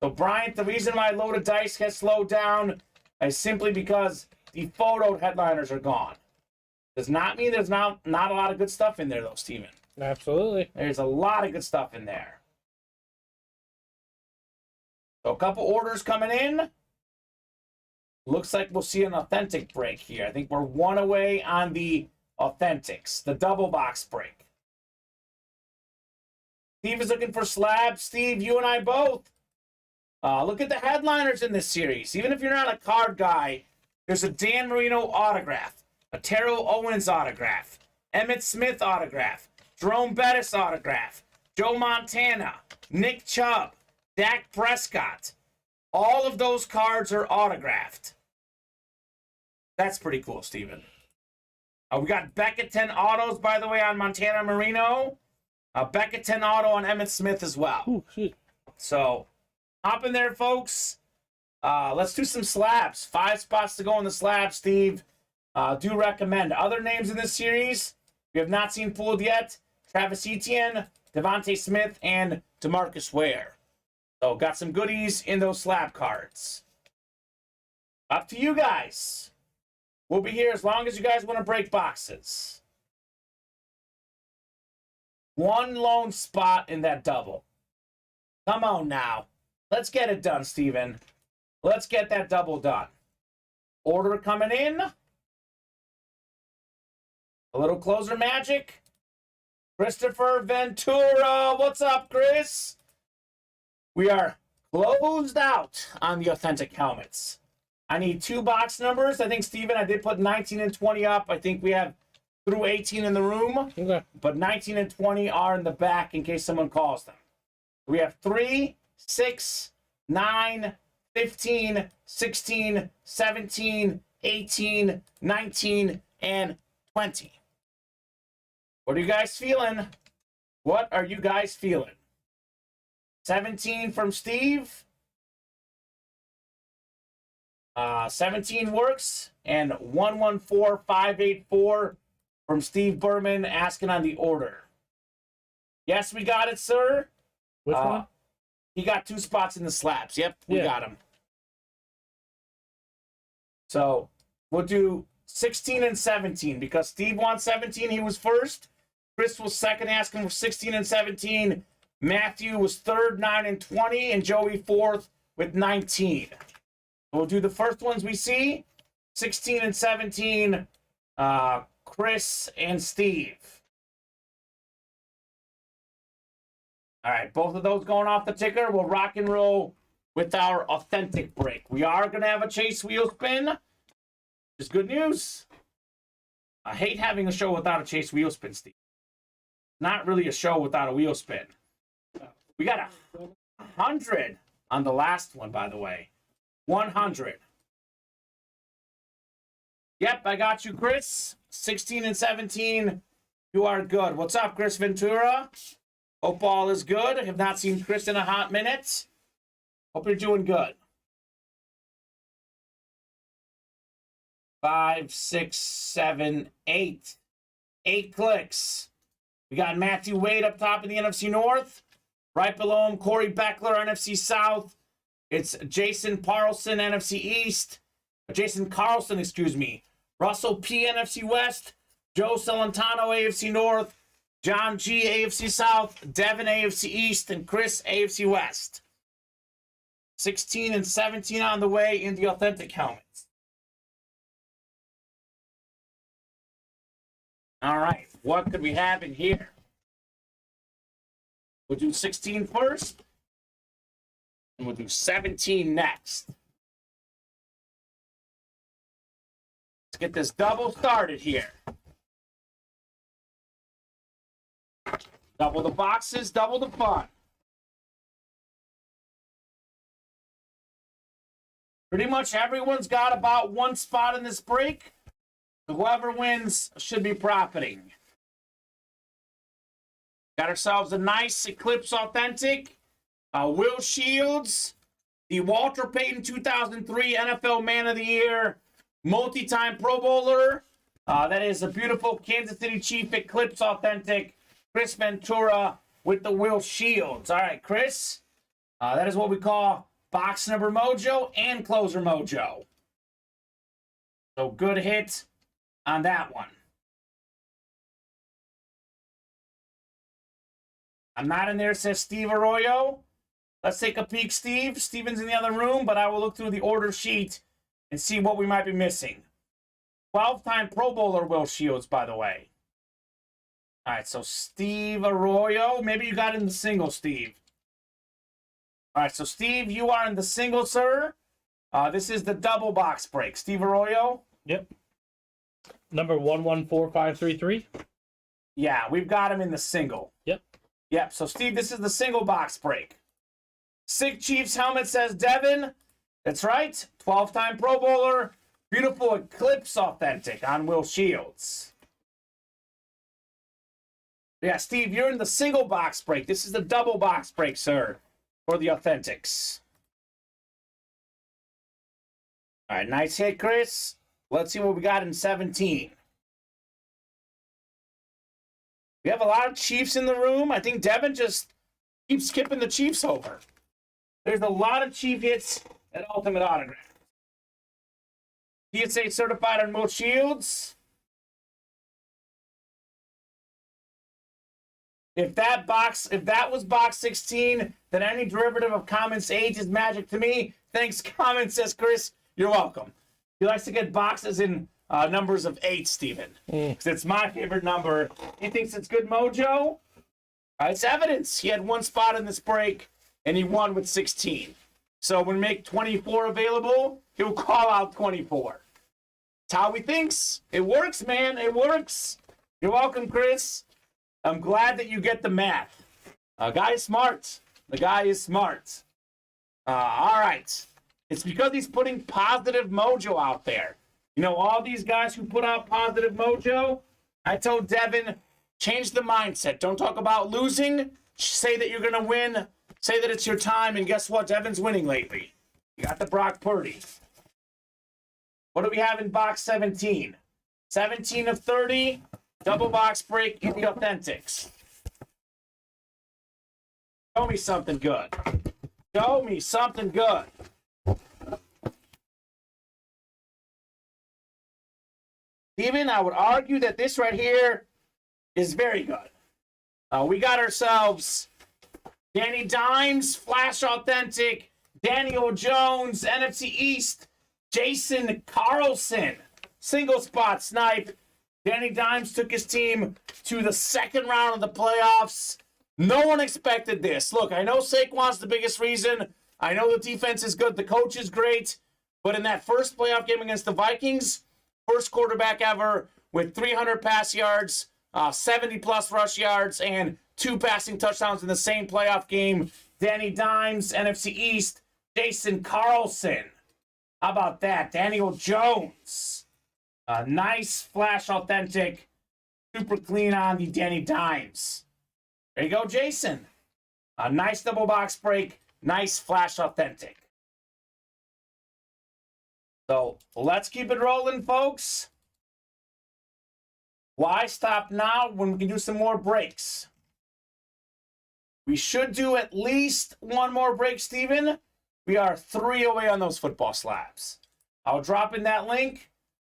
So, Bryant, the reason why loaded dice has slowed down is simply because the photoed headliners are gone. Does not mean there's not a lot of good stuff in there, though, Steven.
Absolutely.
There's a lot of good stuff in there. So, a couple orders coming in. Looks like we'll see an authentic break here. I think we're 1 away on the authentics, the double box break. Steve is looking for slabs. Steve, you and I both. Look at the headliners in this series. Even if you're not a card guy, there's a Dan Marino autograph, a Terrell Owens autograph, Emmitt Smith autograph, Jerome Bettis autograph, Joe Montana, Nick Chubb, Dak Prescott. All of those cards are autographed. That's pretty cool, Steven. We got Beckett 10 autos, by the way, on Montana Marino. Beckett 10 auto on Emmitt Smith as well.
Ooh, shit.
So, hop in there, folks. Let's do some slabs. 5 spots to go in the slab, Steve. Do recommend. Other names in this series we have not seen pulled yet. Travis Etienne, Devontae Smith, and DeMarcus Ware. So, got some goodies in those slab cards. Up to you guys. We'll be here as long as you guys want to break boxes. 1 lone spot in that double. Come on now. Let's get it done, Steven. Let's get that double done. Order coming in. A little closer magic. Christopher Ventura. What's up, Chris? We are closed out on the authentic helmets. I need 2 box numbers. I think, Steven, I did put 19 and 20 up. I think we have through 18 in the room.
Okay.
But 19 and 20 are in the back in case someone calls them. We have 3, 6, 9, 15, 16, 17, 18, 19, and 20. What are you guys feeling? 17 from Steve. 17 works, and 114584 from Steve Berman asking on the order. Yes, we got it, sir.
Which one?
He got 2 spots in the slabs. Yep, we got him. So we'll do 16 and 17 because Steve won 17. He was first. Chris was second, asking for 16 and 17. Matthew was third, 9 and 20, and Joey fourth with 19. We'll do the first ones we see. 16 and 17, Chris and Steve. All right, both of those going off the ticker. We'll rock and roll with our authentic break. We are going to have a chase wheel spin, which is good news. I hate having a show without a chase wheel spin, Steve. Not really a show without a wheel spin. We got 100 on the last one, by the way. 100. Yep, I got you, Chris. 16 and 17. You are good. What's up, Chris Ventura? Hope all is good. I have not seen Chris in a hot minute. Hope you're doing good. 5, 6, 7, 8. 8 clicks. We got Matthew Wade up top in the NFC North. Right below him, Corey Beckler, NFC South. It's Jason Carlson, NFC East. Jason Carlson, excuse me. Russell P, NFC West. Joe Celentano, AFC North. John G, AFC South, Devin, AFC East, and Chris, AFC West. 16 and 17 on the way in the authentic helmets. All right, what could we have in here? We'll do 16 first, and we'll do 17 next. Let's get this double started here. Double the boxes, double the fun. Pretty much everyone's got about one spot in this break. Whoever wins should be profiting. Got ourselves a nice Eclipse Authentic. Will Shields, the Walter Payton 2003 NFL Man of the Year, multi-time Pro Bowler. That is a beautiful Kansas City Chief Eclipse Authentic. Chris Ventura with the Will Shields. All right, Chris. That is what we call box number mojo and closer mojo. So good hit on that one. I'm not in there, says Steve Arroyo. Let's take a peek, Steve. Steven's in the other room, but I will look through the order sheet and see what we might be missing. 12-time Pro Bowler Will Shields, by the way. All right, so Steve Arroyo. Maybe you got in the single, Steve. All right, so Steve, you are in the single, sir. This is the double box break. Steve Arroyo?
Yep. Number 114533.
Yeah, we've got him in the single.
Yep.
Yep, so Steve, this is the single box break. Sick Chiefs helmet, says Devin. That's right. 12-time Pro Bowler. Beautiful Eclipse Authentic on Will Shields. Yeah, Steve, you're in the single box break. This is the double box break, sir, for the Authentics. All right, nice hit, Chris. Let's see what we got in 17. We have a lot of Chiefs in the room. I think Devin just keeps skipping the Chiefs over. There's a lot of Chief hits at Ultimate Autograph. PSA certified on Will Shields. If that was box 16, then any derivative of Kamen's age is magic to me. Thanks, Kamen, says Chris. You're welcome. He likes to get boxes in numbers of 8, Steven. Because it's my favorite number. He thinks it's good mojo. It's evidence. He had one spot in this break, and he won with 16. So when we make 24 available, he'll call out 24. That's how he thinks. It works, man. It works. You're welcome, Chris. I'm glad that you get the math. Guy is smart. The guy is smart. All right. It's because he's putting positive mojo out there. You know, all these guys who put out positive mojo, I told Devin, change the mindset. Don't talk about losing. Say that you're going to win. Say that it's your time. And guess what? Devin's winning lately. You got the Brock Purdy. What do we have in box 17? 17 of 30. Double box break in the Authentics. Show me something good. Show me something good. Steven, I would argue that this right here is very good. We got ourselves Danny Dimes, Flash Authentic, Daniel Jones, NFC East, Jason Carlson, single spot snipe. Danny Dimes took his team to the second round of the playoffs. No one expected this. Look, I know Saquon's the biggest reason. I know the defense is good. The coach is great. But in that first playoff game against the Vikings, first quarterback ever with 300 pass yards, 70-plus rush yards, and 2 passing touchdowns in the same playoff game. Danny Dimes, NFC East, Jason Carlson. How about that? Daniel Jones. Nice Flash Authentic. Super clean on the Danny Dimes. There you go, Jason. A nice double box break. Nice Flash Authentic. So let's keep it rolling, folks. Why stop now when we can do some more breaks? We should do at least one more break, Steven. We are 3 away on those football slabs. I'll drop in that link.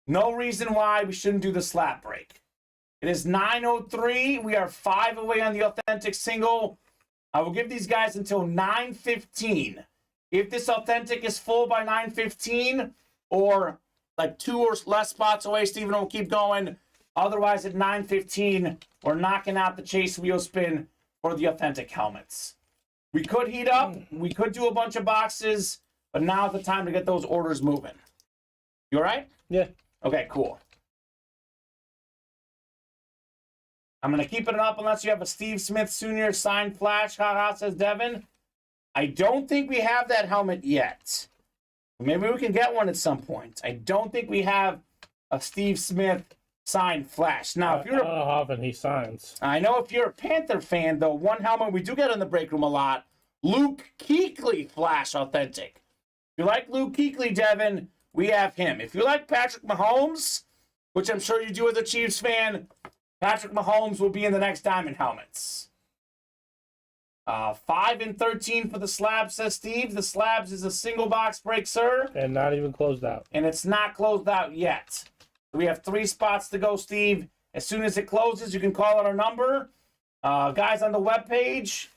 No reason why we shouldn't do the slab break. It is 9:03. We are 5 away on the authentic single. I will give these guys until 9:15. If this authentic is full by 9:15, or like 2 or less spots away, Steven will keep going. Otherwise, at 9:15, we're knocking out the chase wheel spin for the authentic helmets. We could heat up. We could do a bunch of boxes, but now's the time to get those orders moving. You all right?
Yeah.
Okay, cool. I'm going to keep it up unless you have a Steve Smith Sr. signed flash. Haha, says Devin. I don't think we have that helmet yet. Maybe we can get one at some point. I don't think we have a Steve Smith signed flash. Now, if you're
I don't know how often he signs.
I know if you're a Panther fan, though, one helmet we do get in the break room a lot, Luke Kuechly flash authentic. If you like Luke Kuechly, Devin, we have him. If you like Patrick Mahomes, which I'm sure you do as a Chiefs fan, Patrick Mahomes will be in the next Diamond helmets. 5 and 13 for the slabs, says Steve. The slabs is a single box break, sir.
And not even closed out.
And it's not closed out yet. We have 3 spots to go, Steve. As soon as it closes, you can call out our number. Guys on the webpage,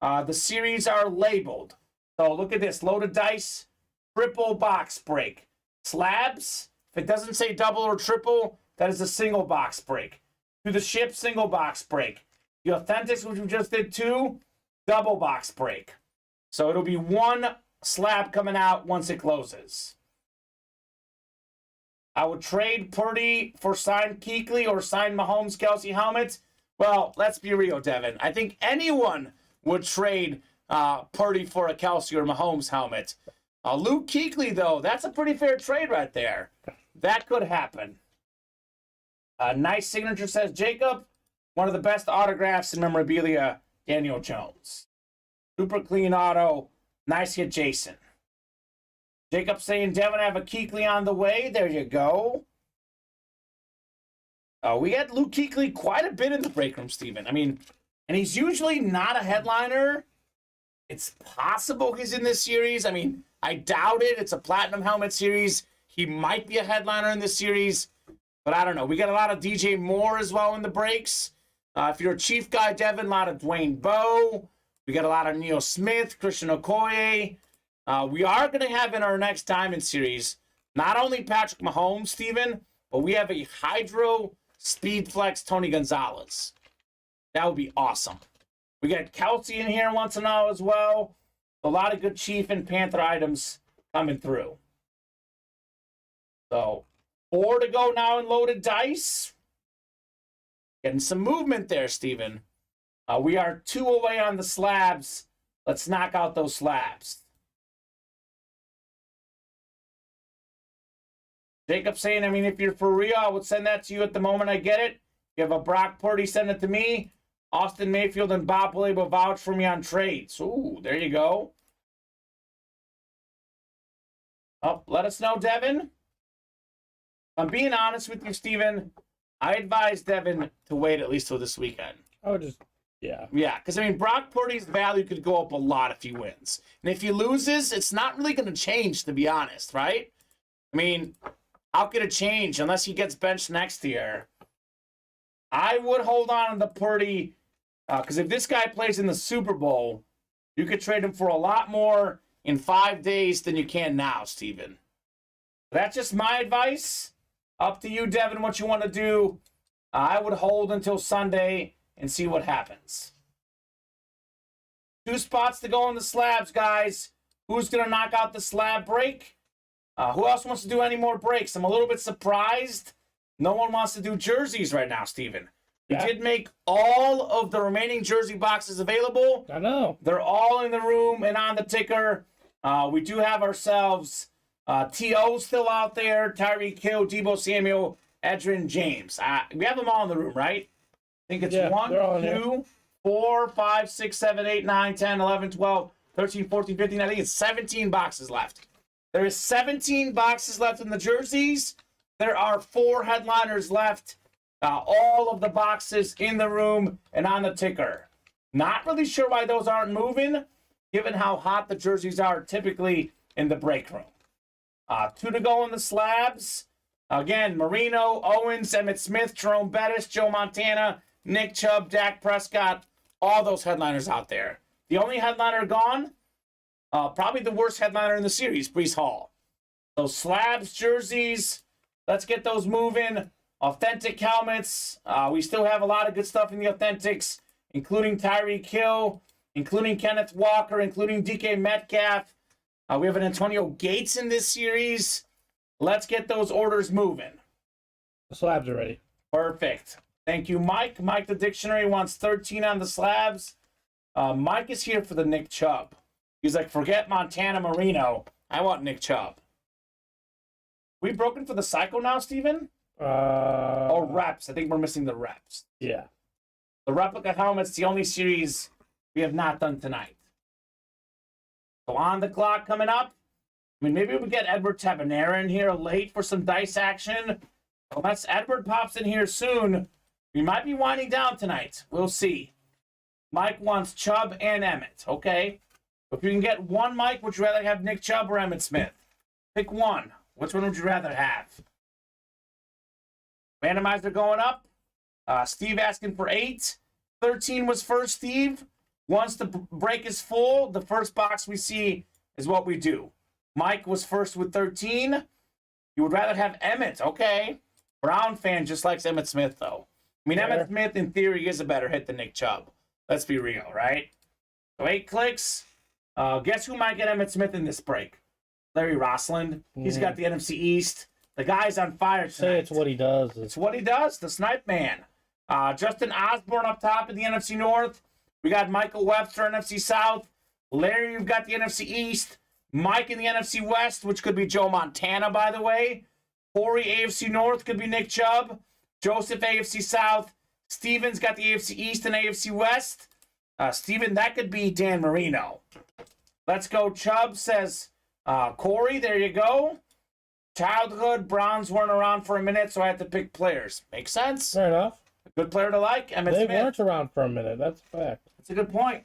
the series are labeled. So look at this. Loaded dice, triple box break. Slabs, if it doesn't say double or triple, that is a single box break. To the ship, single box break. The authentics, which we just did 2, double box break. So it'll be 1 slab coming out once it closes. I would trade Purdy for signed Kuechly or signed Mahomes Kelsey helmets. Well, let's be real, Devin. I think anyone would trade Purdy for a Kelsey or Mahomes helmet. Luke Kuechly, though, that's a pretty fair trade right there. That could happen. Nice signature, says Jacob. One of the best autographs in memorabilia, Daniel Jones. Super clean auto. Nice hit, Jason. Jacob saying, Devin, I have a Kuechly on the way. There you go. We had Luke Kuechly quite a bit in the break room, Steven. I mean, and he's usually not a headliner. It's possible he's in this series. I mean, I doubt it. It's a Platinum Helmet series. He might be a headliner in this series. But I don't know. We got a lot of DJ Moore as well in the breaks. If you're a Chief guy, Devin, a lot of Dwayne Bowe. We got a lot of Neil Smith, Christian Okoye. We are going to have in our next Diamond series not only Patrick Mahomes, Steven, but we have a Hydro Speed Flex Tony Gonzalez. That would be awesome. We got Kelsey in here once in a while as well. A lot of good Chief and Panther items coming through. So 4 to go now in loaded dice. Getting some movement there, Steven. We are 2 away on the slabs. Let's knock out those slabs. Jacob saying, I mean, if you're for real, I would send that to you at the moment I get it. If you have a Brock Purdy, send it to me. Austin Mayfield and Bob Willie will vouch for me on trades. Ooh, there you go. Oh, let us know, Devin. I'm being honest with you, Steven. I advise Devin to wait at least till this weekend.
I would just, yeah.
Yeah, because, I mean, Brock Purdy's value could go up a lot if he wins. And if he loses, it's not really going to change, to be honest, right? I mean, how could it change unless he gets benched next year? I would hold on to the Purdy, because if this guy plays in the Super Bowl, you could trade him for a lot more in 5 days than you can now, Steven. That's just my advice. Up to you, Devin, what you want to do. I would hold until Sunday and see what happens. 2 spots to go on the slabs, guys. Who's going to knock out the slab break? Who else wants to do any more breaks? I'm a little bit surprised. No one wants to do jerseys right now, Steven.
Yeah.
We did make all of the remaining jersey boxes available.
I know.
They're all in the room and on the ticker. We do have ourselves T.O. still out there, Tyreek Hill, Deebo Samuel, Edgerrin James. We have them all in the room, right? I think it's 1, 2, 4, 5, 6, 7, 8, 9, 10, 11, 12, 13, 14, 15. I think it's 17 boxes left. There is 17 boxes left in the jerseys. There are 4 headliners left. All of the boxes in the room and on the ticker. Not really sure why those aren't moving, given how hot the jerseys are typically in the break room. 2 to go in the slabs. Again, Marino, Owens, Emmitt Smith, Jerome Bettis, Joe Montana, Nick Chubb, Dak Prescott, all those headliners out there. The only headliner gone, probably the worst headliner in the series, Breece Hall. Those slabs, jerseys, let's get those moving. Authentic helmets. We still have a lot of good stuff in the authentics, including Tyreek Hill, including Kenneth Walker, including DK Metcalf. We have an Antonio Gates in this series. Let's get those orders moving.
The slabs are ready.
Perfect. Thank you, Mike. Mike the Dictionary wants 13 on the slabs. Mike is here for the Nick Chubb. He's like, forget Montana Marino. I want Nick Chubb. We broken for the Psycho now, Steven? Or reps. I think we're missing the reps.
Yeah.
The replica helmet's the only series we have not done tonight. So on the clock coming up. I mean, maybe we get Edward Tabanera in here late for some dice action. Unless Edward pops in here soon, we might be winding down tonight. We'll see. Mike wants Chubb and Emmitt. Okay. If you can get one, Mike, would you rather have Nick Chubb or Emmitt Smith? Pick one. Which one would you rather have? Randomizer going up. Steve asking for 8. 13 was first, Steve. Once the break is full, the first box we see is what we do. Mike was first with 13. You would rather have Emmitt. Okay. Brown fan just likes Emmitt Smith, though. I mean, Emmitt Smith, in theory, is a better hit than Nick Chubb. Let's be real, right? So 8 clicks. Guess who might get Emmitt Smith in this break? Larry Rossland. He's got the NFC East. The guy's on fire tonight.
Say it's what he does.
It's what he does, the snipe man. Justin Osborne up top in the NFC North. We got Michael Webster, NFC South. Larry, you've got the NFC East. Mike in the NFC West, which could be Joe Montana, by the way. Corey, AFC North, could be Nick Chubb. Joseph, AFC South. Steven's got the AFC East and AFC West. Steven, that could be Dan Marino. Let's go. Chubb says Corey. There you go. Childhood, Browns weren't around for a minute, so I had to pick players. Makes sense.
Fair enough.
A good player to like. Emmitt
They
Smith.
weren't around for a minute. That's a fact.
That's a good point.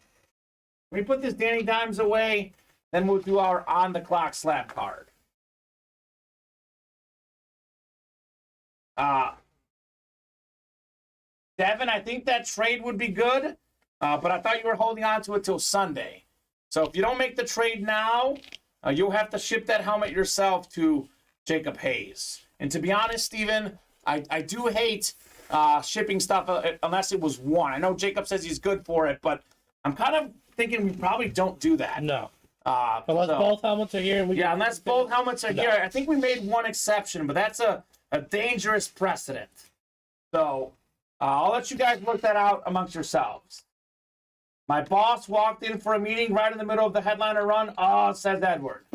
Let me put this Danny Dimes away. Then we'll do our on-the-clock slab card. Devin, I think that trade would be good, but I thought you were holding on to it till Sunday. So if you don't make the trade now, you'll have to ship that helmet yourself to Jacob Hayes. And to be honest, Steven, I do hate shipping stuff unless it was one. I know Jacob says he's good for it, but I'm kind of thinking we probably don't do that.
No. Unless both helmets are here. And
unless both helmets are here. I think we made one exception, but that's a dangerous precedent. So I'll let you guys work that out amongst yourselves. My boss walked in for a meeting right in the middle of the headliner run. Oh, says Edward.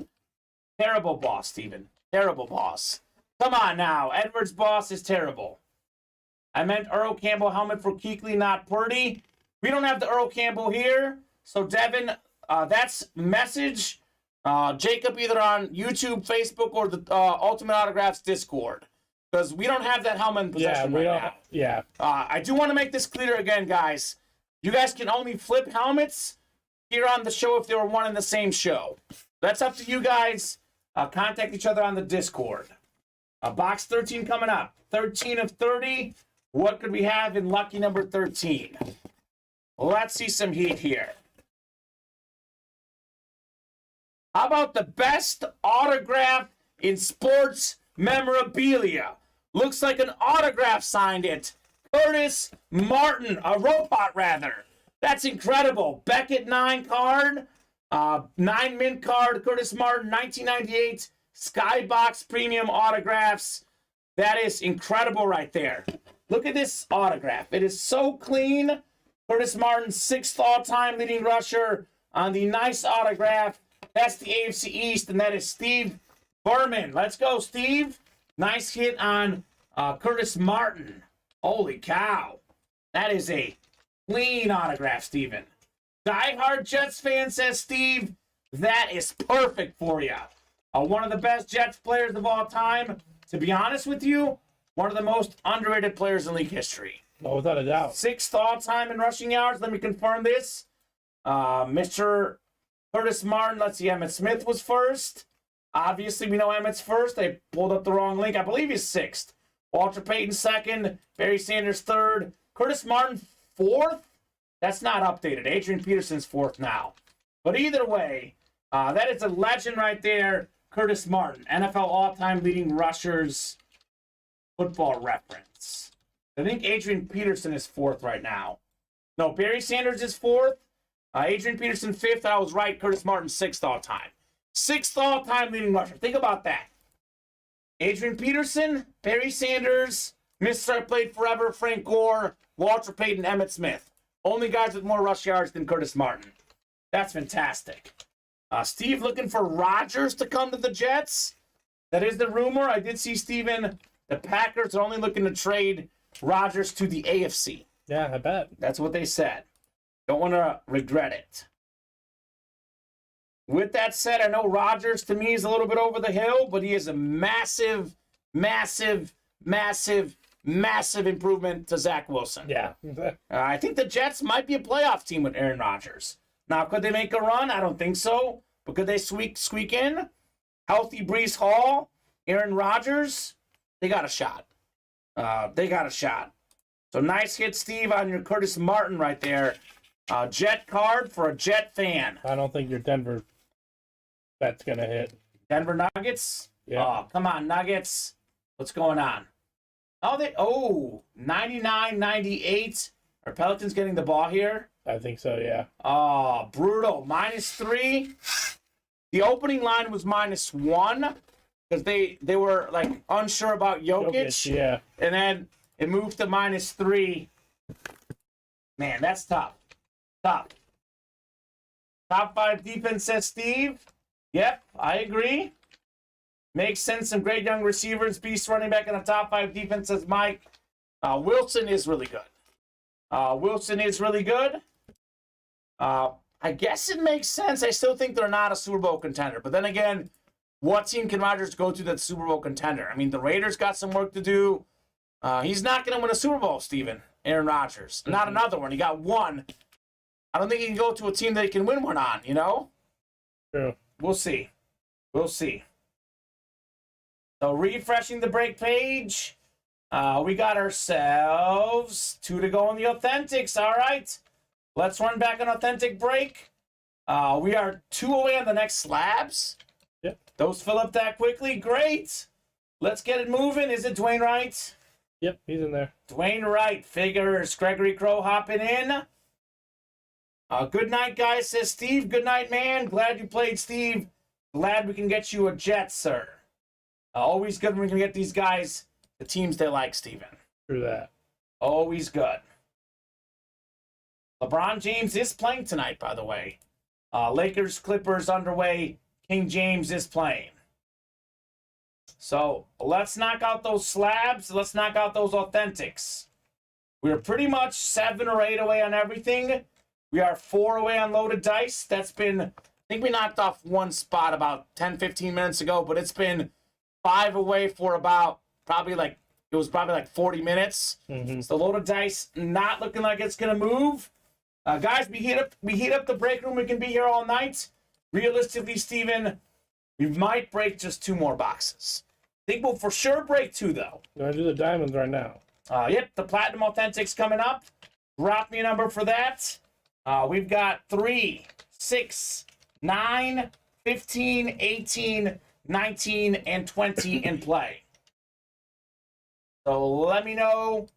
Terrible boss, Steven. Terrible boss. Come on now. Edward's boss is terrible. I meant Earl Campbell helmet for Kuechly, not Purdy. We don't have the Earl Campbell here. So, Devin, that's message Jacob either on YouTube, Facebook, or the Ultimate Autographs Discord. Because we don't have that helmet in possession now.
Yeah.
I do want to make this clear again, guys. You guys can only flip helmets here on the show if they were one in the same show. That's up to you guys. Contact each other on the Discord. Box 13 coming up. 13 of 30. What could we have in lucky number 13? Let's see some heat here. How about the best autograph in sports memorabilia? Looks like an autograph signed it. Curtis Martin, a robot rather. That's incredible. Beckett 9 card, 9 mint card, Curtis Martin, 1998 Skybox Premium autographs. That is incredible right there. Look at this autograph. It is so clean. Curtis Martin, 6th all-time leading rusher on the nice autograph. That's the AFC East, and that is Steve Berman. Let's go, Steve. Nice hit on Curtis Martin. Holy cow. That is a clean autograph, Steven. Diehard Jets fan, says Steve. That is perfect for you. One of the best Jets players of all time. To be honest with you, one of the most underrated players in league history.
Oh, without a doubt.
6th all-time in rushing yards. Let me confirm this. Mr. Curtis Martin, let's see, Emmitt Smith was first. Obviously, we know Emmett's first. They pulled up the wrong link. I believe he's 6th. Walter Payton 2nd. Barry Sanders 3rd. Curtis Martin 4th. That's not updated. Adrian Peterson's 4th now. But either way, that is a legend right there. Curtis Martin, NFL all-time leading rushers, Football Reference. I think Adrian Peterson is 4th right now. No, Barry Sanders is 4th. Adrian Peterson 5th. I was right. Curtis Martin 6th all-time. 6th all-time leading rusher. Think about that. Adrian Peterson, Barry Sanders, Mr. Played Forever, Frank Gore, Walter Payton, Emmitt Smith. Only guys with more rush yards than Curtis Martin. That's fantastic. Steve looking for Rodgers to come to the Jets. That is the rumor. I did see Steven, the Packers are only looking to trade Rodgers to the AFC.
Yeah, I bet.
That's what they said. Don't want to regret it. With that said, I know Rodgers to me is a little bit over the hill, but he is a massive, massive, massive, massive improvement to Zach Wilson.
Yeah.
I think the Jets might be a playoff team with Aaron Rodgers. Now, could they make a run? I don't think so. But could they squeak in? Healthy Breece Hall, Aaron Rodgers, they got a shot. They got a shot. So nice hit, Steve, on your Curtis Martin right there. Jet card for a Jet fan.
I don't think your Denver bet's going to hit.
Denver Nuggets?
Yeah.
Oh, come on, Nuggets. What's going on? 99-98. Are Pelicans getting the ball here?
I think so, yeah.
Oh, brutal. -3. The opening line was -1 because they were like unsure about Jokic.
Yeah.
And then it moved to -3. Man, that's tough. Tough. Top 5 defense, says Steve. Yep, I agree. Makes sense. Some great young receivers. Beast running back in the top 5 defense, says Mike. Wilson is really good. Wilson is really good. I guess it makes sense. I still think they're not a Super Bowl contender. But then again, what team can Rodgers go to that's Super Bowl contender? I mean, the Raiders got some work to do. He's not going to win a Super Bowl, Steven. Aaron Rodgers.
Mm-hmm.
Not another one. He got one. I don't think he can go to a team that he can win one on, you know?
True.
We'll see. We'll see. So refreshing the break page. We got ourselves 2 to go on the Authentics. All right. Let's run back an Authentic break. We are 2 away on the next slabs.
Yep.
Those fill up that quickly. Great. Let's get it moving. Is it Dwayne Wright?
Yep, he's in there.
Dwayne Wright figures. Gregory Crow hopping in. Good night, guys, says Steve. Good night, man. Glad you played, Steve. Glad we can get you a Jet, sir. Always good when we can get these guys the teams they like, Steven.
True that.
Always good. LeBron James is playing tonight, by the way. Lakers, Clippers underway. King James is playing. So let's knock out those slabs. Let's knock out those Authentics. We're pretty much 7 or 8 away on everything. We are 4 away on Loaded Dice. That's been, I think we knocked off one spot about 10, 15 minutes ago, but it's been 5 away for about probably like 40 minutes.
Mm-hmm.
So Loaded Dice not looking like it's going to move. Guys, we heat up the break room. We can be here all night. Realistically, Steven, we might break just 2 more boxes. I think we'll for sure break 2, though.
You want to do the diamonds right now?
Yep, the Platinum Authentics coming up. Drop me a number for that. We've got 3, 6, 9, 15, 18, 19, and 20 in play. So let me know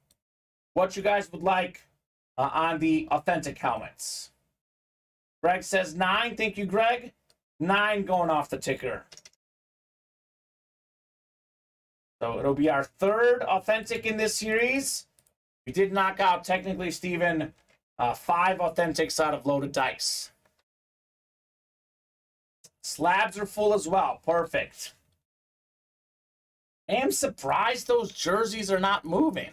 what you guys would like on the Authentic helmets. Greg says 9. Thank you, Greg. 9 going off the ticker. So it'll be our 3rd Authentic in this series. We did knock out, technically, Steven, 5 Authentics out of Loaded Dice. Slabs are full as well. Perfect. I am surprised those jerseys are not moving.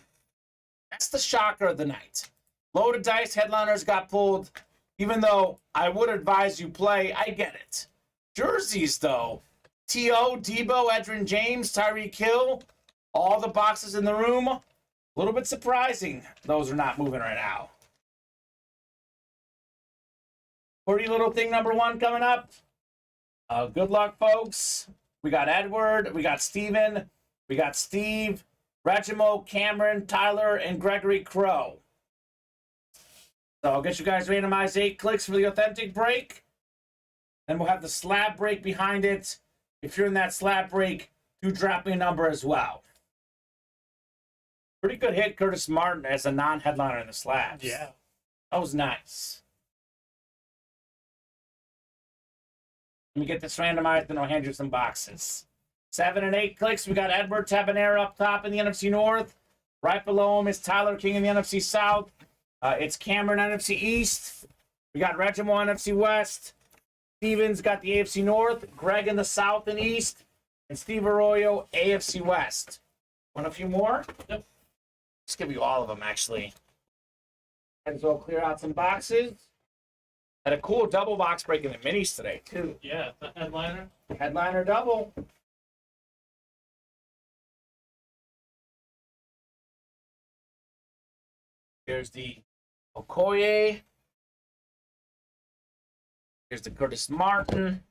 That's the shocker of the night. Loaded Dice headliners got pulled. Even though I would advise you play, I get it. Jerseys, though. T.O., Debo, Edrin James, Tyreek Hill, all the boxes in the room. A little bit surprising those are not moving right now. Pretty little thing number 1 coming up. Good luck, folks. we got Edward, we got Steven, we got Steve, Regimo, Cameron, Tyler, and Gregory Crow. So I'll get you guys randomized 8 clicks for the authentic break. Then we'll have the slab break behind it. If you're in that slab break, do drop me a number as well. Pretty good hit, Curtis Martin, as a non-headliner in the slabs.
Yeah.
That was nice. Let me get this randomized, then I'll hand you some boxes. 7 and 8 clicks. We got Edward Tabanera up top in the NFC North. Right below him is Tyler King in the NFC South. It's Cameron NFC East. We got Regimo NFC West. Stevens got the AFC North. Greg in the South and East. And Steve Arroyo, AFC West. Want a few more?
Yep.
Let's give you all of them, actually. And so I'll clear out some boxes. Had a cool double box break in the minis today, too.
Yeah, the headliner.
Headliner double. Here's the Okoye. Here's the Curtis Martin.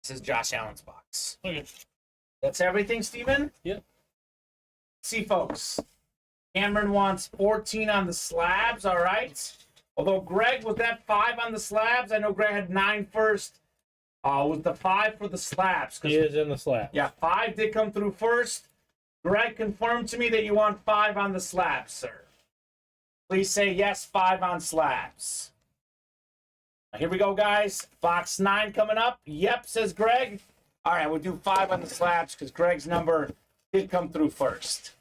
This is Josh Allen's box.
Okay.
That's everything, Steven?
Yep.
See, folks. Cameron wants 14 on the slabs, all right? Although Greg was at 5 on the slabs. I know Greg had 9 first. Was the 5 for the slabs?
He is in the slab.
Yeah, 5 did come through first. Greg confirmed to me that you want 5 on the slabs, sir. Please say yes, 5 on slabs. Now, here we go, guys. Box 9 coming up. Yep, says Greg. All right, we'll do 5 on the slabs because Greg's number did come through first.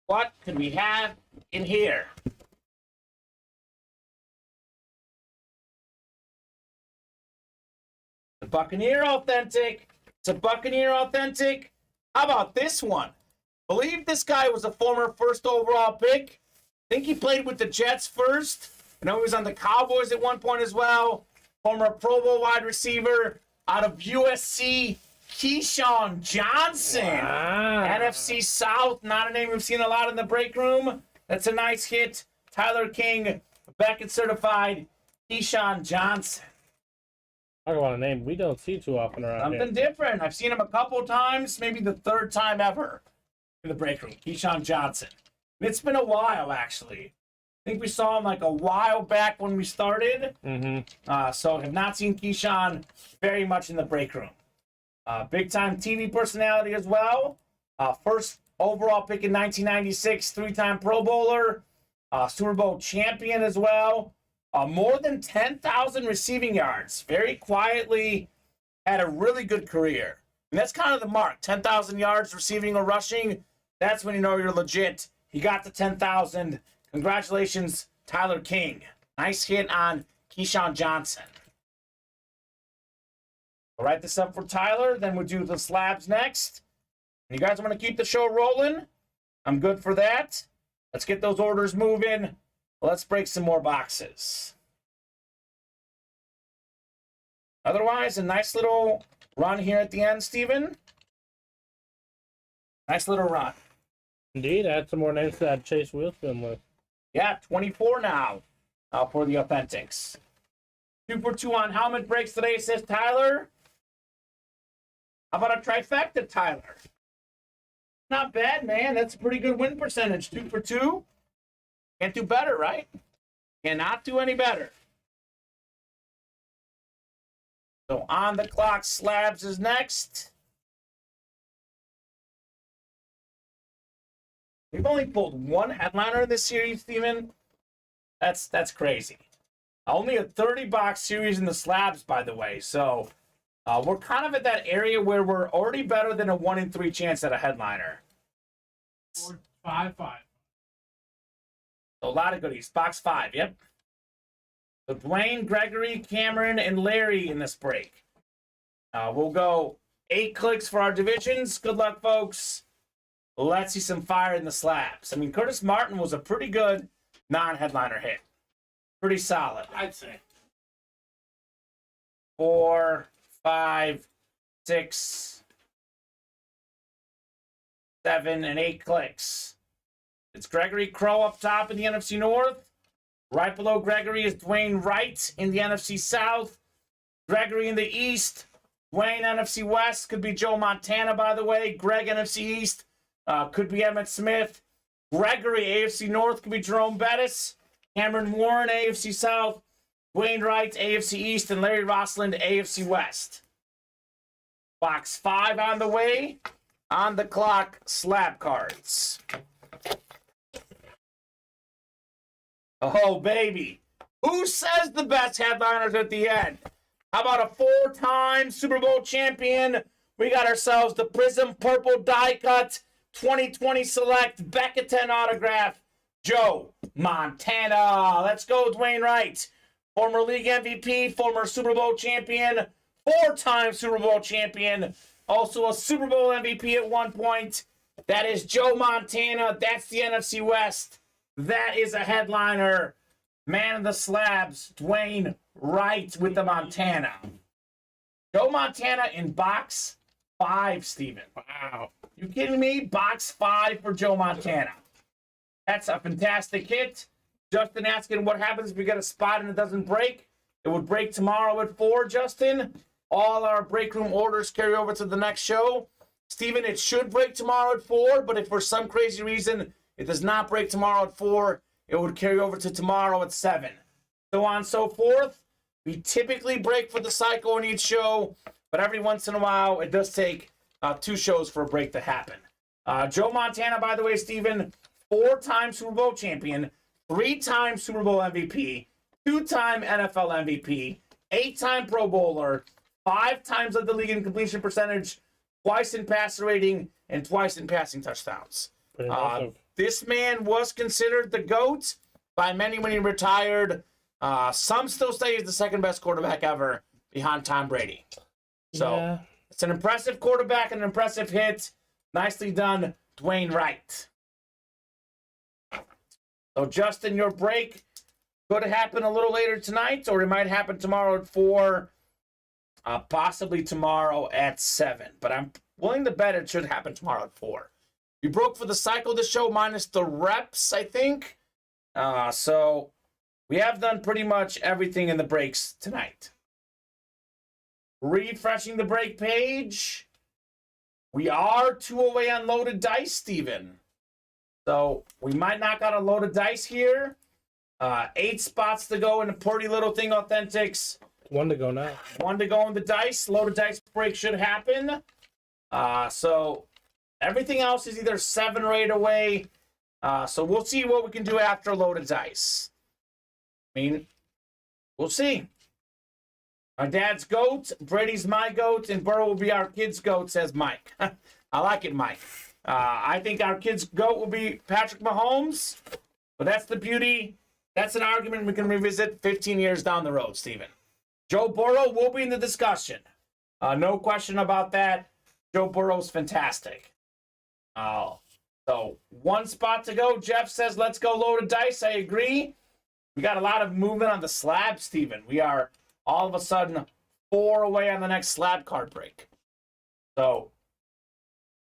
What could we have in here? The Buccaneer Authentic. It's a Buccaneer Authentic. How about this one? Believe this guy was a former first overall pick. Think he played with the Jets first. I know he was on the Cowboys at one point as well. Former Pro Bowl wide receiver out of USC, Keyshawn Johnson.
Wow.
NFC South, not a name we've seen a lot in the break room. That's a nice hit. Tyler King, Beckett certified, Keyshawn Johnson.
Talk about a name we don't see too often around here.
Something different. I've seen him a couple times, maybe the 3rd time ever in the break room. Keyshawn Johnson. It's been a while, actually. I think we saw him like a while back when we started. So have not seen Keyshawn very much in the break room. Big-time TV personality as well. First overall pick in 1996, 3-time Pro Bowler. Super Bowl champion as well. More than 10,000 receiving yards. Very quietly had a really good career. And that's kind of the mark. 10,000 yards receiving or rushing. That's when you know you're legit. He got to 10,000. Congratulations, Tyler King. Nice hit on Keyshawn Johnson. I'll write this up for Tyler. Then we'll do the slabs next. You guys want to keep the show rolling? I'm good for that. Let's get those orders moving. Let's break some more boxes. Otherwise, a nice little run here at the end, Steven. Nice little run.
Indeed, add some more names to that Chase Wheelspin list.
Yeah, 24 now for the Authentics. 2 for 2 on helmet breaks today, says Tyler. How about a trifecta, Tyler? Not bad, man. That's a pretty good win percentage. 2 for 2. Can't do better, right? Cannot do any better. So on the clock, slabs is next. We've only pulled 1 headliner this series, Steven. That's crazy. Only a 30-box series in the slabs, by the way. So we're kind of at that area where we're already better than a 1 in 3 chance at a headliner.
5-5.
A lot of goodies. Box 5, yep. So Dwayne, Gregory, Cameron, and Larry in this break. We'll go 8 clicks for our divisions. Good luck, folks. Let's see some fire in the slabs. I mean, Curtis Martin was a pretty good non-headliner hit. Pretty solid.
I'd say.
4, 5, 6, 7, and 8 clicks. It's Gregory Crow up top in the NFC North. Right below Gregory is Dwayne Wright in the NFC South. Gregory in the East. Dwayne, NFC West. Could be Joe Montana, by the way. Greg, NFC East. Could be Emmett Smith. Gregory, AFC North. Could be Jerome Bettis. Cameron Warren, AFC South. Dwayne Wright, AFC East. And Larry Rossland, AFC West. Box 5 on the way. On the clock, slab cards. Oh, baby. Who says the best headliners at the end? How about a 4-time Super Bowl champion? We got ourselves the Prism Purple Die Cut 2020 Select Beckett 10 autograph, Joe Montana. Let's go, Dwayne Wright. Former league MVP, former Super Bowl champion, 4-time Super Bowl champion, also a Super Bowl MVP at one point. That is Joe Montana. That's the NFC West. That is a headliner. Man of the slabs, Dwayne Wright with the Montana. Joe Montana in box 5, Steven. Wow. You kidding me? Box 5 for Joe Montana. That's a fantastic hit. Justin asking what happens if we get a spot and it doesn't break. It would break tomorrow at 4, Justin. All our break room orders carry over to the next show. Steven, it should break tomorrow at 4, but if for some crazy reason it does not break tomorrow at 4, it would carry over to tomorrow at 7. So on and so forth. We typically break for the cycle in each show, but every once in a while, it does take 2 shows for a break to happen. Joe Montana, by the way, Steven, 4-time Super Bowl champion, 3-time Super Bowl MVP, 2-time NFL MVP, 8-time Pro Bowler, 5 times led the league in completion percentage, twice in passer rating, and twice in passing touchdowns. This man was considered the GOAT by many when he retired. Some still say he's the second best quarterback ever behind Tom Brady. So yeah. It's an impressive quarterback, an impressive hit. Nicely done, Dwayne Wright. So Justin, your break could happen a little later tonight, or it might happen tomorrow at 4, possibly tomorrow at 7. But I'm willing to bet it should happen tomorrow at 4. We broke for the cycle of the show minus the reps, I think. So we have done pretty much everything in the breaks tonight. Refreshing the break page. We are 2 away on loaded dice, Steven. So we might knock out a loaded dice here. 8 spots to go in the Pretty Little Thing Authentics.
1 to go now.
1 to go in the dice. Loaded dice break should happen. So everything else is either 7 or 8 away. So we'll see what we can do after loaded dice. I mean, we'll see. My dad's GOAT, Brady's my GOAT, and Burrow will be our kid's GOAT, says Mike. I like it, Mike. I think our kid's GOAT will be Patrick Mahomes, but that's the beauty. That's an argument we can revisit 15 years down the road, Steven. Joe Burrow will be in the discussion. No question about that. Joe Burrow's fantastic. So 1 spot to go. Jeff says, let's go loaded dice. I agree. We got a lot of movement on the slab, Steven. We are all of a sudden 4 away on the next slab card break. So,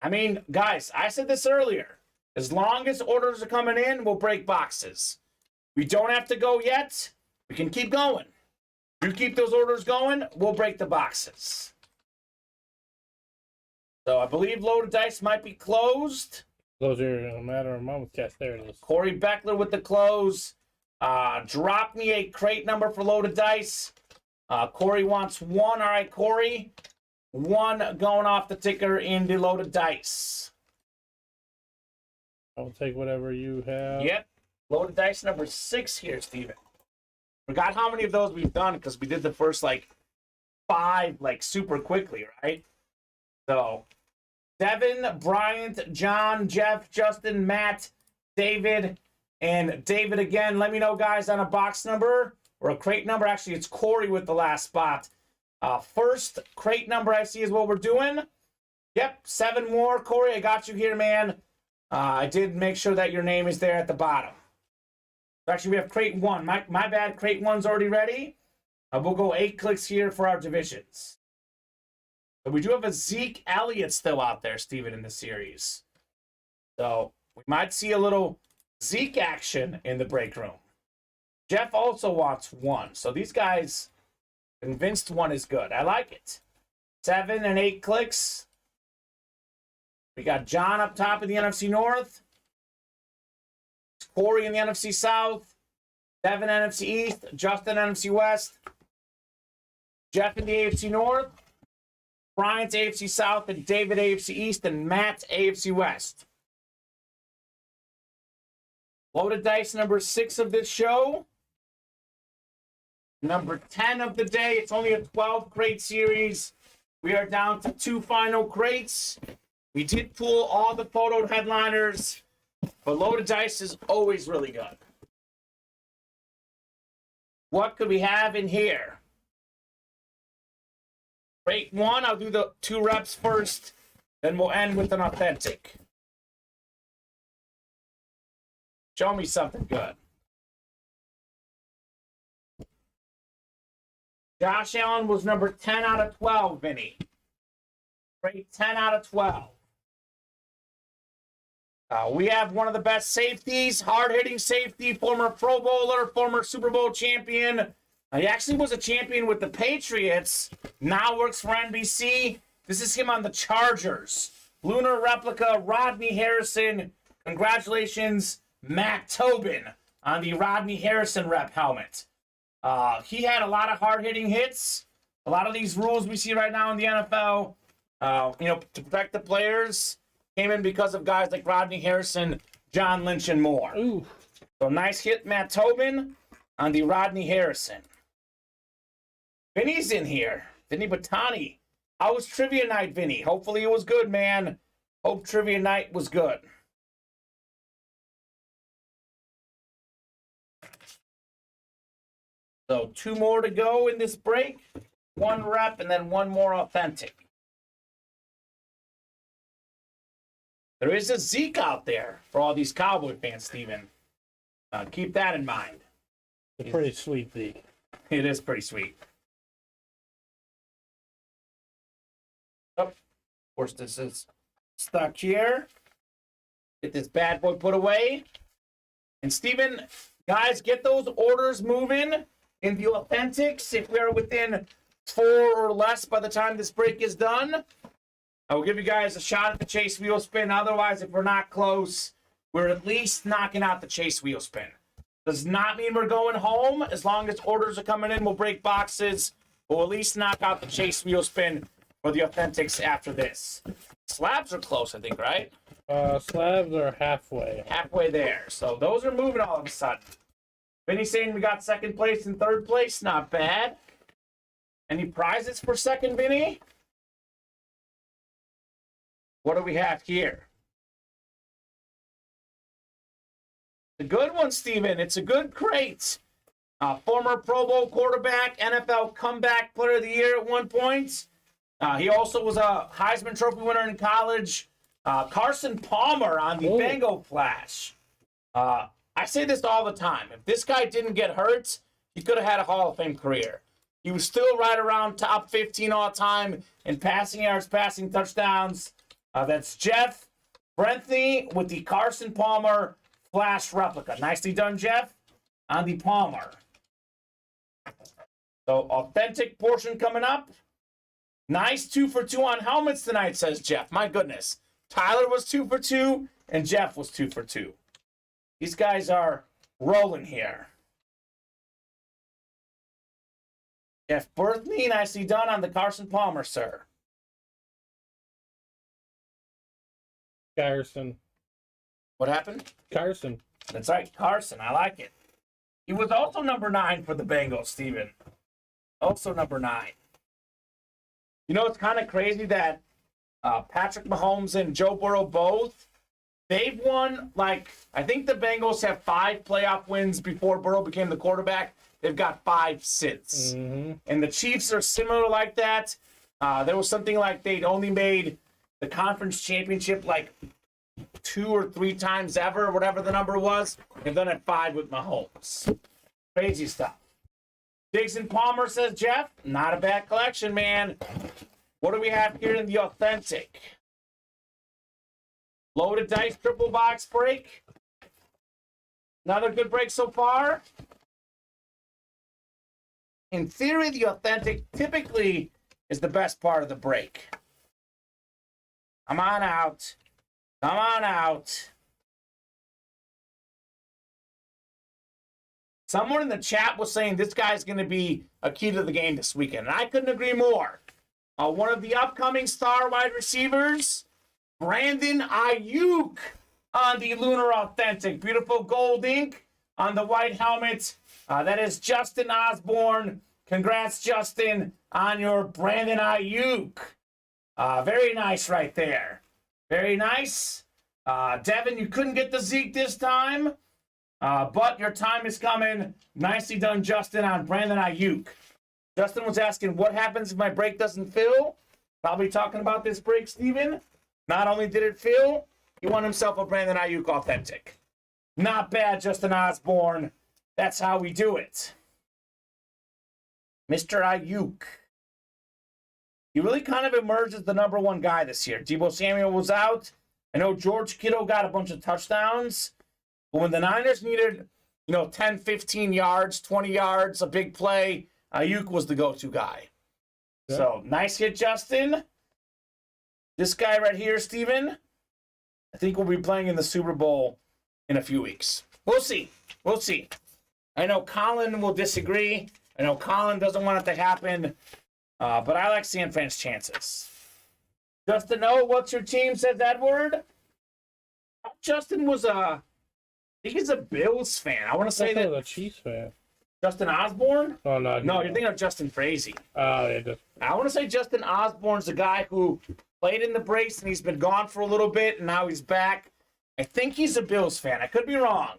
I mean, guys, I said this earlier. As long as orders are coming in, we'll break boxes. We don't have to go yet. We can keep going. You keep those orders going, we'll break the boxes. So I believe loaded dice might be closed.
Close here in a matter of moments. Yes, there it is.
Corey Beckler with the close. Drop me a crate number for loaded dice. Corey wants 1. All right, Corey. 1 going off the ticker in the loaded dice.
I'll take whatever you have.
Yep. Loaded dice number 6 here, Steven. Forgot how many of those we've done because we did the first, 5, super quickly, right? So, Devin, Bryant, John, Jeff, Justin, Matt, David, and David again. Let me know, guys, on a box number or a crate number. Actually, it's Corey with the last spot. First crate number I see is what we're doing. Yep, 7 more. Corey, I got you here, man. I did make sure that your name is there at the bottom. So actually, we have crate 1. My bad, crate 1's already ready. We'll go 8 clicks here for our divisions. But we do have a Zeke Elliott still out there, Steven, in the series. So we might see a little Zeke action in the break room. Jeff also wants 1. So these guys convinced 1 is good. I like it. 7 and 8 clicks. We got John up top in the NFC North. Corey in the NFC South. Devin NFC East. Justin NFC West. Jeff in the AFC North. Brian's AFC South. And David AFC East. And Matt AFC West. Loaded dice number 6 of this show. Number 10 of the day. It's only a 12 crate series. We are down to 2 final crates. We did pull all the photo headliners, but loaded dice is always really good. What could we have in here? Crate 1, I'll do the 2 reps first, then we'll end with an authentic. Show me something good. Josh Allen was number 10 out of 12, Vinny. Crate 10 out of 12. We have one of the best safeties, hard-hitting safety, former Pro Bowler, former Super Bowl champion. He actually was a champion with the Patriots, now works for NBC. This is him on the Chargers. Lunar replica, Rodney Harrison. Congratulations, Matt Tobin, on the Rodney Harrison rep helmet. He had a lot of hard-hitting hits. A lot of these rules we see right now in the NFL, to protect the players, came in because of guys like Rodney Harrison, John Lynch, and more.
Ooh.
So nice hit, Matt Tobin, on the Rodney Harrison. Vinny's in here. Vinny Batani. How was trivia night, Vinny? Hopefully it was good, man. Hope trivia night was good. So 2 more to go in this break. 1 rep and then 1 more authentic. There is a Zeke out there for all these Cowboy fans, Steven. Keep that in mind.
It's pretty sweet, Zeke.
It is pretty sweet. Oh, of course, this is stuck here. Get this bad boy put away. And Steven, guys, get those orders moving in the authentics. If we are within 4 or less by the time this break is done, I will give you guys a shot at the chase wheel spin. Otherwise, if we're not close, we're at least knocking out the chase wheel spin. Does not mean we're going home. As long as orders are coming in, we'll break boxes. We'll at least knock out the chase wheel spin for the authentics after this. Slabs are close, I think, right?
Slabs are halfway.
Halfway there. So those are moving all of a sudden. Vinny's saying we got 2nd place and 3rd place. Not bad. Any prizes for 2nd, Vinny? What do we have here? A good one, Steven. It's a good crate. Former Pro Bowl quarterback, NFL comeback player of the year at one point. He also was a Heisman Trophy winner in college. Carson Palmer on the Bengal Flash. I say this all the time. If this guy didn't get hurt, he could have had a Hall of Fame career. He was still right around top 15 all time in passing yards, passing touchdowns. That's Jeff Brentley with the Carson Palmer Flash replica. Nicely done, Jeff, on the Palmer. So, authentic portion coming up. Nice 2 for 2 on helmets tonight, says Jeff. My goodness. Tyler was 2 for 2, and Jeff was 2 for 2. These guys are rolling here. Jeff Brentley, nicely done on the Carson Palmer, sir.
Carson.
What happened?
Carson.
That's right, Carson. I like it. He was also number 9 for the Bengals, Steven. Also number 9. You know, it's kind of crazy that Patrick Mahomes and Joe Burrow both, they've won, like, I think the Bengals have 5 playoff wins before Burrow became the quarterback. They've got 5 since. Mm-hmm. And the Chiefs are similar like that. There was something like they'd only made the conference championship like 2 or 3 times ever, whatever the number was. They've done it 5 with Mahomes. Crazy stuff. Diggs and Palmer, says Jeff. Not a bad collection, man. What do we have here in the authentic? Loaded dice, triple box break. Another good break so far. in theory, the authentic typically is the best part of the break. Come on out. Come on out. Someone in the chat was saying this guy's going to be a key to the game this weekend, and I couldn't agree more. One of the upcoming star wide receivers, Brandon Ayuk, on the Lunar Authentic. Beautiful gold ink on the white helmet. That is Justin Osborne. Congrats, Justin, on your Brandon Ayuk. Very nice right there. Very nice. Devin, you couldn't get the Zeke this time, but your time is coming. Nicely done, Justin, on Brandon Ayuk. Justin was asking, what happens if my break doesn't fill? Probably talking about this break, Steven. Not only did it fill, he won himself a Brandon Ayuk Authentic. Not bad, Justin Osborne. That's how we do it. Mr. Ayuk. He really kind of emerged as the number one guy this year. Deebo Samuel was out. I know George Kittle got a bunch of touchdowns. But when the Niners needed, 10, 15 yards, 20 yards, a big play, Ayuk was the go-to guy. Yeah. So, nice hit, Justin. This guy right here, Steven, I think we'll be playing in the Super Bowl in a few weeks. We'll see. We'll see. I know Colin will disagree. I know Colin doesn't want it to happen. But I like San Fran's chances. Justin, what's your team, says Edward? Justin was I think he's a Bills fan. I want to say that.
A Chiefs fan.
Justin Osborne?
Oh, no.
No, you're thinking of Justin Frazee.
Oh, yeah.
I want to say Justin Osborne's the guy who played in the brace and he's been gone for a little bit and now he's back. I think he's a Bills fan. I could be wrong,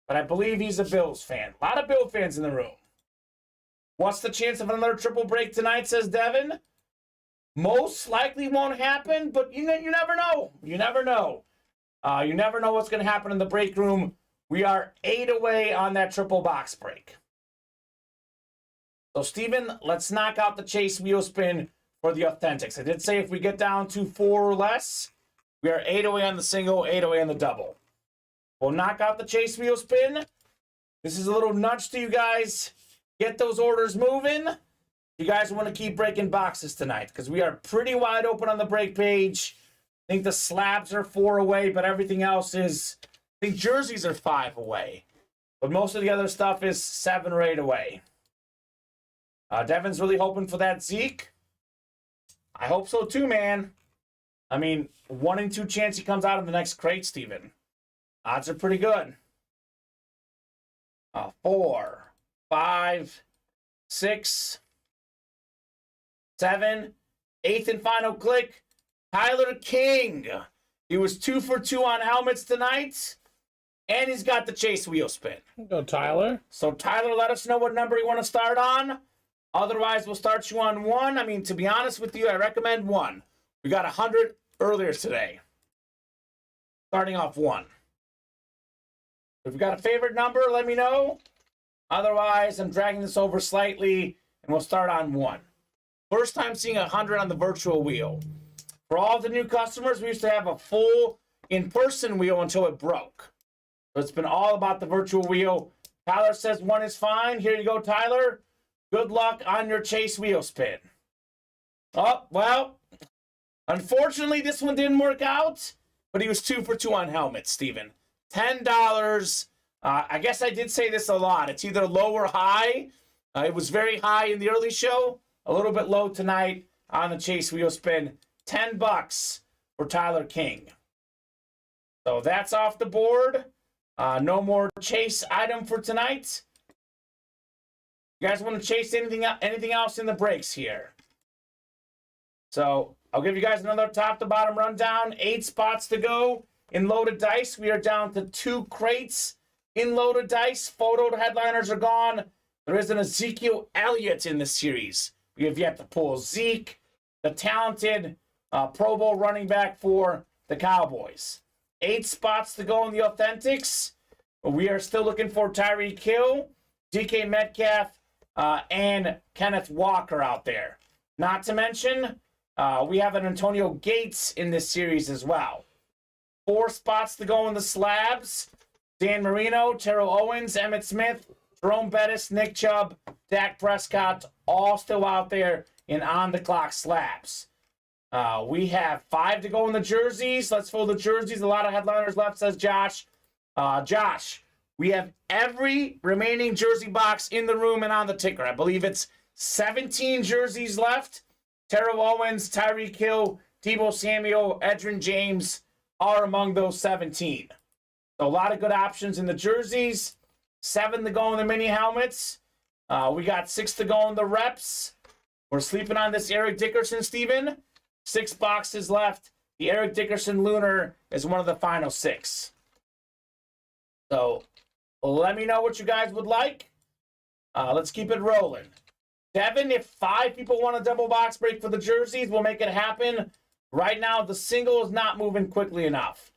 but I believe he's a Bills fan. A lot of Bill fans in the room. What's the chance of another triple break tonight, says Devin? Most likely won't happen, but you never know. You never know. You never know what's going to happen in the break room. We are 8 away on that triple box break. So, Steven, let's knock out the chase wheel spin for the Authentics. I did say if we get down to 4 or less, we are 8 away on the single, 8 away on the double. We'll knock out the chase wheel spin. This is a little nudge to you guys. Get those orders moving. You guys want to keep breaking boxes tonight because we are pretty wide open on the break page. I think the slabs are 4 away, but everything else is, I think jerseys are 5 away. But most of the other stuff is 7 or 8 away. Devin's really hoping for that Zeke. I hope so too, man. I mean, 1 in 2 chance he comes out in the next crate, Steven. Odds are pretty good. 4, 5, 6, 7, 8th and final click. Tyler King. He was 2 for 2 on helmets tonight. And he's got the chase wheel spin.
Go, Tyler.
So, Tyler, let us know what number you want to start on. Otherwise, we'll start you on 1. I mean, to be honest with you, I recommend 1. We got 100 earlier today. Starting off 1. If you got a favorite number, let me know. Otherwise, I'm dragging this over slightly, and we'll start on 1. First time seeing 100 on the virtual wheel. For all the new customers, we used to have a full in-person wheel until it broke. So it's been all about the virtual wheel. Tyler says 1 is fine. Here you go, Tyler. Good luck on your chase wheel spin. Oh, well, unfortunately, this one didn't work out, but he was 2 for 2 on helmets, Steven. $10. I guess I did say this a lot. It's either low or high. It was very high in the early show, a little bit low tonight on the chase wheel spin. $10 for Tyler King. So that's off the board. No more chase item for tonight. You guys want to chase anything else in the breaks here? So I'll give you guys another top to bottom rundown. 8 spots to go in loaded dice. We are down to 2 crates in loaded dice. Photo headliners are gone. There is an Ezekiel Elliott in this series. We have yet to pull Zeke, the talented Pro Bowl running back for the Cowboys. 8 spots to go in the Authentics. We are still looking for Tyreek Hill, DK Metcalf, and Kenneth Walker out there. Not to mention, we have an Antonio Gates in this series as well. 4 spots to go in the slabs. Dan Marino, Terrell Owens, Emmitt Smith, Jerome Bettis, Nick Chubb, Dak Prescott, all still out there in on-the-clock slabs. We have 5 to go in the jerseys. Let's fill the jerseys. A lot of headliners left, says Josh. Josh, we have every remaining jersey box in the room and on the ticker. I believe it's 17 jerseys left. Terrell Owens, Tyreek Hill, Deebo Samuel, Edgerrin James are among those 17. So a lot of good options in the jerseys. 7 to go in the mini helmets. We got 6 to go in the reps. We're sleeping on this Eric Dickerson, Steven. 6 boxes left. The Eric Dickerson Lunar is one of the final 6. So let me know what you guys would like. Let's keep it rolling. Devin, if 5 people want a double box break for the jerseys, we'll make it happen. Right now, the single is not moving quickly enough.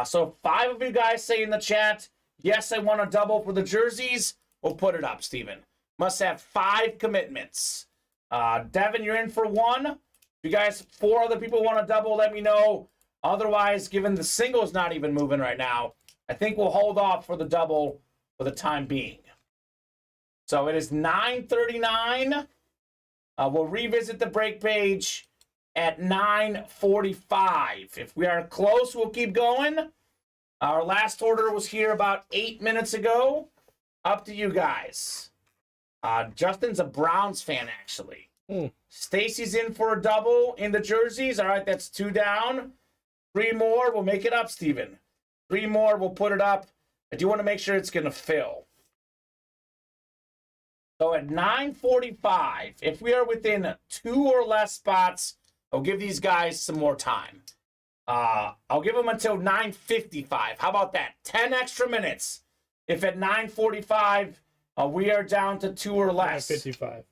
So 5 of you guys say in the chat, yes, I want a double for the jerseys. We'll put it up, Steven. Must have 5 commitments. Devin, you're in for 1. If you guys, 4 other people want a double, let me know. Otherwise, given the single is not even moving right now, I think we'll hold off for the double for the time being. So it is 9:39. We'll revisit the break page at 9:45. If we are close, we'll keep going. Our last order was here about 8 minutes ago. Up to you guys. Justin's a Browns fan, actually. Stacy's in for a double in the jerseys. All right, that's 2 down. 3 more. We'll make it up, Steven. 3 more. We'll put it up. I do want to make sure it's going to fill. So at 9:45, if we are within 2 or less spots, I'll give these guys some more time. I'll give them until 9:55. How about that? 10 extra minutes. If at 9:45 we are down to 2 or less.
9:55.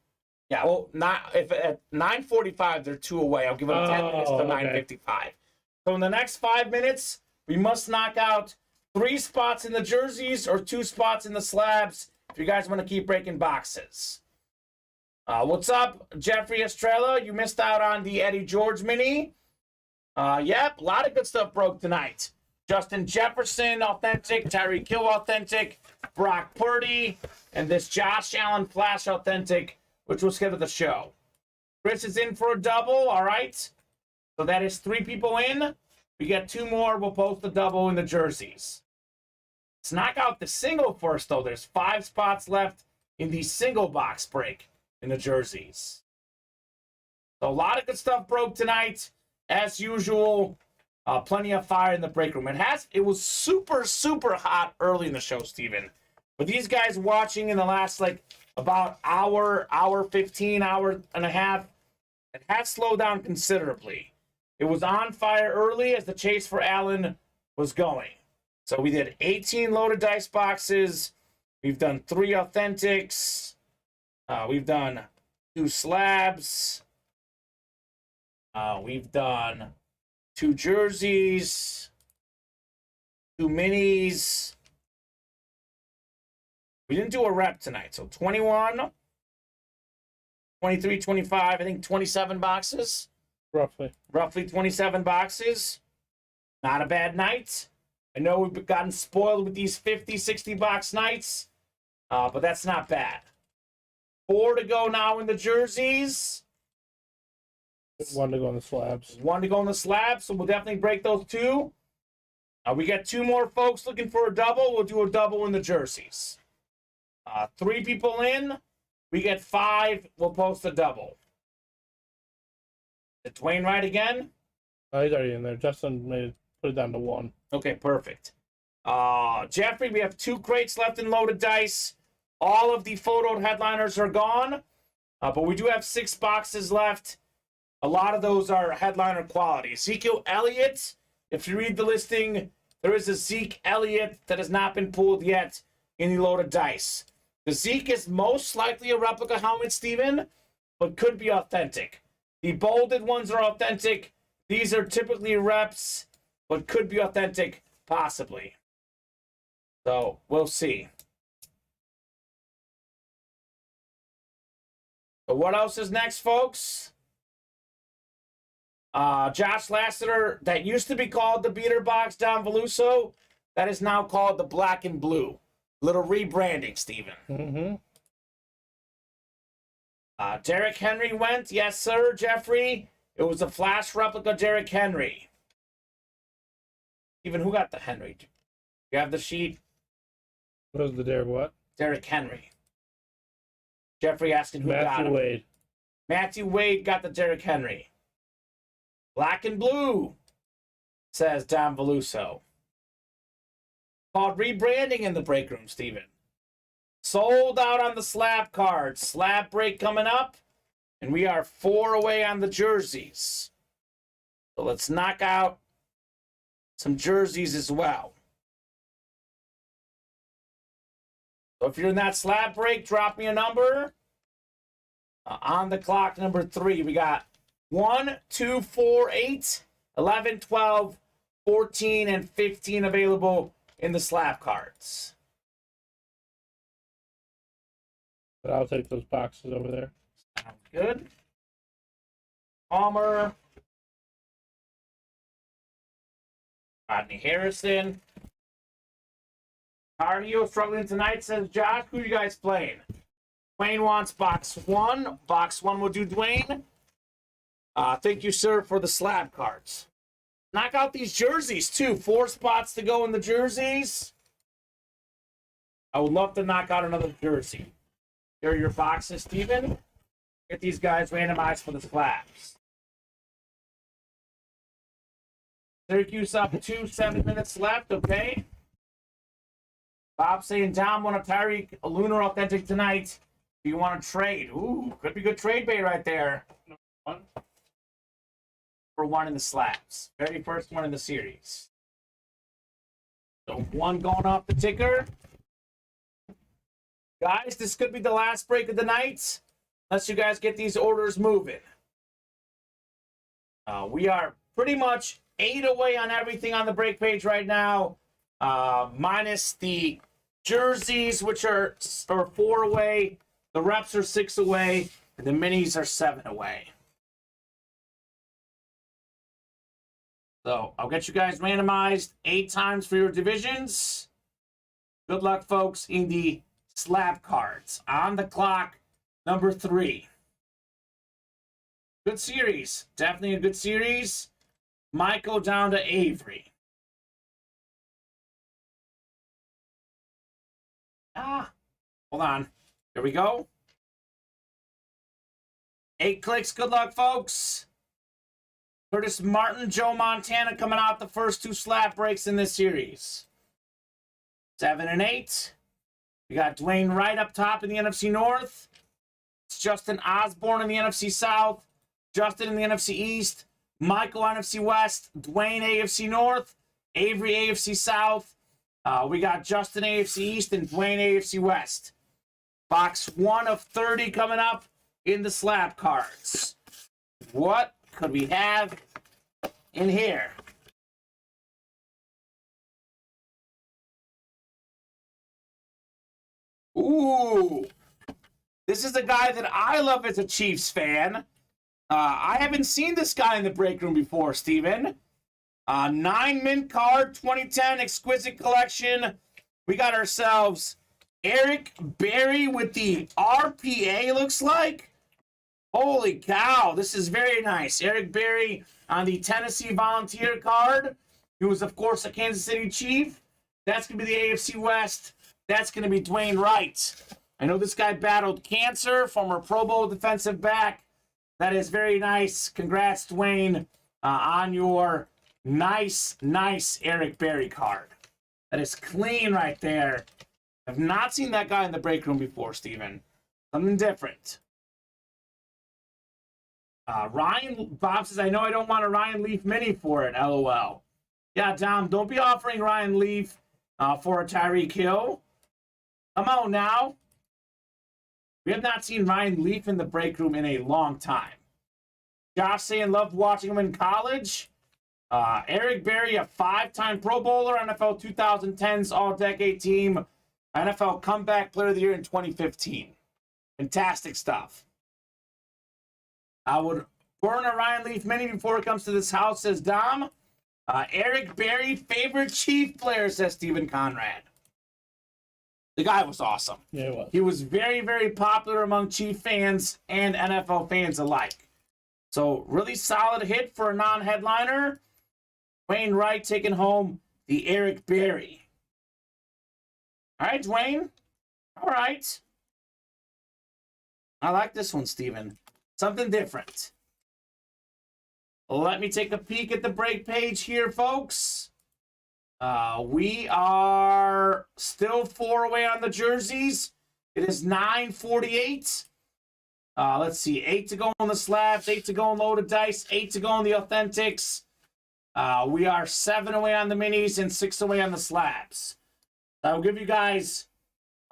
Yeah, well, if at 9:45 they're 2 away, I'll give them 10 minutes to 9:55. So in the next 5 minutes, we must knock out 3 spots in the jerseys or 2 spots in the slabs if you guys want to keep breaking boxes. What's up, Jeffrey Estrella? You missed out on the Eddie George mini. Yep, a lot of good stuff broke tonight. Justin Jefferson, authentic. Tyreek Hill, authentic. Brock Purdy. And this Josh Allen Flash, authentic, which was hit of the show. Chris is in for a double, all right. So that is 3 people in. We get 2 more. We'll post the double in the jerseys. Let's knock out the single first, though. There's 5 spots left in the single box break in the jerseys. So a lot of good stuff broke tonight. As usual, plenty of fire in the break room. It was super, super hot early in the show, Steven. But these guys watching in the last, about hour 15, hour and a half, it has slowed down considerably. It was on fire early as the chase for Allen was going. So we did 18 loaded dice boxes. We've done 3 authentics. We've done 2 slabs. We've done 2 jerseys, 2 minis. We didn't do a rep tonight. So 21, 23, 25, I think 27 boxes. Roughly 27 boxes. Not a bad night. I know we've gotten spoiled with these 50, 60 box nights, but that's not bad. 4 to go now in the jerseys.
1 to go in the slabs.
1 to go in the slabs, so we'll definitely break those 2. We got 2 more folks looking for a double. We'll do a double in the jerseys. 3 people in. We get 5. We'll post a double. Is Dwayne right again?
He's already in there. Justin put it down to 1.
Okay, perfect. Jeffrey, we have 2 crates left in loaded dice. All of the photoed headliners are gone, but we do have 6 boxes left. A lot of those are headliner quality. Ezekiel Elliott, if you read the listing, there is a Zeke Elliott that has not been pulled yet in the loaded dice. The Zeke is most likely a replica helmet, Steven, but could be authentic. The bolded ones are authentic. These are typically reps, but could be authentic, possibly. So, we'll see. So what else is next, folks? Josh Lasseter, that used to be called the beater box, Don Veluso. That is now called the black and blue. Little rebranding, Steven.
Mm-hmm.
Derrick Henry went. Yes, sir, Jeffrey. It was a flash replica Derrick Henry. Even who got the Henry? You have the sheet?
What was the Derek what?
Derrick Henry. Jeffrey asking who got
Matthew
him.
Wade.
Matthew Wade got the Derrick Henry. Black and blue, says Don Veluso. Called rebranding in the break room, Steven. Sold out on the slab cards. Slab break coming up. And we are 4 away on the jerseys. So let's knock out some jerseys as well. So if you're in that slab break, drop me a number. On the clock, number 3. We got 1, 2, 4, 8, 11, 12, 14, and 15 available in the slab cards.
But I'll take those boxes over there.
Sounds good. Palmer. Rodney Harrison. Tar Heel struggling tonight, says Josh. Who are you guys playing? Dwayne wants box 1. Box 1 will do Dwayne. Thank you, sir, for the slab cards. Knock out these jerseys, too. 4 spots to go in the jerseys. I would love to knock out another jersey. Here are your boxes, Steven. Get these guys randomized for the slabs. Syracuse up 2, 7 minutes left, okay? Bob saying, Dom, want a Tyreek Lunar Authentic tonight. Do you want to trade? Ooh, could be good trade bait right there. For 1 in the slabs. Very first one in the series. So 1 going off the ticker. Guys, this could be the last break of the night. Unless you guys get these orders moving. We are pretty much 8 away on everything on the break page right now. Minus the jerseys, which are 4 away. The reps are 6 away. And the minis are 7 away. So I'll get you guys randomized 8 times for your divisions. Good luck, folks, in the slab cards. On the clock, number 3. Good series. Definitely a good series. Michael down to Avery. Hold on. Here we go. 8 clicks. Good luck, folks. Curtis Martin, Joe Montana coming out the first 2 slab breaks in this series. 7 and 8. We got Dwayne Wright up top in the NFC North. It's Justin Osborne in the NFC South. Justin in the NFC East. Michael NFC West. Dwayne AFC North. Avery AFC South. We got Justin AFC East and Dwayne AFC West. Box 1 of 30 coming up in the slab cards. What could we have in here? Ooh. This is a guy that I love as a Chiefs fan. I haven't seen this guy in the break room before, Steven. 9 mint card, 2010 exquisite collection. We got ourselves Eric Berry with the RPA, looks like. Holy cow, this is very nice. Eric Berry on the Tennessee Volunteer card. He was, of course, a Kansas City Chief. That's going to be the AFC West. That's going to be Dwayne Wright. I know this guy battled cancer, former Pro Bowl defensive back. That is very nice. Congrats, Dwayne, on your nice Eric Berry card. That is clean right there. I've not seen that guy in the break room before, Steven. Something different. Ryan Bob says, I know I don't want a Ryan Leaf mini for it, LOL. Yeah, Dom, don't be offering Ryan Leaf for a Tyreek Hill. Come on now. We have not seen Ryan Leaf in the break room in a long time. Josh saying loved watching him in college. Eric Berry, a 5-time Pro Bowler, NFL 2010's All-Decade Team, NFL Comeback Player of the Year in 2015. Fantastic stuff. I would burn a Ryan Leaf mini before it comes to this house, says Dom. Eric Berry, favorite Chief player, says Stephen Conrad. The guy was awesome.
Yeah, it was.
He was very, very popular among Chief fans and NFL fans alike. So, really solid hit for a non-headliner. Dwayne Wright taking home the Eric Berry. All right, Dwayne. All right. I like this one, Steven. Something different. Let me take a peek at the break page here, folks. We are still 4 away on the jerseys. It is 9:48. Let's see. 8 to go on the slabs, 8 to go on loaded dice, 8 to go on the authentics. We are 7 away on the minis and 6 away on the slabs. I'll give you guys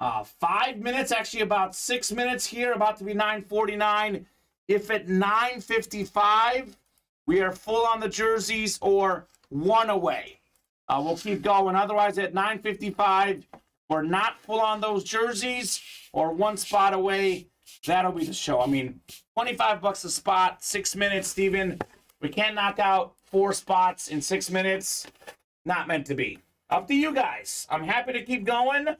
5 minutes, actually about 6 minutes here, about to be 9:49. If at 9:55 we are full on the jerseys or 1 away, we'll keep going. Otherwise, at 9:55, we're not full on those jerseys or 1 spot away. That'll be the show. I mean, $25 a spot, 6 minutes, Steven. We can't knock out 4 spots in 6 minutes. Not meant to be. Up to you guys. I'm happy to keep going.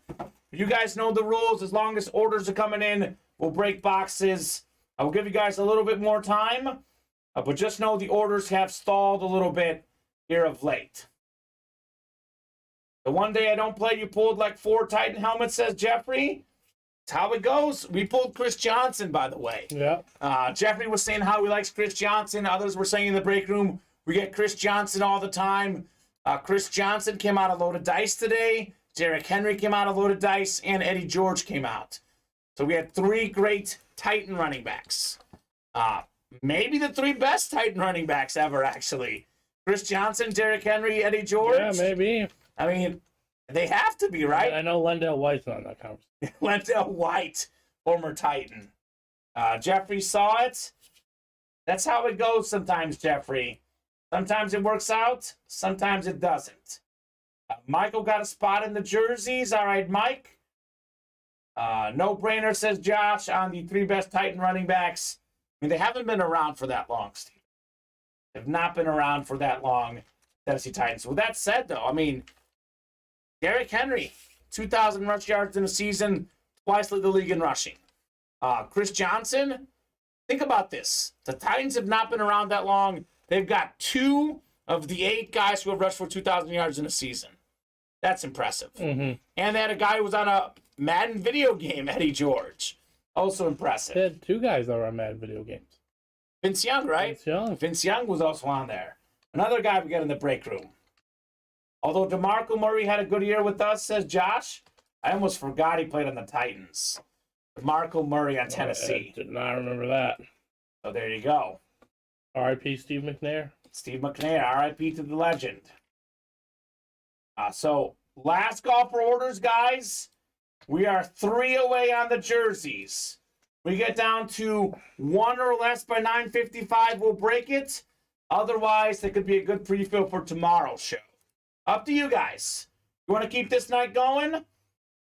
You guys know the rules. As long as orders are coming in, we'll break boxes. I will give you guys a little bit more time. But just know the orders have stalled a little bit here of late. The one day I don't play, you pulled like 4 Titan helmets, says Jeffrey. That's how it goes. We pulled Chris Johnson, by the way.
Yeah.
Jeffrey was saying how he likes Chris Johnson. Others were saying in the break room, we get Chris Johnson all the time. Chris Johnson came out of loaded dice today. Derrick Henry came out of loaded dice. And Eddie George came out. So we had 3 great Titan running backs. Maybe the 3 best Titan running backs ever, actually. Chris Johnson, Derrick Henry, Eddie George.
Yeah, maybe.
I mean, they have to be, right?
I know Lendell White's not in that conversation.
Lendell White, former Titan. Jeffrey saw it. That's how it goes sometimes, Jeffrey. Sometimes it works out. Sometimes it doesn't. Michael got a spot in the jerseys. All right, Mike. No-brainer, says Josh, on the 3 best Titan running backs. I mean, they haven't been around for that long, Steve. They've not been around for that long, Tennessee Titans. With that said, though, I mean, Derrick Henry, 2,000 rush yards in a season, twice led the league in rushing. Chris Johnson, think about this. The Titans have not been around that long. They've got 2 of the 8 guys who have rushed for 2,000 yards in a season. That's impressive.
Mm-hmm.
And they had a guy who was on a Madden video game, Eddie George. Also impressive.
They had 2 guys that were on Madden video games.
Vince Young, right?
Vince Young.
Vince Young was also on there. Another guy we got in the break room. Although DeMarco Murray had a good year with us, says Josh, I almost forgot he played on the Titans. DeMarco Murray on Tennessee.
I did not remember that.
So there you go.
R.I.P. Steve McNair.
Steve McNair, R.I.P. to the legend. So last call for orders, guys. We are 3 away on the jerseys. We get down to 1 or less by 9:55, we'll break it. Otherwise, it could be a good pre-fill for tomorrow's show. Up to you guys. You want to keep this night going?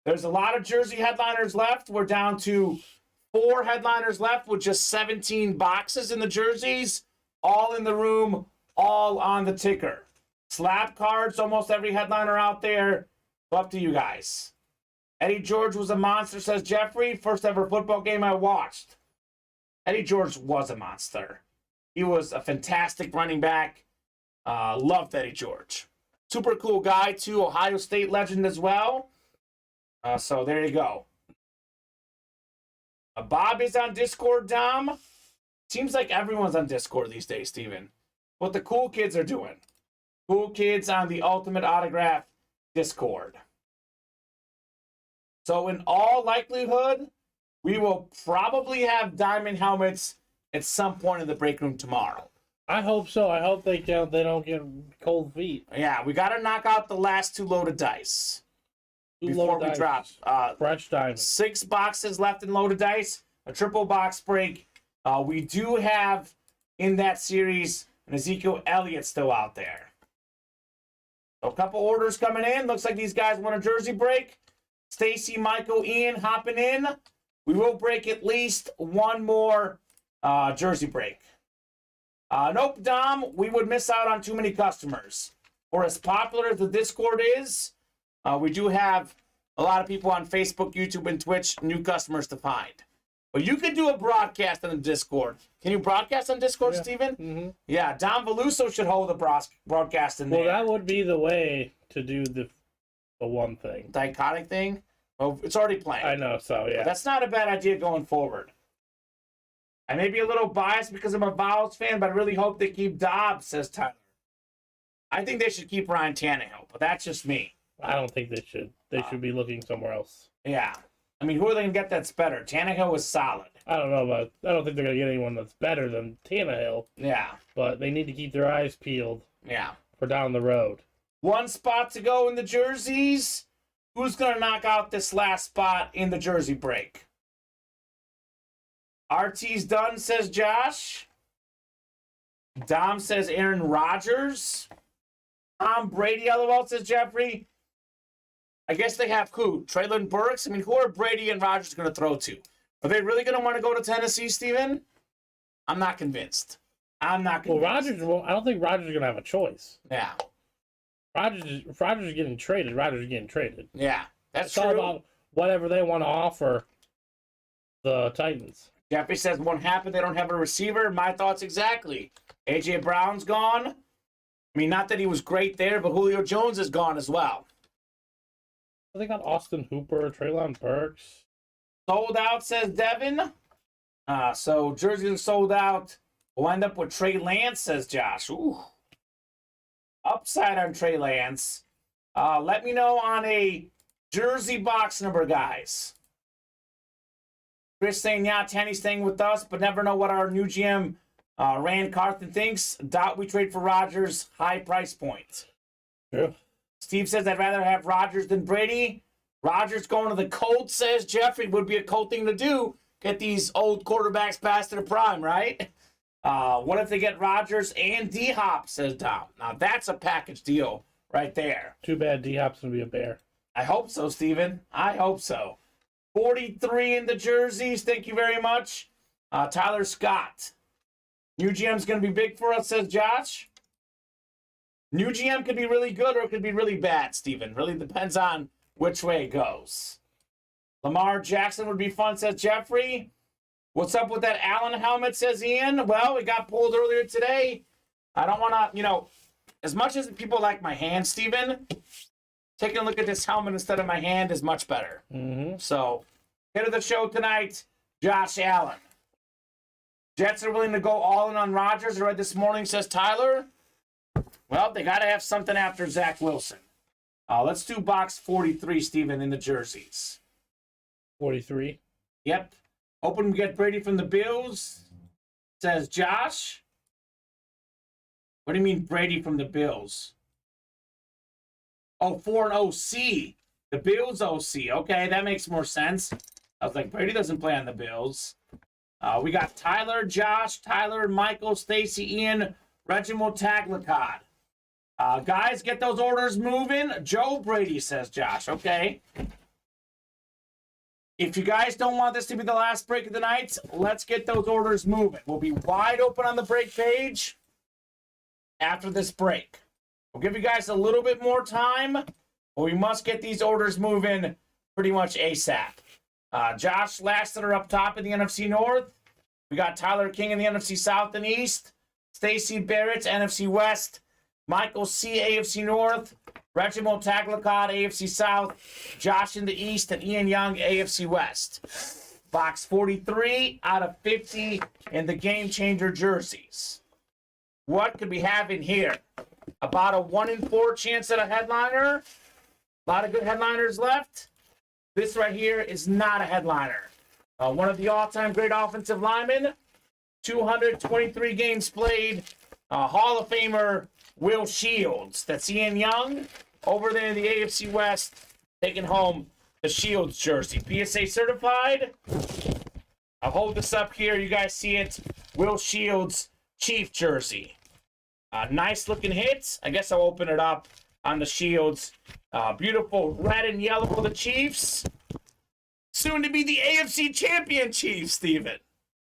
There's a lot of jersey headliners left. We're down to 4 headliners left with just 17 boxes in the jerseys. All in the room, all on the ticker. Slab cards, almost every headliner out there. Up to you guys. Eddie George was a monster, says Jeffrey. First ever football game I watched. Eddie George was a monster. He was a fantastic running back. Loved Eddie George. Super cool guy, too. Ohio State legend as well. So there you go. Bob is on Discord, Dom. Seems like everyone's on Discord these days, Steven. What the cool kids are doing. Cool kids on the Ultimate Autograph Discord. So in all likelihood, we will probably have diamond helmets at some point in the break room tomorrow.
I hope so. I hope they don't get cold feet.
Yeah, we got to knock out the last 2 loaded dice before we drop.
Fresh diamonds.
6 boxes left in loaded dice. A triple box break. We do have in that series an Ezekiel Elliott still out there. So a couple orders coming in. Looks like these guys want a jersey break. Stacy, Michael, Ian hopping in. We will break at least 1 more jersey break. Nope, Dom, we would miss out on too many customers. For as popular as the Discord is, we do have a lot of people on Facebook, YouTube, and Twitch, new customers to find. But you could do a broadcast on the Discord. Can you broadcast on Discord,
Yeah.
Steven?
Mm-hmm.
Yeah, Don Veluso should hold a broadcast in there.
Well, that would be the way to do the one thing.
Dichotic thing? Well, it's already planned.
I know, so yeah.
That's not a bad idea going forward. I may be a little biased because I'm a Vols fan, but I really hope they keep Dobbs, says Tyler. I think they should keep Ryan Tannehill, but that's just me.
I don't think they should. They should be looking somewhere else.
Yeah. I mean, who are they going to get that's better? Tannehill was solid.
I don't know about. I don't think they're gonna get anyone that's better than Tannehill.
Yeah.
But they need to keep their eyes peeled.
Yeah.
For down the road.
One spot to go in the jerseys. Who's going to knock out this last spot in the jersey break? RT's done, says Josh. Dom says Aaron Rodgers. Tom Brady, LOL, says Jeffrey. I guess they have who? Traylon Burks? I mean, who are Brady and Rodgers going to throw to? Are they really going to want to go to Tennessee, Steven? I'm not convinced.
Well, Rodgers. Well, I don't think Rodgers is going to have a choice.
Yeah.
If Rodgers is getting traded, Rodgers is getting traded.
Yeah, that's
it's
true.
all about whatever they want to offer the Titans.
Jeffrey says, won't happen. They don't have a receiver. My thoughts exactly. A.J. Brown's gone. I mean, not that he was great there, but Julio Jones is gone as well.
They got Austin Hooper, Traylon Burks.
Sold out, says Devin. So jerseys are sold out. We'll end up with Trey Lance, says Josh. Ooh. Upside on Trey Lance. Let me know on a jersey box number, guys. Chris saying, yeah, Tanny's staying with us, but never know what our new GM, Rand Carthen, thinks. Doubt we trade for Rodgers. High price point.
Yeah.
Steve says, I'd rather have Rodgers than Brady. Rodgers going to the Colts, says Jeffrey. Would be a Colt thing to do. Get these old quarterbacks past their prime, right? What if they get Rodgers and D-Hop, says Dom. Now, that's a package deal right there.
Too bad D-Hop's going to be a Bear.
I hope so, Steven. I hope so. 43 in the jerseys. Thank you very much. Tyler Scott. New GM's going to be big for us, says Josh. New GM could be really good or it could be really bad, Steven. Really depends on which way it goes. Lamar Jackson would be fun, says Jeffrey. What's up with that Allen helmet, says Ian? Well, it got pulled earlier today. I don't want to, as much as people like my hand, Steven, taking a look at this helmet instead of my hand is much better.
Mm-hmm.
So, hit of the show tonight, Josh Allen. Jets are willing to go all in on Rodgers. I read this morning, says Tyler. Well, they got to have something after Zach Wilson. Let's do box 43, Steven, in the jerseys.
43?
Yep. Hoping we get Brady from the Bills, says Josh. What do you mean Brady from the Bills? Oh, for an OC. The Bills OC. Okay, that makes more sense. I was like, Brady doesn't play on the Bills. We got Tyler, Josh, Tyler, Michael, Stacy, Ian, Reginald Taglacod. Guys, get those orders moving. Joe Brady, says Josh. Okay. If you guys don't want this to be the last break of the night, let's get those orders moving. We'll be wide open on the break page after this break. We'll give you guys a little bit more time, but we must get these orders moving pretty much ASAP. Josh Lassiter up top in the NFC North. We got Tyler King in the NFC South and East. Stacy Barrett, NFC West. Michael C., AFC North. Reginald Taglacod, AFC South. Josh in the East, and Ian Young, AFC West. Box 43 out of 50 in the Game Changer jerseys. What could we have in here? About a 1 in 4 chance at a headliner. A lot of good headliners left. This right here is not a headliner. One of the all-time great offensive linemen. 223 games played. Hall of Famer Will Shields. That's Ian Young over there in the AFC West, taking home the Shields jersey. PSA certified. I'll hold this up here. You guys see it. Will Shields Chief jersey. Nice looking hit. I guess I'll open it up on the Shields. Beautiful red and yellow for the Chiefs. Soon to be the AFC champion Chiefs, Steven.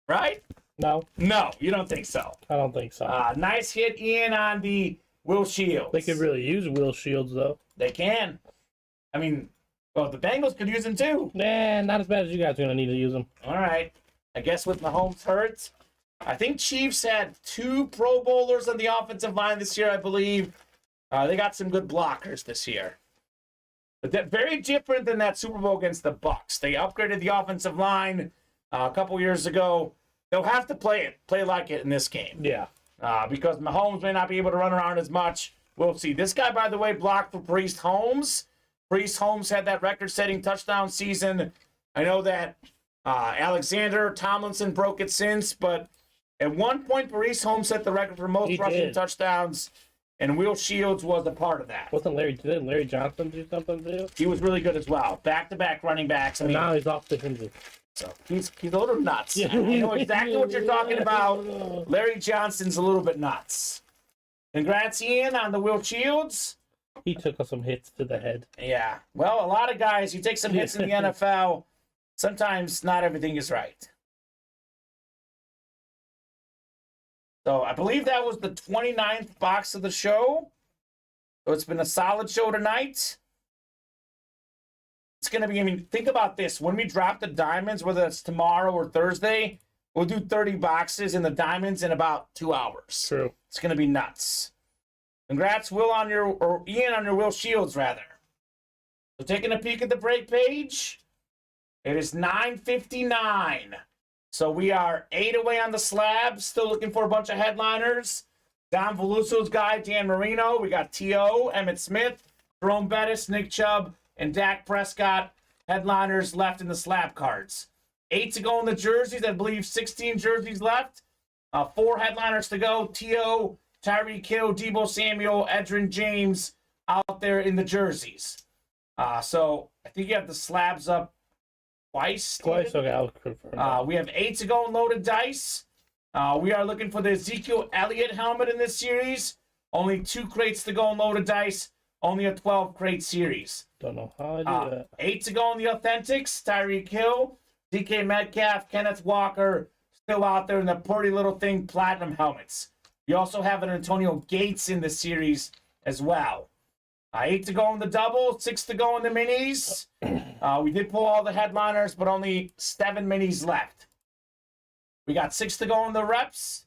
Right?
No.
No, you don't think so.
I don't think so.
Nice hit, Ian, on the Will Shields.
They could really use Will Shields, though.
They can. I mean, Well, the Bengals could use him too.
Nah, not as bad as you guys are gonna need to use them.
All right. I guess with Mahomes hurt, I think Chiefs had 2 Pro Bowlers on the offensive line this year, I believe. They got some good blockers this year. But they're very different than that Super Bowl against the Bucs. They upgraded the offensive line a couple years ago. They'll have to play like it in this game.
Yeah.
Because Mahomes may not be able to run around as much. We'll see. This guy, by the way, blocked for Priest Holmes. Priest Holmes had that record-setting touchdown season. I know that Alexander Tomlinson broke it since, but at one point, Priest Holmes set the record for most rushing touchdowns, and Will Shields was a part of that.
Didn't Larry Johnson do something too?
He was really good as well. Back-to-back running backs.
Now he's off the hinges.
So he's a little nuts.
Yeah.
I know exactly what you're talking about. Larry Johnson's a little bit nuts. Congrats, Ian, on the Will Shields.
He took some hits to the head.
Yeah. Well, a lot of guys, you take some hits in the NFL, sometimes not everything is right. So I believe that was the 29th box of the show. So it's been a solid show tonight. It's going to be, I mean, think about this. When we drop the diamonds, whether it's tomorrow or Thursday, we'll do 30 boxes in the diamonds in about 2 hours.
True.
It's going to be nuts. Congrats, Will, on your, or Ian, on your Will Shields, rather. So taking a peek at the break page, it is 9:59. So we are 8 away on the slab, still looking for a bunch of headliners. Don Veluso's guy, Dan Marino. We got T.O., Emmitt Smith, Jerome Bettis, Nick Chubb, and Dak Prescott, headliners left in the slab cards. 8 to go in the jerseys. I believe 16 jerseys left. 4 headliners to go. T.O., Tyreek Hill, Deebo Samuel, Edgerrin James out there in the jerseys. So I think you have the slabs up twice. Steven.
Twice, okay, I'll confirm.
We have 8 to go in loaded dice. We are looking for the Ezekiel Elliott helmet in this series. Only 2 crates to go in loaded dice. Only a 12-crate series.
Don't know how I do that.
8 to go in the authentics. Tyreek Hill, DK Metcalf, Kenneth Walker, still out there in the pretty little thing platinum helmets. You also have an Antonio Gates in the series as well. 8 to go in the double, 6 to go in the minis. We did pull all the headliners, but only 7 minis left. We got 6 to go in the reps.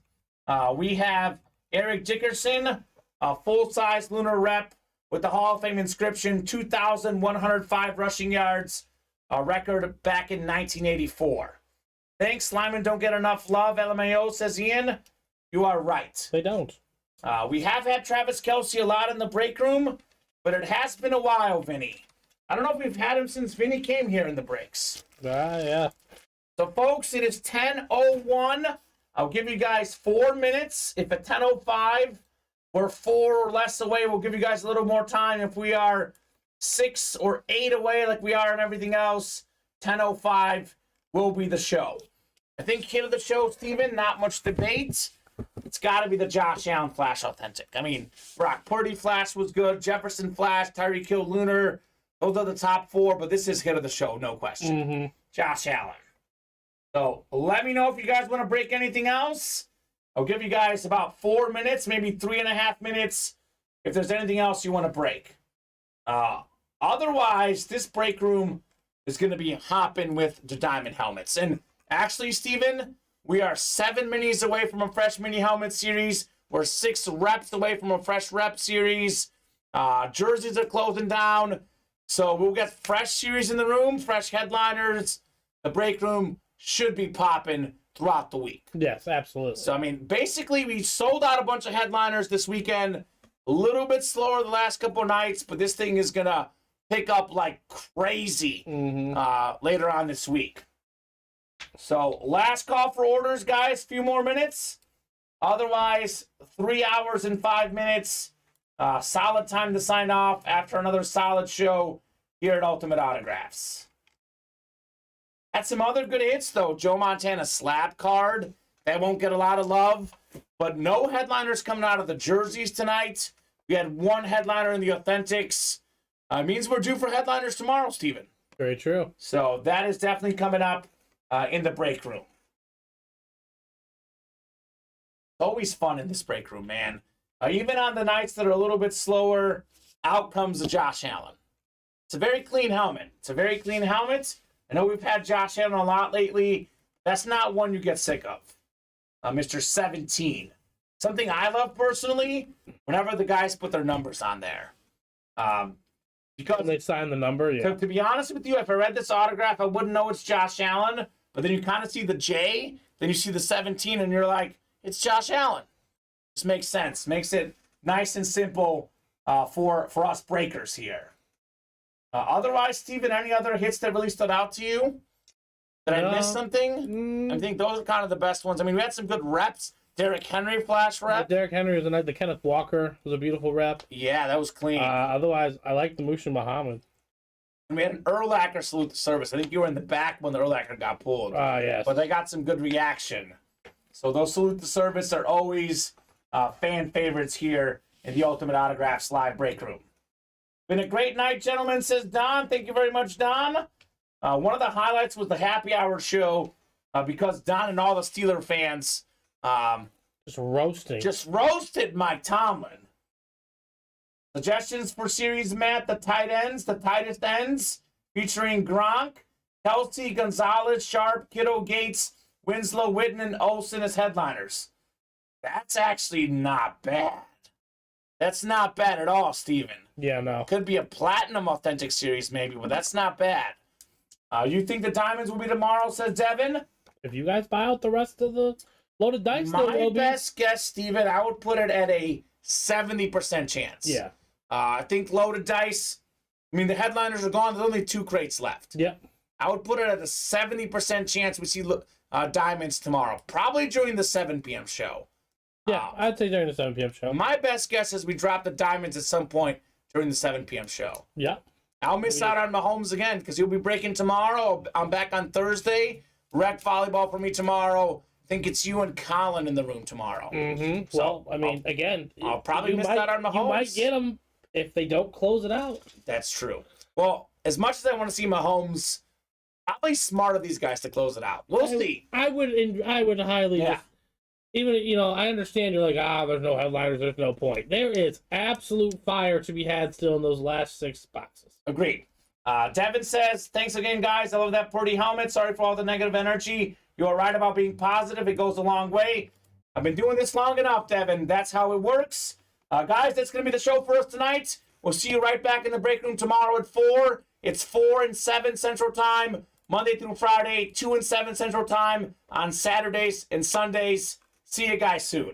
We have Eric Dickerson, a full-size lunar rep with the Hall of Fame inscription, 2,105 rushing yards, a record back in 1984. Thanks, Lyman. Don't get enough love. LMAO, says Ian. You are right.
They don't.
We have had Travis Kelce a lot in the break room, but it has been a while, Vinny. I don't know if we've had him since Vinny came here in the breaks.
Yeah.
So, folks, it is 10:01. I'll give you guys 4 minutes. If at 10:05 we're 4 or less away, we'll give you guys a little more time. If we are 6 or 8 away like we are and everything else, 10:05 will be the show. I think hit of the show, Steven, not much debate. It's got to be the Josh Allen Flash Authentic. I mean, Brock Purdy Flash was good. Jefferson Flash, Tyreek Hill Lunar. Those are the top 4, but this is hit of the show, no question.
Mm-hmm.
Josh Allen. So let me know if you guys want to break anything else. I'll give you guys about 4 minutes, maybe 3.5 minutes, if there's anything else you want to break. Otherwise, this break room is going to be hopping with the diamond helmets. And actually, Steven, we are 7 minis away from a fresh mini helmet series. We're 6 reps away from a fresh rep series. Jerseys are closing down. So we'll get fresh series in the room, fresh headliners. The break room should be popping throughout the week.
Yes, absolutely.
So, I mean, basically, we sold out a bunch of headliners this weekend. A little bit slower the last couple of nights, but this thing is going to pick up like crazy later on this week. So, last call for orders, guys. Few more minutes. Otherwise, 3 hours and 5 minutes. Solid time to sign off after another solid show here at Ultimate Autographs. Had some other good hits, though. Joe Montana slab card. That won't get a lot of love. But no headliners coming out of the jerseys tonight. We had 1 headliner in the authentics. Means we're due for headliners tomorrow, Steven.
Very true.
So that is definitely coming up in the break room. Always fun in this break room, man. Even on the nights that are a little bit slower, out comes the Josh Allen. It's a very clean helmet. I know we've had Josh Allen a lot lately. That's not one you get sick of. Mr. 17. Something I love personally, whenever the guys put their numbers on there. Because
When they sign the number, yeah.
to be honest with you, if I read this autograph, I wouldn't know it's Josh Allen. But then you kind of see the J, then you see the 17, and you're like, it's Josh Allen. This makes sense. Makes it nice and simple for us breakers here. Otherwise, Steven, any other hits that really stood out to you? Did I miss something? I think those are kind of the best ones. I mean, we had some good reps. Derrick Henry flash rep.
Derrick Henry was a nice. The Kenneth Walker was a beautiful rep.
Yeah, that was clean.
Otherwise, I like the Mushin Muhammad.
And we had an Urlacher salute the service. I think you were in the back when the Urlacher got pulled.
Yes.
But they got some good reaction. So those salute the service are always fan favorites here in the Ultimate Autographs live break room. Been a great night, gentlemen, says Don. Thank you very much, Don. One of the highlights was the happy hour show because Don and all the Steeler fans just roasted Mike Tomlin. Suggestions for series, Matt, the tightest ends, featuring Gronk, Kelsey, Gonzalez, Sharp, Kiddo, Gates, Winslow, Witten, and Olsen as headliners. That's actually not bad. That's not bad at all, Steven.
Yeah, no.
Could be a platinum authentic series maybe, but that's not bad. You think the diamonds will be tomorrow, says Devin?
If you guys buy out the rest of the loaded dice,
My best guess, Steven, I would put it at a 70% chance.
Yeah.
I think loaded dice, I mean, the headliners are gone. There's only 2 crates left.
Yep.
I would put it at a 70% chance we see diamonds tomorrow, probably during the 7 p.m. show.
Yeah, I'd say during the 7 p.m. show.
My best guess is we drop the diamonds at some point during the 7 p.m. show.
Yeah.
I'll miss out on Mahomes again because he'll be breaking tomorrow. I'm back on Thursday. Rec volleyball for me tomorrow. I think it's you and Colin in the room tomorrow.
Mm-hmm. So, well, I mean, again,
I'll probably miss out on Mahomes.
You might get them if they don't close it out.
That's true. Well, as much as I want to see Mahomes, probably smart of these guys to close it out. We'll see.
I would highly just, even, I understand you're like, there's no headliners, there's no point. There is absolute fire to be had still in those last 6 boxes.
Agreed. Devin says, thanks again, guys. I love that pretty helmet. Sorry for all the negative energy. You are right about being positive. It goes a long way. I've been doing this long enough, Devin. That's how it works. Guys, that's going to be the show for us tonight. We'll see you right back in the break room tomorrow at 4. It's 4 and 7 Central Time, Monday through Friday, 2 and 7 Central Time on Saturdays and Sundays. See you guys soon.